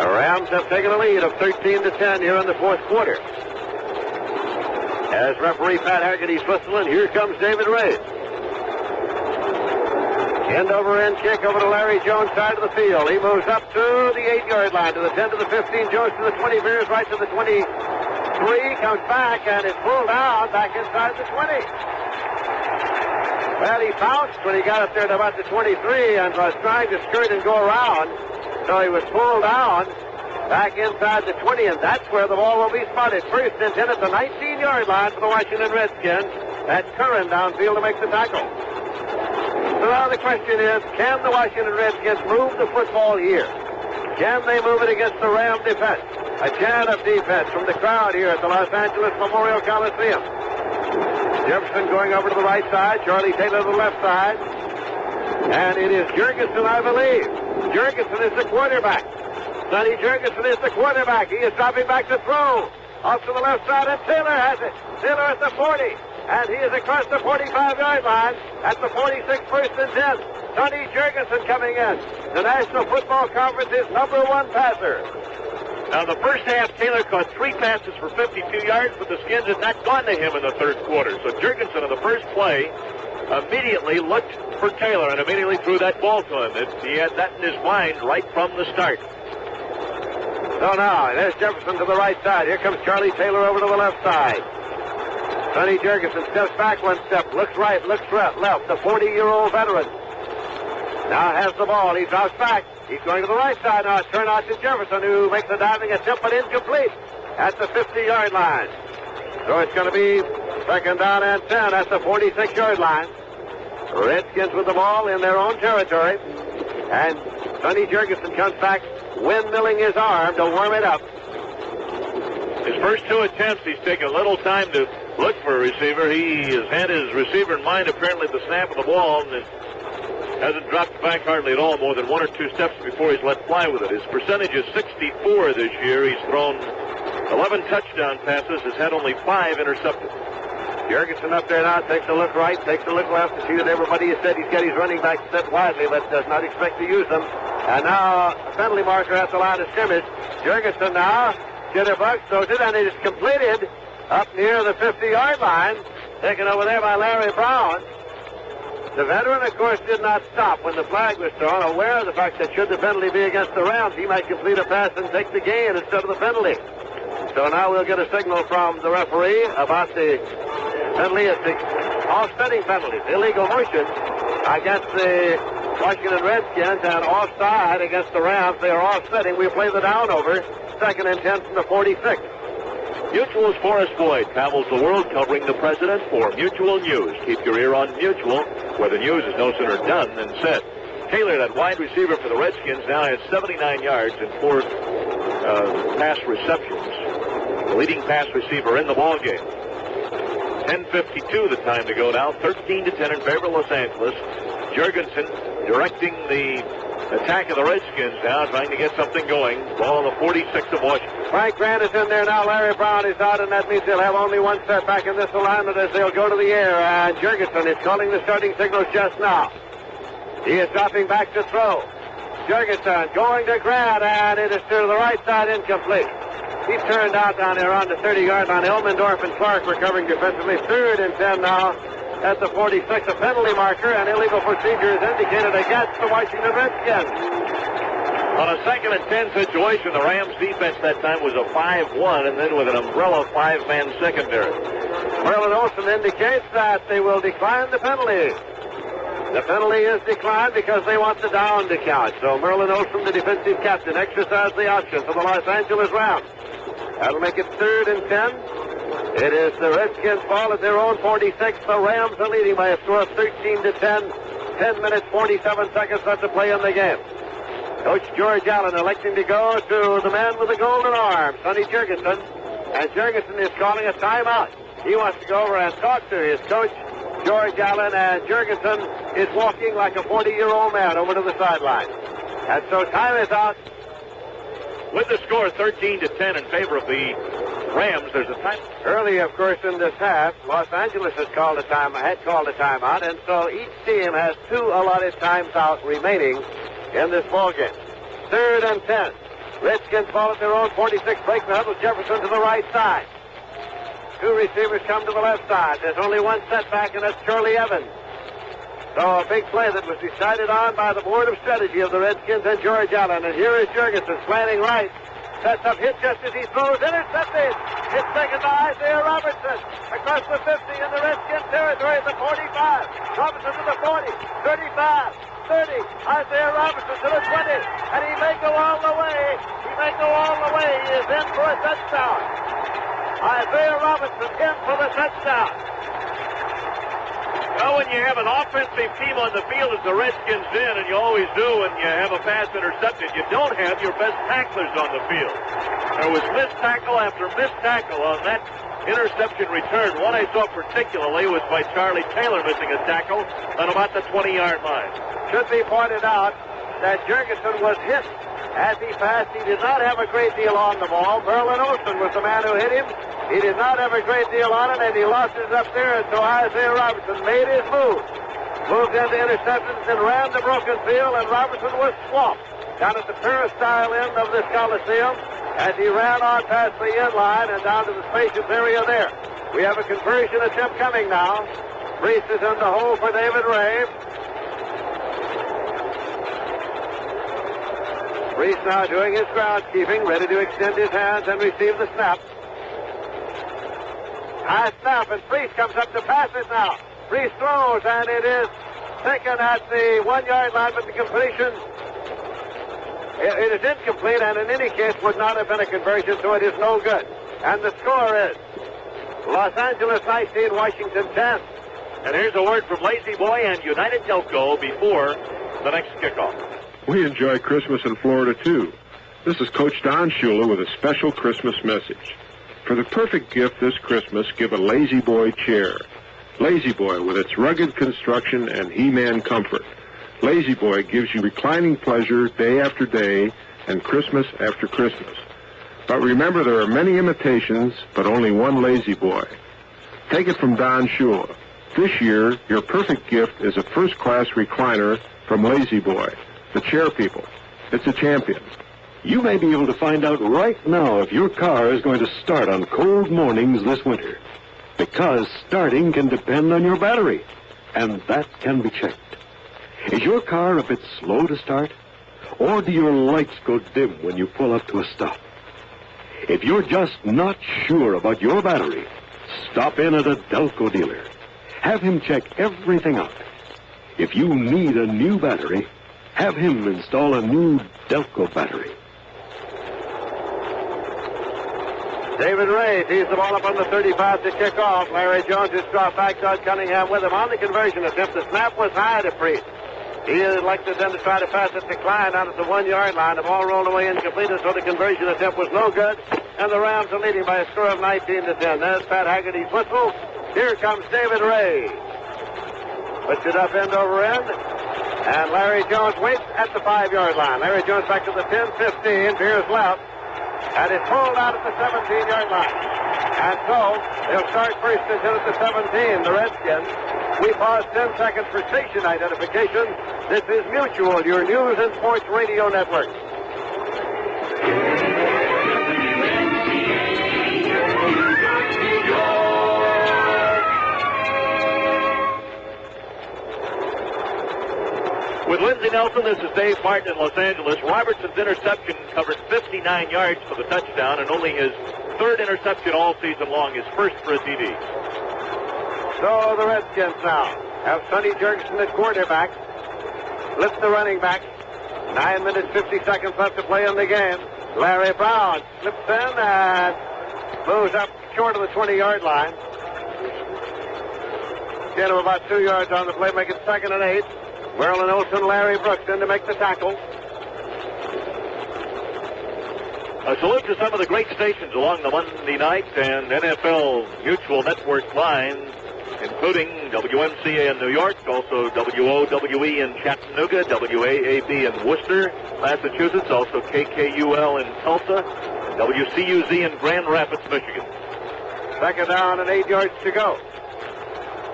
The Rams have taken a lead of 13-10 here in the fourth quarter. As referee Pat Haggerty's whistling, here comes David Ray. End-over-end kick over to Larry Jones' side of the field. He moves up to the 8-yard line, to the 10, to the 15. Jones to the 20, veers right to the 23, comes back, and is pulled down back inside the 20. Well, he bounced when he got up there to about the 23 and was trying to skirt and go around. So he was pulled down back inside the 20, and that's where the ball will be spotted. First and 10 at the 19-yard line for the Washington Redskins. That's Curran downfield to make the tackle. So now the question is, can the Washington Redskins move the football here? Can they move it against the Ram defense? A chant of defense from the crowd here at the Los Angeles Memorial Coliseum. Jefferson going over to the right side, Charlie Taylor to the left side. And it is Jurgensen, I believe. Jurgensen is the quarterback. Sonny Jurgensen is the quarterback. He is dropping back to throw. Off to the left side, and Taylor has it. Taylor at the 40. And he is across the 45-yard line at the 46, first and 10. Sonny Jurgensen coming in. The National Football Conference's #1 passer.
Now, the first half, Taylor caught 3 passes for 52 yards, but the Skins had not gone to him in the third quarter. So Jurgensen, on the first play, immediately looked for Taylor and immediately threw that ball to him. He had that in his mind right from the start.
So now, there's Jefferson to the right side. Here comes Charlie Taylor over to the left side. Sonny Jurgensen steps back one step, looks right, looks left. The 40-year-old veteran now has the ball. He drops back. He's going to the right side now. Turn out to Jefferson, who makes a diving attempt, but incomplete at the 50-yard line. So it's going to be second down and 10 at the 46-yard line. Redskins with the ball in their own territory. And Sonny Jurgensen comes back, windmilling his arm to warm it up.
His first 2 attempts, he's taken a little time to look for a receiver. He has had his receiver in mind apparently at the snap of the ball, and hasn't dropped back hardly at all, more than 1 or 2 steps before he's let fly with it. His percentage is 64 this year. He's thrown 11 touchdown passes, has had only 5 intercepted.
Jurgensen up there now, takes a look right, takes a look left to see that everybody has said he's got his running back set widely, but does not expect to use them. And now a penalty marker at the line of scrimmage. Jurgensen now, jitterbug, throws it, and it is completed up near the 50-yard line, taken over there by Larry Brown. The veteran, of course, did not stop when the flag was thrown, aware of the fact that should the penalty be against the Rams, he might complete a pass and take the gain instead of the penalty. So now we'll get a signal from the referee about the penalty. It's the offsetting penalties, illegal motion against the Washington Redskins and offside against the Rams. They are offsetting. We'll play the down over. Second and 10 from the 46.
Mutual's Forrest Boyd travels the world covering the president for Mutual News. Keep your ear on Mutual, where the news is no sooner done than said. Taylor, that wide receiver for the Redskins, now has 79 yards and 4 pass receptions. The leading pass receiver in the ballgame. 10:52 the time to go now. 13-10 in favor of Los Angeles. Jurgensen directing the attack of the Redskins now, trying to get something going. Ball on the 46 of Washington.
Frank Grant is in there now. Larry Brown is out, and that means they'll have only one setback in this alignment as they'll go to the air. And Jurgensen is calling the starting signals just now. He is dropping back to throw. Jurgensen going to Grant, and it is to the right side, incomplete. He turned out down there on the 30-yard line. Elmendorf and Clark recovering defensively. Third and 10 now at the 46. A penalty marker and illegal procedure is indicated against the Washington Redskins.
On a second and 10 situation, the Rams defense that time was a 5-1, and then with an umbrella 5-man secondary.
Merlin Olsen indicates that they will decline the penalty. The penalty is declined because they want the down to count. So Merlin Olsen, the defensive captain, exercised the option for the Los Angeles Rams. That'll make it third and 10. It is the Redskins' ball at their own 46. The Rams are leading by a score of 13-10. 10 minutes, 47 seconds left to play in the game. Coach George Allen electing to go to the man with the golden arm, Sonny Jurgensen. And Jurgensen is calling a timeout. He wants to go over and talk to his coach, George Allen, and Jurgensen is walking like a 40-year-old man over to the sideline. And so time is out.
With the score 13-10 in favor of the Rams, there's a time.
Early, of course, in this half, Los Angeles had called a timeout, and so each team has 2 allotted times out remaining in this ballgame. Third and 10. Redskins ball at their own 46. Break the huddle. Jefferson to the right side. 2 receivers come to the left side. There's only one setback, and that's Charlie Evans. So a big play that was decided on by the board of strategy of the Redskins and George Allen. And here is Jurgensen slanting right. Sets up, hit just as he throws, intercepted. Hit second by Isaiah Robertson. Across the 50 in the Redskins territory at the 45. Robinson to the 40, 35, 30. Isaiah Robertson to the 20. And he may go all the way. He may go all the way. He is in for a touchdown. Isaiah Robertson in for the touchdown.
Well, when you have an offensive team on the field as the Redskins did, and you always do when you have a pass intercepted, you don't have your best tacklers on the field. There was missed tackle after missed tackle on that interception return. One I saw particularly was by Charlie Taylor missing a tackle on about the 20-yard line.
Should be pointed out that Jurgensen was hit as he passed. He did not have a great deal on the ball. Merlin Olsen was the man who hit him. He did not have a great deal on it, and he lost it up there, and so Isaiah Robertson made his move. Moved into interceptions and ran the broken field, and Robertson was swamped down at the peristyle end of this Coliseum as he ran on past the end line and down to the spacious area there. We have a conversion attempt coming now. Priest is in the hole for David Ray. Priest now doing his groundskeeping, ready to extend his hands and receive the snap. High snap, and Priest comes up to pass it now. Priest throws, and it is taken at the 1-yard line, but the completion, it is incomplete, and in any case would not have been a conversion, so it is no good. And the score is Los Angeles 19, Washington 10.
And here's a word from Lazy Boy and United Delco before the next kickoff.
We enjoy Christmas in Florida, too. This is Coach Don Shula with a special Christmas message. For the perfect gift this Christmas, give a Lazy Boy chair. Lazy Boy, with its rugged construction and He-Man comfort. Lazy Boy gives you reclining pleasure day after day and Christmas after Christmas. But remember, there are many imitations, but only one Lazy Boy. Take it from Don Shula. This year, your perfect gift is a first-class recliner from Lazy Boy, the chair people. It's a champion.
You may be able to find out right now if your car is going to start on cold mornings this winter. Because starting can depend on your battery, and that can be checked. Is your car a bit slow to start? Or do your lights go dim when you pull up to a stop? If you're just not sure about your battery, stop in at a Delco dealer. Have him check everything out. If you need a new battery, have him install a new Delco battery.
David Ray tees the ball up on the 35 to kick off. Larry Jones is dropped back. Todd Cunningham with him on the conversion attempt. The snap was high to Priest. He elected then to try to pass it to Klein out at the 1-yard line. The ball rolled away incomplete, so the conversion attempt was no good. And the Rams are leading by a score of 19 to 10. There's Pat Haggerty's whistle. Here comes David Ray. Puts it up end over end. And Larry Jones waits at the 5-yard line. Larry Jones back to the 10-15. Veers left. And it's pulled out at the 17-yard line. And so they'll start first and 10 at the 17, the Redskins. We pause 10 seconds for station identification. This is Mutual, your news and sports radio network.
With Lindsey Nelson, this is Dave Martin in Los Angeles. Robertson's interception covered 59 yards for the touchdown, and only his third interception all season long, his first for a TD.
So the Redskins now have Sonny Jurgensen at quarterback. Flips the running back. 9 minutes, 50 seconds left to play in the game. Larry Brown slips in and moves up short of the 20-yard line. Get him about 2 yards on the play, make it 2nd and 8. Merlin Olsen, Larry Brooks in to make the tackle.
A salute to some of the great stations along the Monday night and NFL Mutual Network lines, including WMCA in New York, also WOWE in Chattanooga, WAAB in Worcester, Massachusetts, also KKUL in Tulsa, WCUZ in Grand Rapids, Michigan.
2nd down and 8 yards to go.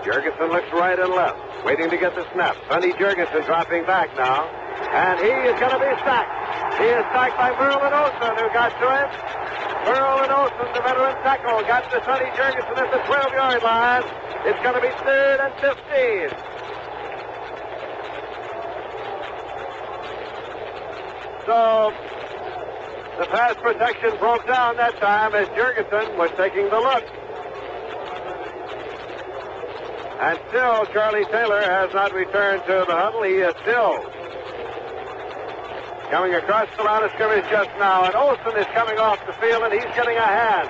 Jurgensen looks right and left, waiting to get the snap. Sonny Jurgensen dropping back now, and he is going to be sacked. He is sacked by Merlin Olsen, who got to him. Merlin Olsen, the veteran tackle, got to Sonny Jurgensen at the 12-yard line. It's going to be 3rd and 15. so the pass protection broke down that time as Jurgensen was taking the look. And still, Charlie Taylor has not returned to the huddle. He is still coming across the line of scrimmage just now. And Olsen is coming off the field, and he's getting a hand.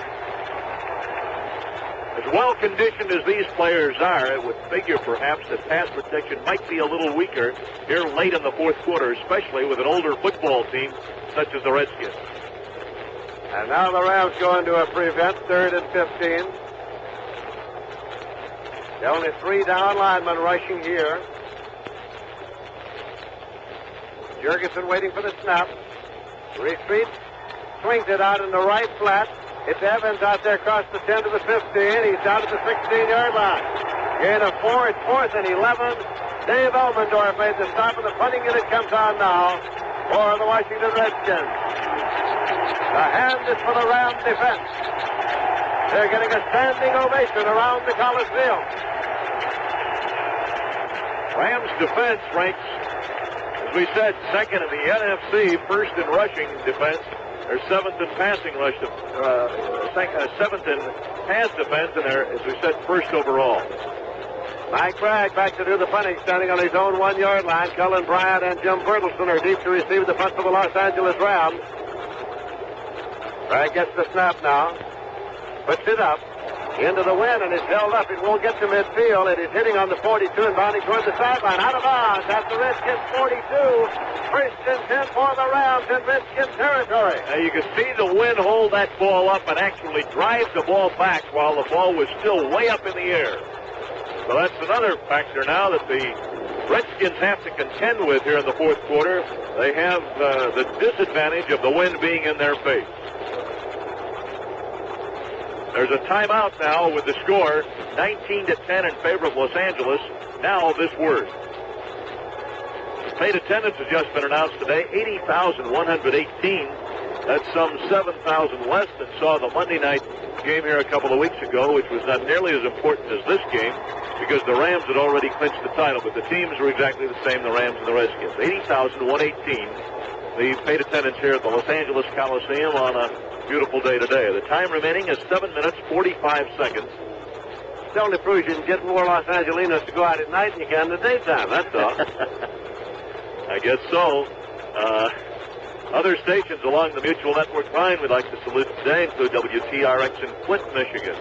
As well-conditioned as these players are, it would figure perhaps that pass protection might be a little weaker here late in the fourth quarter, especially with an older football team such as the Redskins.
And now the Rams go into a prevent, 3rd and 15. The only 3 down linemen rushing here. Jurgensen waiting for the snap. Retreats, swings it out in the right flat. It's Evans out there across the 10 to the 15. He's down to the 16-yard line. Gain of 4. It's 4th and 11. Dave Elmendorf made the stop, and the punting unit comes on now for the Washington Redskins. The hand is for the Rams defense. They're getting a standing ovation around the Coliseum.
Rams defense ranks, as we said, second in the NFC, first in rushing defense. They're 7th in passing rush, 7th in pass defense, and they're, as we said, first overall.
Mike Bragg back to do the punting, standing on his own 1-yard line. Cullen Bryant and Jim Bertelson are deep to receive the punt for the Los Angeles Rams. Bragg gets the snap now, puts it up into the wind, and it's held up. It won't get to midfield. It is hitting on the 42 and bounding toward the sideline. Out of bounds at the Redskins 42. First and 10 for the Rams in Redskin territory.
Now you can see the wind hold that ball up and actually drive the ball back while the ball was still way up in the air. So that's another factor now that the Redskins have to contend with here in the fourth quarter. They have the disadvantage of the wind being in their face. There's a timeout now with the score 19-10 in favor of Los Angeles. Now this word. Paid attendance has just been announced today, 80,118. That's some 7,000 less than saw the Monday night game here a couple of weeks ago, which was not nearly as important as this game because the Rams had already clinched the title, but the teams were exactly the same, the Rams and the Redskins. 80,118. The paid attendance here at the Los Angeles Coliseum on a beautiful day today. The time remaining is 7 minutes, 45 seconds.
It only proves you can get more Los Angelinos to go out at night than you can in the daytime, that's all.
I guess so. Other stations along the Mutual Network line we'd like to salute today include WTRX in Flint, Michigan.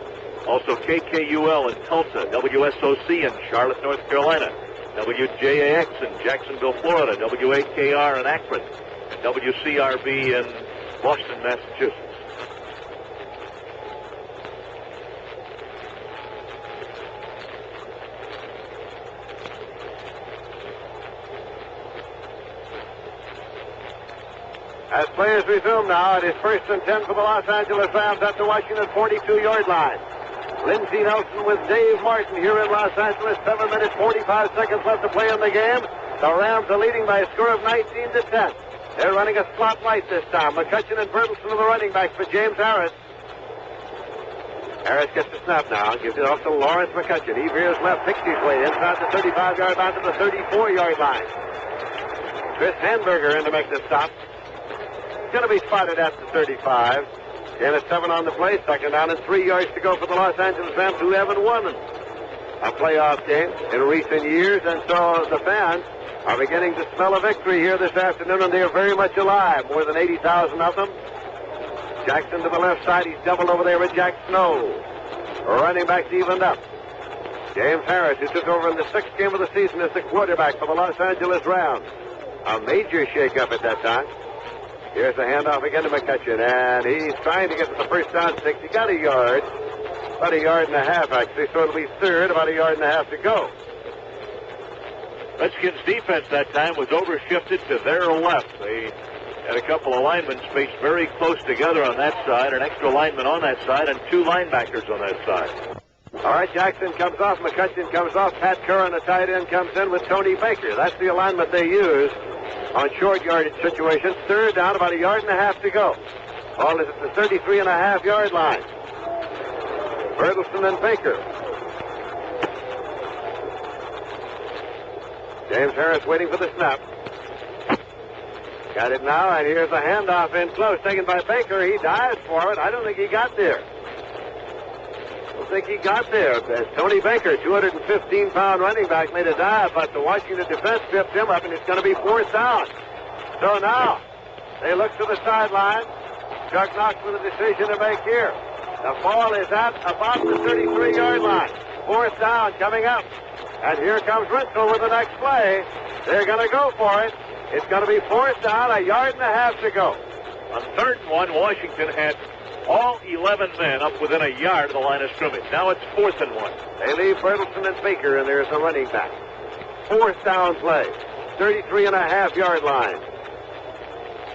Also KKUL in Tulsa, WSOC in Charlotte, North Carolina, WJAX in Jacksonville, Florida, WAKR in Akron, and WCRB in Boston, Massachusetts.
As players resume now, it is 1st and 10 for the Los Angeles Rams at the Washington 42-yard line. Lindsey Nelson with Dave Martin here in Los Angeles. 7 minutes, 45 seconds left to play in the game. The Rams are leading by a score of 19-10. They're running a slot right this time. McCutcheon and Bertelson are the running backs for James Harris. Harris gets the snap now, gives it off to Lawrence McCutcheon. He veers left, picks his way inside the 35-yard line to the 34-yard line. Chris Handberger in to make the stop. Going to be spotted at the 35. And it's 7 on the play. 2nd down and 3 yards to go for the Los Angeles Rams, who haven't won a playoff game in recent years. And so the fans are beginning to smell a victory here this afternoon, and they are very much alive. More than 80,000 of them. Jackson to the left side. He's doubled over there with Jack Snow. Running backs evened up. James Harris, who took over in the 6th game of the season as the quarterback for the Los Angeles Rams. A major shakeup at that time. Here's the handoff again to McCutcheon, and he's trying to get to the first down sticks. He got a yard, about a yard and a half, actually, so it'll be 3rd, about a yard and a half to go.
Redskins defense that time was overshifted to their left. They had a couple of linemen spaced very close together on that side, an extra lineman on that side, and 2 linebackers on that side.
All right, Jackson comes off, McCutcheon comes off, Pat Curran, the tight end, comes in with Tony Baker. That's the alignment they use on short yardage situations. 3rd down, about a yard and a half to go. Ball is at the 33.5-yard line. Bertelson and Baker. James Harris waiting for the snap. Got it now, and here's a handoff in close, taken by Baker. He dives for it. I don't think he got there. As Tony Baker, 215-pound running back, made a dive, but the Washington defense tripped him up, and it's going to be fourth down. So now, they look to the sideline. Chuck Knox with a decision to make here. The ball is at about the 33-yard line. Fourth down coming up. And here comes Rintel with the next play. They're going to go for it. It's going to be fourth down, a yard and a half to go.
On third and one, Washington had all 11 men up within a yard of the line of scrimmage. Now it's fourth and one.
They leave Bertelsen and Baker, and there's a running back. Fourth down play, 33.5-yard line.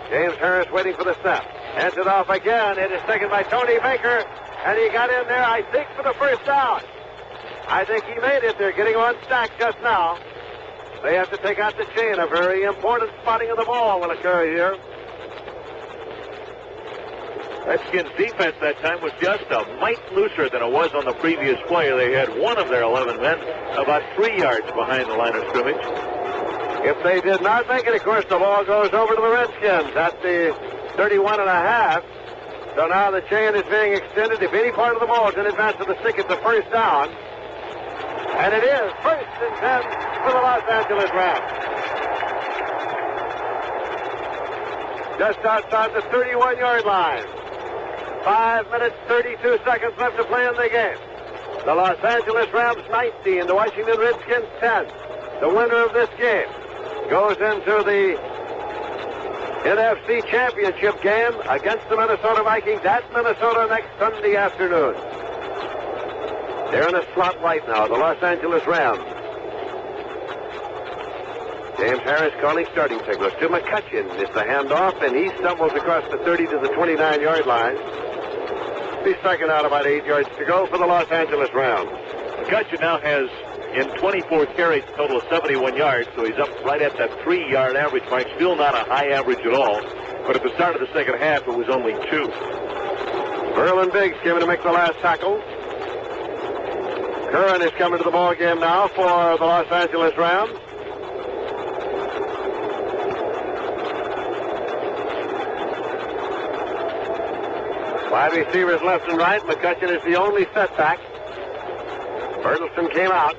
James Harris waiting for the snap. Hands it off again. It is taken by Tony Baker, and he got in there, I think, for the first down. I think he made it. They're getting on stack just now. They have to take out the chain. A very important spotting of the ball will occur here.
Redskins defense that time was just a mite looser than it was on the previous play. They had one of their 11 men about 3 yards behind the line of scrimmage.
If they did not make it, of course, the ball goes over to the Redskins at the 31.5. So now the chain is being extended. If any part of the ball is in advance of the stick, it's a first down. And it is first and 10 for the Los Angeles Rams. Just outside the 31-yard line. 5 minutes, 32 seconds left to play in the game. The Los Angeles Rams 19, the Washington Redskins 10. The winner of this game goes into the NFC Championship game against the Minnesota Vikings at Minnesota next Sunday afternoon. They're in a slot right now, the Los Angeles Rams. James Harris calling starting signals to McCutcheon. It's the handoff, and he stumbles across the 30 to the 29-yard line. He's striking out about 8 yards to go for the Los Angeles Rams.
McCutcheon now has, in 24 carries, a total of 71 yards, so he's up right at that 3-yard average mark. Still not a high average at all, but at the start of the second half, it was only 2.
Verlin Biggs came in to make the last tackle. Curran is coming to the ball game now for the Los Angeles Rams. Wide receivers left and right. McCutcheon is the only setback. Bertelsen came out.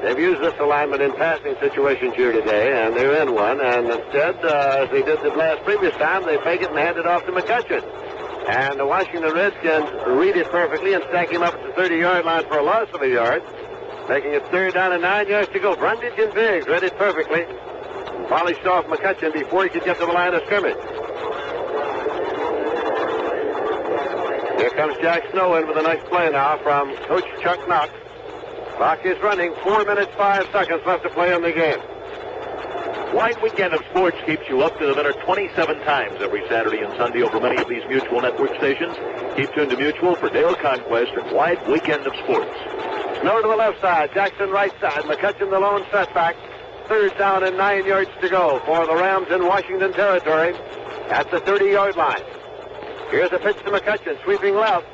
They've used this alignment in passing situations here today, and they're in one. And instead, as they did the last previous time, they fake it and hand it off to McCutcheon. And the Washington Redskins read it perfectly and stack him up at the 30-yard line for a loss of a yard, making it third down and 9 yards to go. Brundage and Biggs read it perfectly. Polished off McCutcheon before he could get to the line of scrimmage. Here comes Jack Snow in with a nice play now from Coach Chuck Knox. Clock is running. 4 minutes, 5 seconds left to play in the game.
Wide weekend of sports keeps you up to the minute 27 times every Saturday and Sunday over many of these Mutual Network stations. Keep tuned to Mutual for Dale Conquest and Wide Weekend of Sports.
Snow to the left side. Jackson right side. McCutcheon the lone setback. Third down and 9 yards to go for the Rams in Washington territory at the 30-yard line. Here's a pitch to McCutcheon, sweeping left.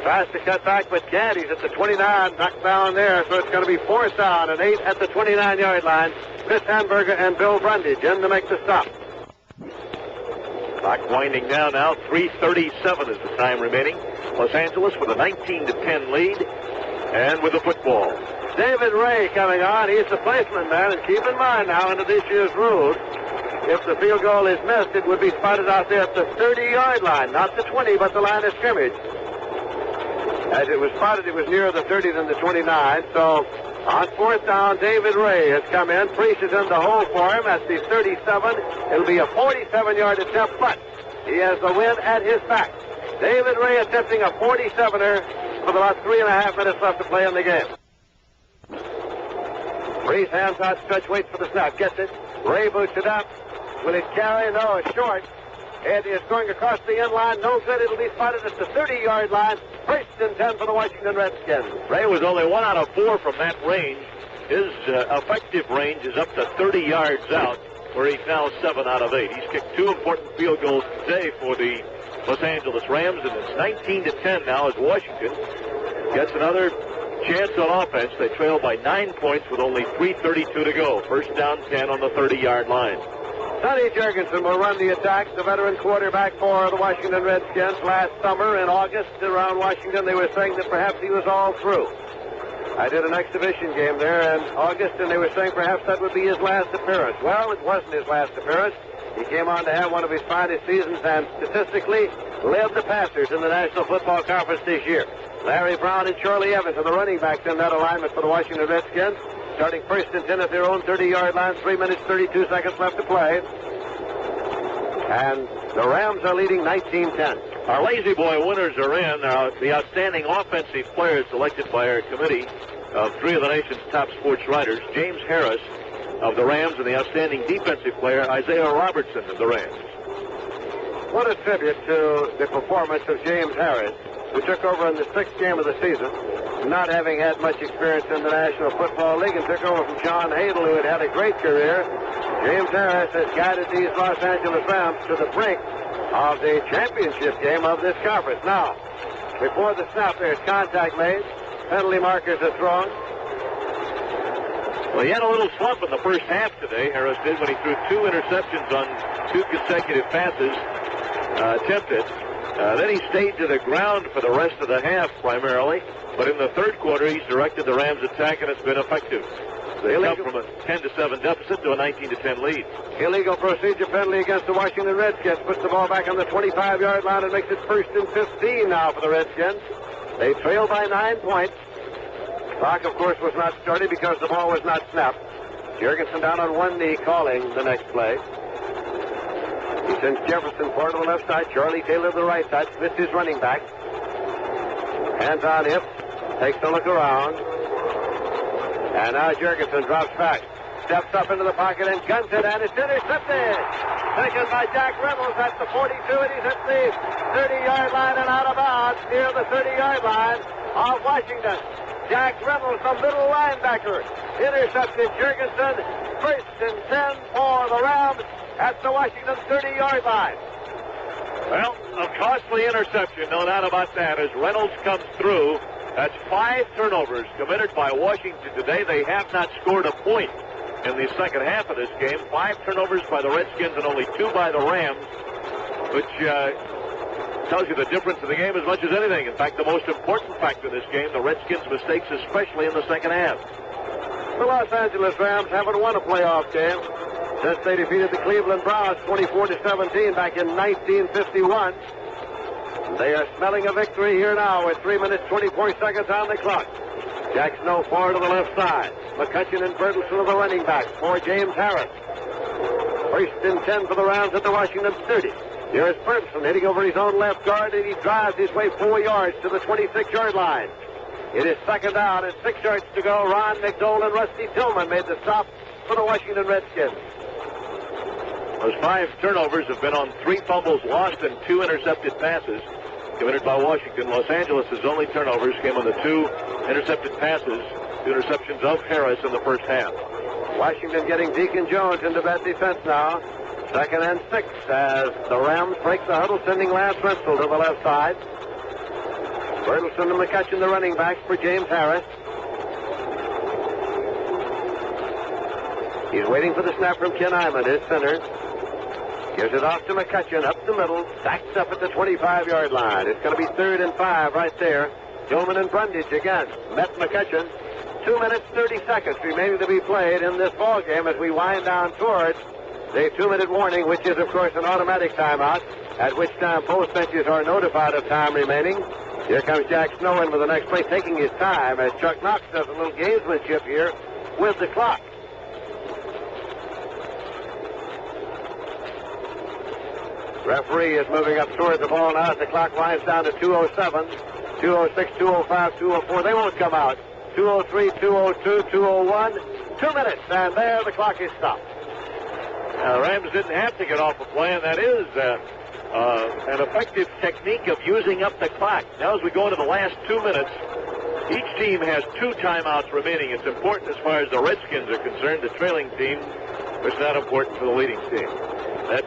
Tries to cut back, but can't. He's at the 29, knocked down there, so it's going to be fourth down and 8 at the 29-yard line. Chris Hamburger and Bill Brundage in to make the stop.
Clock winding down now. 3:37 is the time remaining. Los Angeles with a 19-10 lead, and with the football.
David Ray coming on. He's the placement man, and keep in mind now under this year's rules, if the field goal is missed, it would be spotted out there at the 30-yard line, not the 20, but the line of scrimmage. As it was spotted, it was nearer the 30 than the 29. So on fourth down, David Ray has come in. Priest is in the hole for him at the 37. It'll be a 47-yard attempt, but he has the wind at his back. David Ray attempting a 47er with about 3.5 minutes left to play in the game. Priest hands out stretch, waits for the snap, gets it. Ray boots it up. Will it carry? No, it's short. It is going across the end line. No good. It'll be spotted at the 30-yard line. First and 10 for the Washington Redskins.
Ray was only 1 out of 4 from that range. His effective range is up to 30 yards out, where he's now 7 out of 8. He's kicked 2 important field goals today for the Los Angeles Rams, and it's 19-10 now as Washington gets another chance on offense. They trailed by 9 points with only 3:32 to go. First down 10 on the 30-yard line.
Sonny Jurgensen will run the attack, the veteran quarterback for the Washington Redskins. Last summer in August around Washington, they were saying that perhaps he was all through. I did an exhibition game there in August, and they were saying perhaps that would be his last appearance. Well, it wasn't his last appearance. He came on to have one of his finest seasons and statistically led the passers in the National Football Conference this year. Larry Brown and Charlie Evans are the running backs in that alignment for the Washington Redskins. Starting first and 10 at their own 30-yard line, 3 minutes, 32 seconds left to play. And the Rams are leading 19-10.
Our Lazy Boy winners are in. The outstanding offensive players selected by our committee of 3 of the nation's top sports writers, James Harris of the Rams, and the outstanding defensive player, Isaiah Robertson of the Rams.
What a tribute to the performance of James Harris, who took over in the 6th game of the season, not having had much experience in the National Football League, and took over from John Hadel, who had a great career. James Harris has guided these Los Angeles Rams to the brink of the championship game of this conference. Now, before the snap, there's contact made. Penalty markers are thrown.
Well, he had a little slump in the first half today, Harris did, when he threw 2 interceptions on 2 consecutive passes attempted. Then he stayed to the ground for the rest of the half primarily, but in the third quarter he's directed the Rams' attack, and it's been effective. They come from a 10-7 deficit to a 19-10 lead.
Illegal procedure penalty against the Washington Redskins. Puts the ball back on the 25-yard line and makes it 1st and 15 now for the Redskins. They trail by 9 points. Clock, of course, was not started because the ball was not snapped. Jurgensen down on one knee calling the next play. He sends Jefferson forward to the left side. Charlie Taylor to the right side. Smith is running back. Hands on hip. Takes a look around. And now Jurgensen drops back. Steps up into the pocket and guns it, and it's intercepted. Taken by Jack Reynolds at the 42, and he's at the 30-yard line and out of bounds near the 30-yard line of Washington. Jack Reynolds, the middle linebacker, intercepted Jurgensen. 1st and 10 for the Rams at the Washington 30-yard line.
Well, a costly interception, no doubt about that, as Reynolds comes through. That's 5 turnovers committed by Washington today. They have not scored a point in the second half of this game. 5 turnovers by the Redskins and only 2 by the Rams, which tells you the difference in the game as much as anything. In fact, the most important factor in this game, the Redskins' mistakes, especially in the second half.
The Los Angeles Rams haven't won a playoff game since they defeated the Cleveland Browns 24-17 back in 1951. They are smelling a victory here now with 3 minutes, 24 seconds on the clock. Jack Snow forward to the left side. McCutcheon and Bertelsen are the running backs for James Harris. 1st and 10 for the Rams at the Washington 30. Here's Bertelsen hitting over his own left guard, and he drives his way 4 yards to the 26-yard line. It is 2nd down and 6 yards to go. Ron McDowell and Rusty Tillman made the stop for the Washington Redskins.
Those 5 turnovers have been on 3 fumbles lost and 2 intercepted passes committed by Washington. Los Angeles' only turnovers came on the 2 intercepted passes, 2 interceptions of Harris in the first half.
Washington getting Deacon Jones into that defense now. 2nd and 6 as the Rams break the huddle, sending Lance Rensel to the left side. Bertelsen and McCutcheon, the running backs for James Harris. He's waiting for the snap from Ken Iman, his center. Gives it off to McCutcheon, up the middle, backs up at the 25-yard line. It's going to be 3rd and 5 right there. Gilman and Brundage again met McCutcheon. 2 minutes, 30 seconds remaining to be played in this ball game as we wind down towards the 2-minute warning, which is, of course, an automatic timeout, at which time both benches are notified of time remaining. Here comes Jack Snow in for the next play, taking his time as Chuck Knox does a little gamesmanship here with the clock. Referee is moving up towards the ball now as the clock winds down to 2:07, 2:06, 2:05, 2:04. They won't come out. 2:03, 2:02, 2:01. 2 minutes, and there the clock is stopped.
The Rams didn't have to get off the play, and that is an effective technique of using up the clock. Now as we go into the last 2 minutes, each team has 2 timeouts remaining. It's important as far as the Redskins are concerned. The trailing team, but it's not important for the leading team. That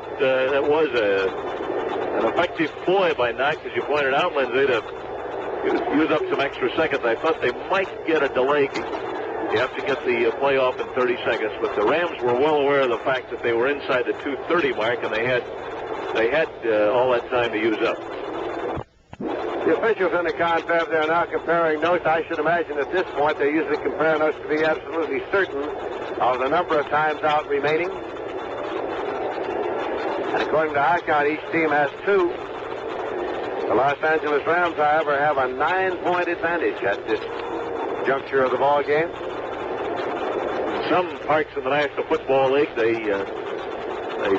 was an effective ploy by Knox, as you pointed out, Lindsey, to use up some extra seconds. I thought they might get a delay. You have to get the playoff in 30 seconds, but the Rams were well aware of the fact that they were inside the 2:30 mark, and they had all that time to use up.
The officials in the contest, they're now comparing notes. I should imagine at this point they usually compare notes to be absolutely certain of the number of times out remaining. And according to our count, each team has 2. The Los Angeles Rams, however, have a 9-point advantage at this juncture of the ball game.
Some parks in the National Football League, they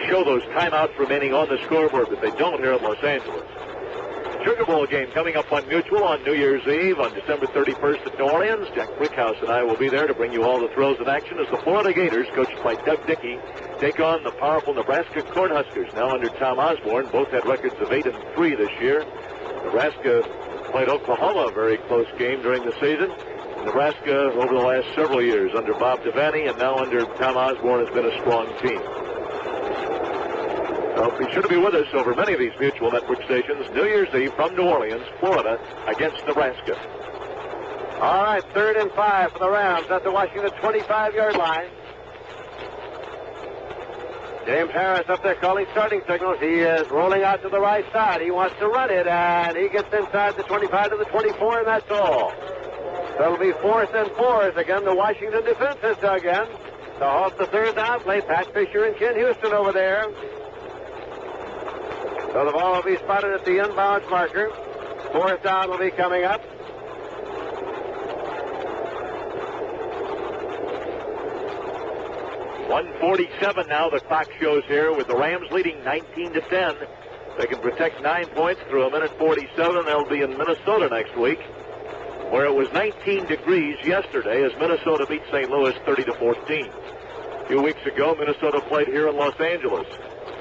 show those timeouts remaining on the scoreboard, but they don't here in Los Angeles. Sugar Bowl game coming up on Mutual on New Year's Eve on December 31st at New Orleans. Jack Brickhouse and I will be there to bring you all the thrills in action as the Florida Gators, coached by Doug Dickey, take on the powerful Nebraska Cornhuskers, now under Tom Osborne. Both had records of 8-3 this year. Nebraska played Oklahoma, a very close game during the season. Nebraska, over the last several years, under Bob Devaney and now under Tom Osborne, has been a strong team. So be sure to be with us over many of these Mutual Network stations, New Year's Eve from New Orleans, Florida, against Nebraska.
All right, 3rd and 5 for the Rams at the Washington 25-yard line. James Harris up there calling starting signals. He is rolling out to the right side. He wants to run it, and he gets inside the 25 to the 24, and that's all. So it'll be 4th and 4 as again the Washington defense has dug in to halt the 3rd down play. Pat Fisher and Ken Houston over there. So the ball will be spotted at the inbounds marker. 4th down will be coming up.
.147 now the clock shows here with the Rams leading 19-10. They can protect 9 points through 1:47. They'll be in Minnesota next week, where it was 19 degrees yesterday as Minnesota beat St. Louis 30-14. A few weeks ago, Minnesota played here in Los Angeles.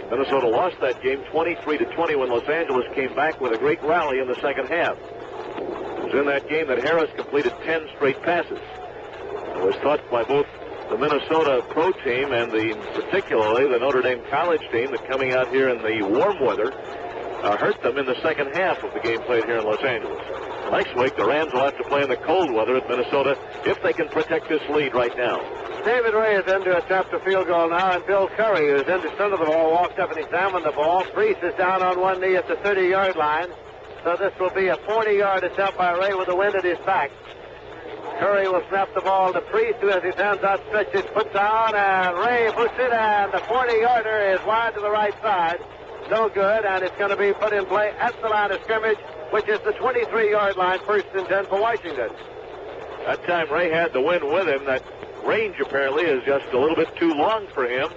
Minnesota lost that game 23-20 when Los Angeles came back with a great rally in the second half. It was in that game that Harris completed 10 straight passes. It was thought by both the Minnesota pro team and particularly the Notre Dame college team that coming out here in the warm weather hurt them in the second half of the game played here in Los Angeles. Next week, the Rams will have to play in the cold weather at Minnesota if they can protect this lead right now.
David Ray is in to attempt a field goal now, and Bill Curry, who's in the center of the ball, walked up and examined the ball. Priest is down on one knee at the 30-yard line. So this will be a 40-yard attempt by Ray with the wind at his back. Curry will snap the ball to Priest, who has his hands outstretched, puts down, and Ray puts it, and the 40-yarder is wide to the right side. No good, and it's going to be put in play at the line of scrimmage, which is the 23-yard line, 1st and 10 for Washington.
That time Ray had the wind with him. That range apparently is just a little bit too long for him.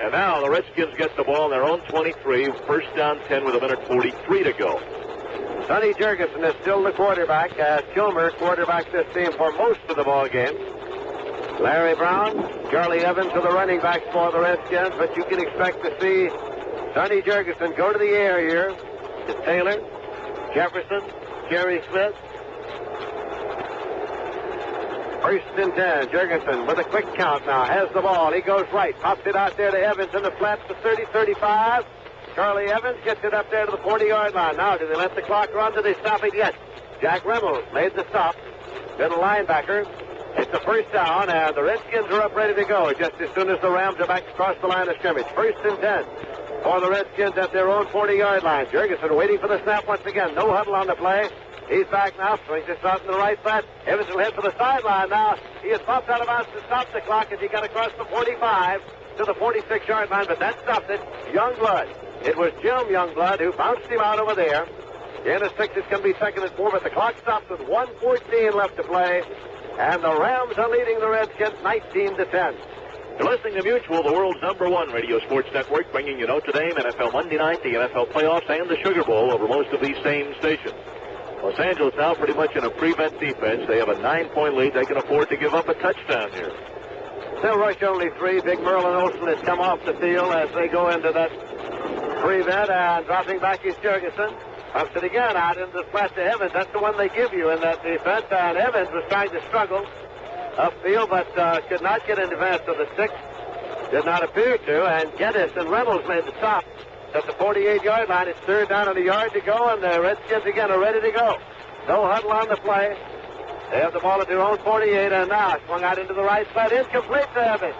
And now the Redskins get the ball on their own 23, 1st down 10 with 1:43 to go.
Sonny Jurgensen is still the quarterback, as Kilmer quarterbacks this team for most of the ball game. Larry Brown, Charlie Evans are the running backs for the Redskins, but you can expect to see Sonny Jurgensen go to the air here to Taylor, Jefferson, Jerry Smith. 1st and 10. Jurgensen with a quick count now has the ball. He goes right, pops it out there to Evans in the flats to 30-35. Charlie Evans gets it up there to the 40-yard line. Now, do they let the clock run? Do they stop it yet? Jack Reynolds made the stop. Middle linebacker. It's the 1st down, and the Redskins are up ready to go just as soon as the Rams are back across the line of scrimmage. 1st and 10 for the Redskins at their own 40-yard line. Jurgensen waiting for the snap once again. No huddle on the play. He's back now, swings this out to the right side. Evans will head for the sideline now. He is bumped out of bounds to stop the clock as he got across the 45 to the 46-yard line, but that stopped it. Youngblood. It was Jim Youngblood who bounced him out over there. The end of 6 is going to be 2nd and 4, but the clock stops with 1:14 left to play. And the Rams are leading the Redskins 19-10.
You're listening to Mutual, the world's #1 radio sports network, bringing you Notre Dame, NFL Monday night, the NFL playoffs, and the Sugar Bowl over most of these same stations. Los Angeles now pretty much in a prevent defense. They have a 9-point lead. They can afford to give up a touchdown here.
They'll rush only 3. Big Merlin Olsen has come off the field as they go into that prevent, and dropping back is Jurgensen. Pumps it again out into the flat to Evans. That's the one they give you in that defense, and Evans was trying to struggle upfield, but could not get in advance of the 6. Did not appear to, and Geddes and Reynolds made the stop at the 48-yard line. It's 3rd down and a yard to go, and the Redskins again are ready to go. No huddle on the play. They have the ball at their own 48, and now swung out into the right side. Incomplete to Evans.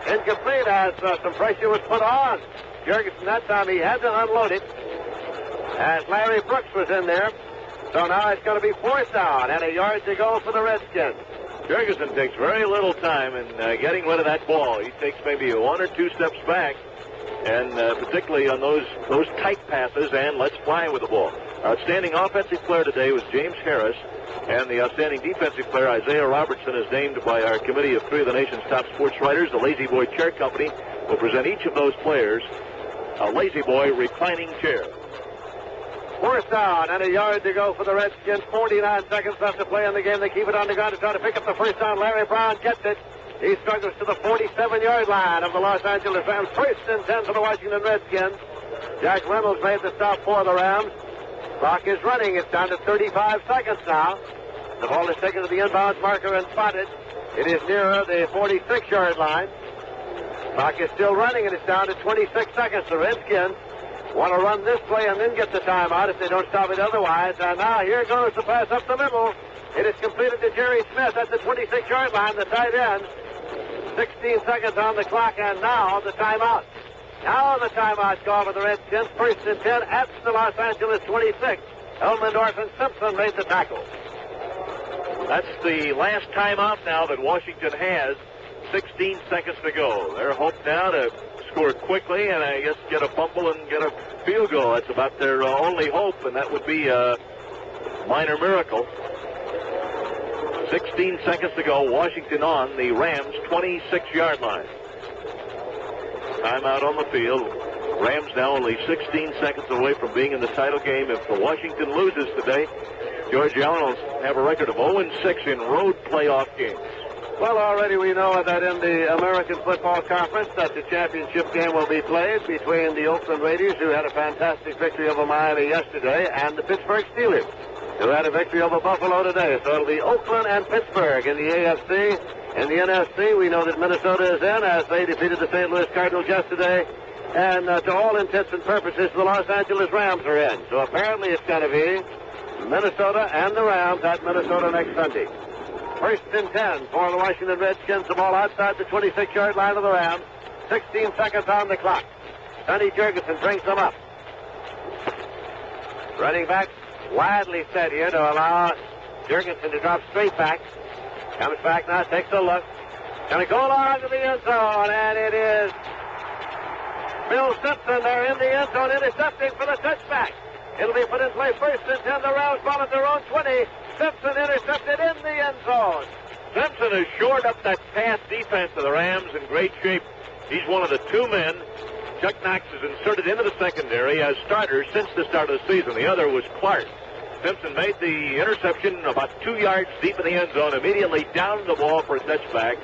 Incomplete as some pressure was put on Jurgensen. That time he had to unload it as Larry Brooks was in there. So now it's going to be 4th down and a yard to go for the Redskins.
Jurgensen takes very little time in getting rid of that ball. He takes maybe 1 or 2 steps back, and particularly on those tight passes, and let's fly with the ball. Outstanding offensive player today was James Harris, and the outstanding defensive player, Isaiah Robertson, is named by our committee of 3 of the nation's top sports writers. The Lazy Boy Chair Company will present each of those players a Lazy Boy reclining chair.
4th down and a yard to go for the Redskins. 49 seconds left to play in the game. They keep it on the ground to try to pick up the first down. Larry Brown gets it. He struggles to the 47-yard line of the Los Angeles Rams. 1st and 10 for the Washington Redskins. Jack Reynolds made the stop for the Rams. Clock is running. It's down to 35 seconds now. The ball is taken to the inbounds marker and spotted. It is nearer the 46-yard line. Clock is still running, and it's down to 26 seconds. The Redskins want to run this play and then get the timeout if they don't stop it otherwise. And now here goes the pass up the middle. It is completed to Jerry Smith at the 26-yard line, the tight end. 16 seconds on the clock, and now the timeout. Now the timeout call for the Redskins. 1st and 10 at the Los Angeles 26. Elmendorf and Simpson made the tackle.
That's the last timeout now that Washington has. 16 seconds to go. Their hope now to score quickly and I guess get a fumble and get a field goal. That's about their only hope, and that would be a minor miracle. 16 seconds to go. Washington on the Rams' 26-yard line. Timeout on the field. Rams now only 16 seconds away from being in the title game. If the Washington loses today, George Allen will have a record of 0-6 in road playoff games.
Well, already we know that in the American Football Conference that the championship game will be played between the Oakland Raiders, who had a fantastic victory over Miami yesterday, and the Pittsburgh Steelers, who had a victory over Buffalo today. So it'll be Oakland and Pittsburgh in the AFC. In the NFC, we know that Minnesota is in as they defeated the St. Louis Cardinals yesterday. And to all intents and purposes, the Los Angeles Rams are in. So apparently it's going to be Minnesota and the Rams at Minnesota next Sunday. 1st and 10 for the Washington Redskins. The ball outside the 26-yard line of the Rams. 16 seconds on the clock. Sonny Jurgensen brings them up. Running back widely set here to allow Jurgensen to drop straight back. Comes back now, takes a look. Going to go along to the end zone, and it is Bill Simpson there in the end zone, intercepting for the touchback. It'll be put in play. 1st and 10. The Rams ball at their own 20. Simpson intercepted in the end zone.
Simpson has shored up that pass defense of the Rams in great shape. He's one of the 2 men Chuck Knox has inserted into the secondary as starters since the start of the season. The other was Clark. Simpson made the interception about 2 yards deep in the end zone, immediately downed the ball for a touchback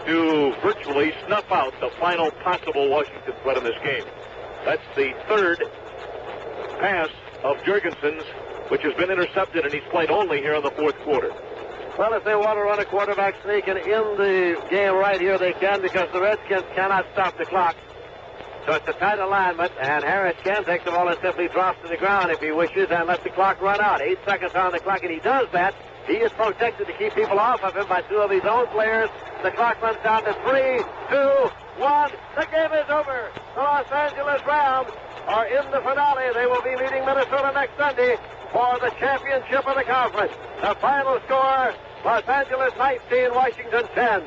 to virtually snuff out the final possible Washington threat in this game. That's the 3rd pass of Jurgensen's, which has been intercepted, and he's played only here in the 4th quarter.
Well, if they want to run a quarterback sneak and in the game right here, they can, because the Redskins cannot stop the clock. So it's a tight alignment, and Harris can take the ball and simply drops to the ground if he wishes and lets the clock run out. 8 seconds on the clock, and he does that. He is protected to keep people off of him by 2 of his own players. The clock runs down to 3, 2, 1. The game is over. The Los Angeles Rams are in the finale. They will be meeting Minnesota next Sunday for the championship of the conference. The final score, Los Angeles 19, Washington 10.